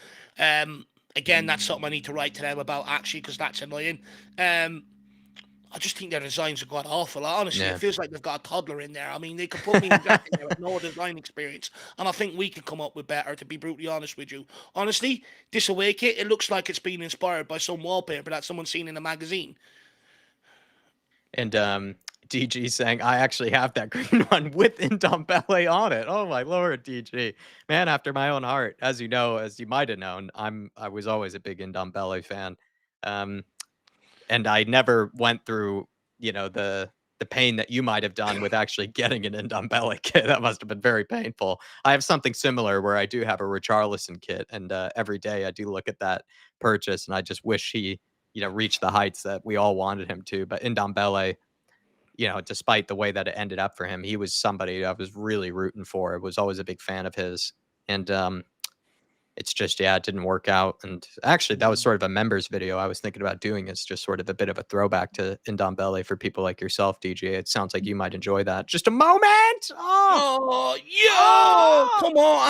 Again, that's something I need to write to them about, actually, because that's annoying. I just think their designs are god awful. Honestly, It feels like they've got a toddler in there. I mean, they could put me in there with no design experience, and I think we can come up with better, to be brutally honest with you. Honestly, this away kit, it looks like it's been inspired by some wallpaper that someone's seen in a magazine. And DG saying, I actually have that green one with Ndombele on it. Oh my lord, DG. Man after my own heart. As you know, as you might have known, I was always a big Ndombele fan. And I never went through, the pain that you might have done with actually getting an Ndombele kit. That must have been very painful. I have something similar where I do have a Richarlison kit, and every day I do look at that purchase, and I just wish he, reached the heights that we all wanted him to. But Ndombele, despite the way that it ended up for him, he was somebody I was really rooting for. I was always a big fan of his, and it's just, it didn't work out. And actually, that was sort of a members video I was thinking about doing. It's just sort of a bit of a throwback to Ndombele for people like yourself, DJ. It sounds like you might enjoy that. Just a moment. Come on.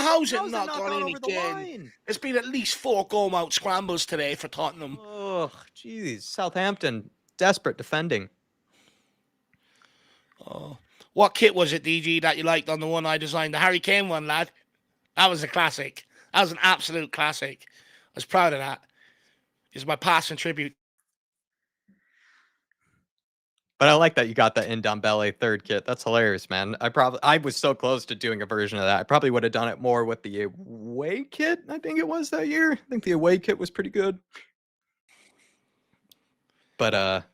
How's it not gone in again? It's been at least 4 goal-out scrambles today for Tottenham. Oh, jeez. Southampton, desperate defending. Oh, what kit was it, DG, that you liked on the one I designed? The Harry Kane one, lad. That was a classic. That was an absolute classic. I was proud of that. It's my passing tribute. But I like that you got the Ndombele third kit. That's hilarious, man. I was so close to doing a version of that. I probably would have done it more with the away kit. I think it was that year. I think the away kit was pretty good. But I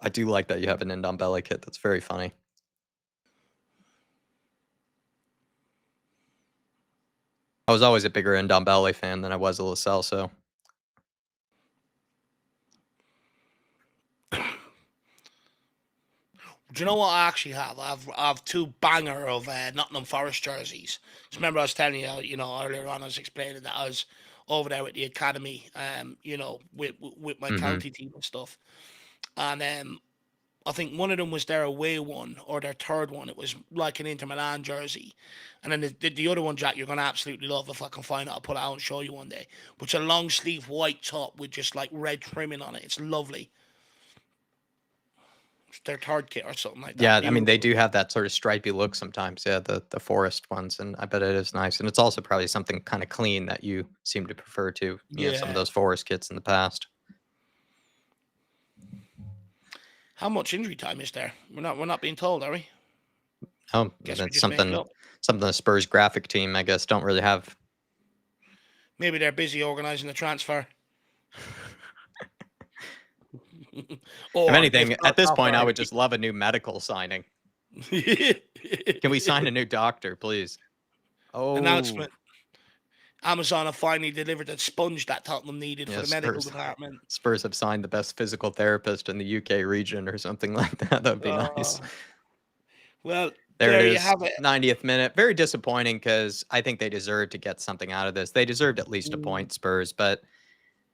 do like that you have an Ndombele kit. That's very funny. I was always a bigger Ndombele fan than I was a Lo Celso. Do you know what I actually have? I have 2 banger of Nottingham Forest jerseys. Just remember I was telling you, earlier on I was explaining that I was over there with the academy, with my county team and stuff. And I think one of them was their away one, or their third one. It was like an Inter Milan jersey. And then the other one, Jack, you're going to absolutely love. If I can find it, I'll pull it out and show you one day. But it's a long sleeve white top with just like red trimming on it. It's lovely. It's their third kit or something like that. Yeah, I mean, they do have that sort of stripy look sometimes. Yeah, the forest ones. And I bet it is nice. And it's also probably something kind of clean that you seem to prefer to, some of those forest kits in the past. How much injury time is there? We're not being told, are we? Oh, that's something the Spurs graphic team, I guess, don't really have. Maybe they're busy organising the transfer. If Or they've anything, got at this off point, I would already. just love a new medical signing. Can we sign a new doctor, please? Oh, Announcement. Amazon have finally delivered the sponge that Tottenham needed for yeah, the medical Spurs. department. Spurs have signed the best physical therapist in the UK region or something like that. That would be nice. Well, There it there you is, have it. 90th minute. Very disappointing because I think they deserved to get something out of this. They deserved at least a Mm, point, Spurs, but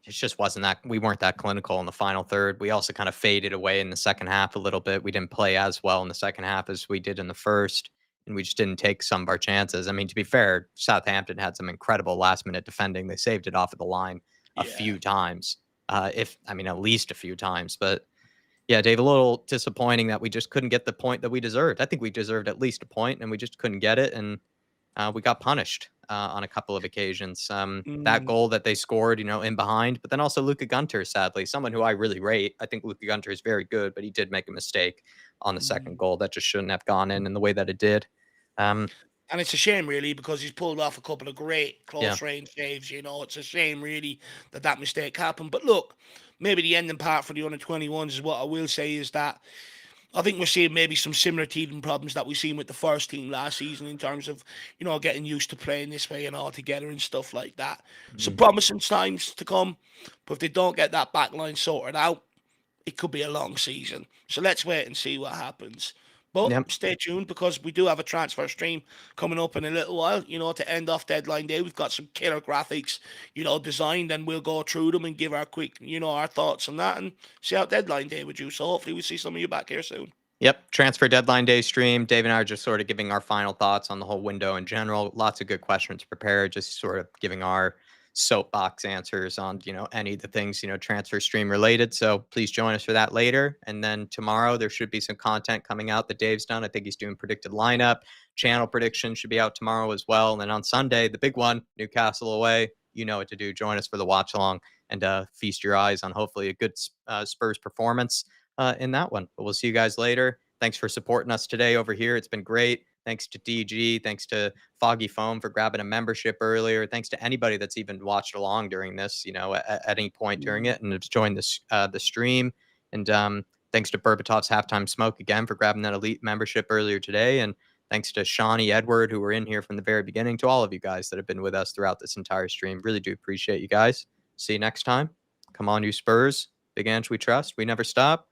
it just wasn't that. We weren't that clinical in the final third. We also kind of faded away in the second half a little bit. We didn't play as well in the second half as we did in the first, and we just didn't take some of our chances. I mean, to be fair, Southampton had some incredible last minute defending. They saved it off of the line a yeah. few times, if I mean at least a few times, but yeah, Dave, a little disappointing that we just couldn't get the point that we deserved. I think we deserved at least a point, and we just couldn't get it, and we got punished on a couple of occasions. That Mm, goal that they scored, in behind, but then also Luka Gunter, sadly, someone who I really rate. I think Luka Gunter is very good, but he did make a mistake on the second mm. goal that just shouldn't have gone in the way that it did. Um, And it's a shame, really, because he's pulled off a couple of great yeah, close range saves. It's a shame, really, that mistake happened. But look, maybe the ending part for the under-21s is what I will say is that I think we're seeing maybe some similar teething problems that we've seen with the first team last season in terms of, getting used to playing this way and all together and stuff like that. So mhm. promising times to come, but if they don't get that back line sorted out, it could be a long season. So let's wait and see what happens. But Yep. stay tuned because we do have a transfer stream coming up in a little while, to end off deadline day. We've got some killer graphics, designed, and we'll go through them and give our quick, our thoughts on that and see out deadline day with you. So hopefully we'll see some of you back here soon. Yep. Transfer deadline day stream. Dave and I are just sort of giving our final thoughts on the whole window in general. Lots of good questions prepared, just sort of giving our soapbox answers on, any of the things, transfer stream related. So please join us for that later. And then tomorrow there should be some content coming out that Dave's done. I think he's doing predicted lineup. Channel predictions should be out tomorrow as well. And then on Sunday, the big one, Newcastle away. You know what to do. Join us for the watch along and feast your eyes on hopefully a good Spurs performance in that one. But we'll see you guys later. Thanks for supporting us today over here. It's been great. Thanks to DG. Thanks to Foggy Foam for grabbing a membership earlier. Thanks to anybody that's even watched along during this, at any point during it and has joined this the stream. And thanks to Berbatov's Halftime Smoke again for grabbing that elite membership earlier today. And thanks to Shawnee Edward, who were in here from the very beginning, to all of you guys that have been with us throughout this entire stream. Really do appreciate you guys. See you next time. Come on, you Spurs. Big Ange we trust. We never stop.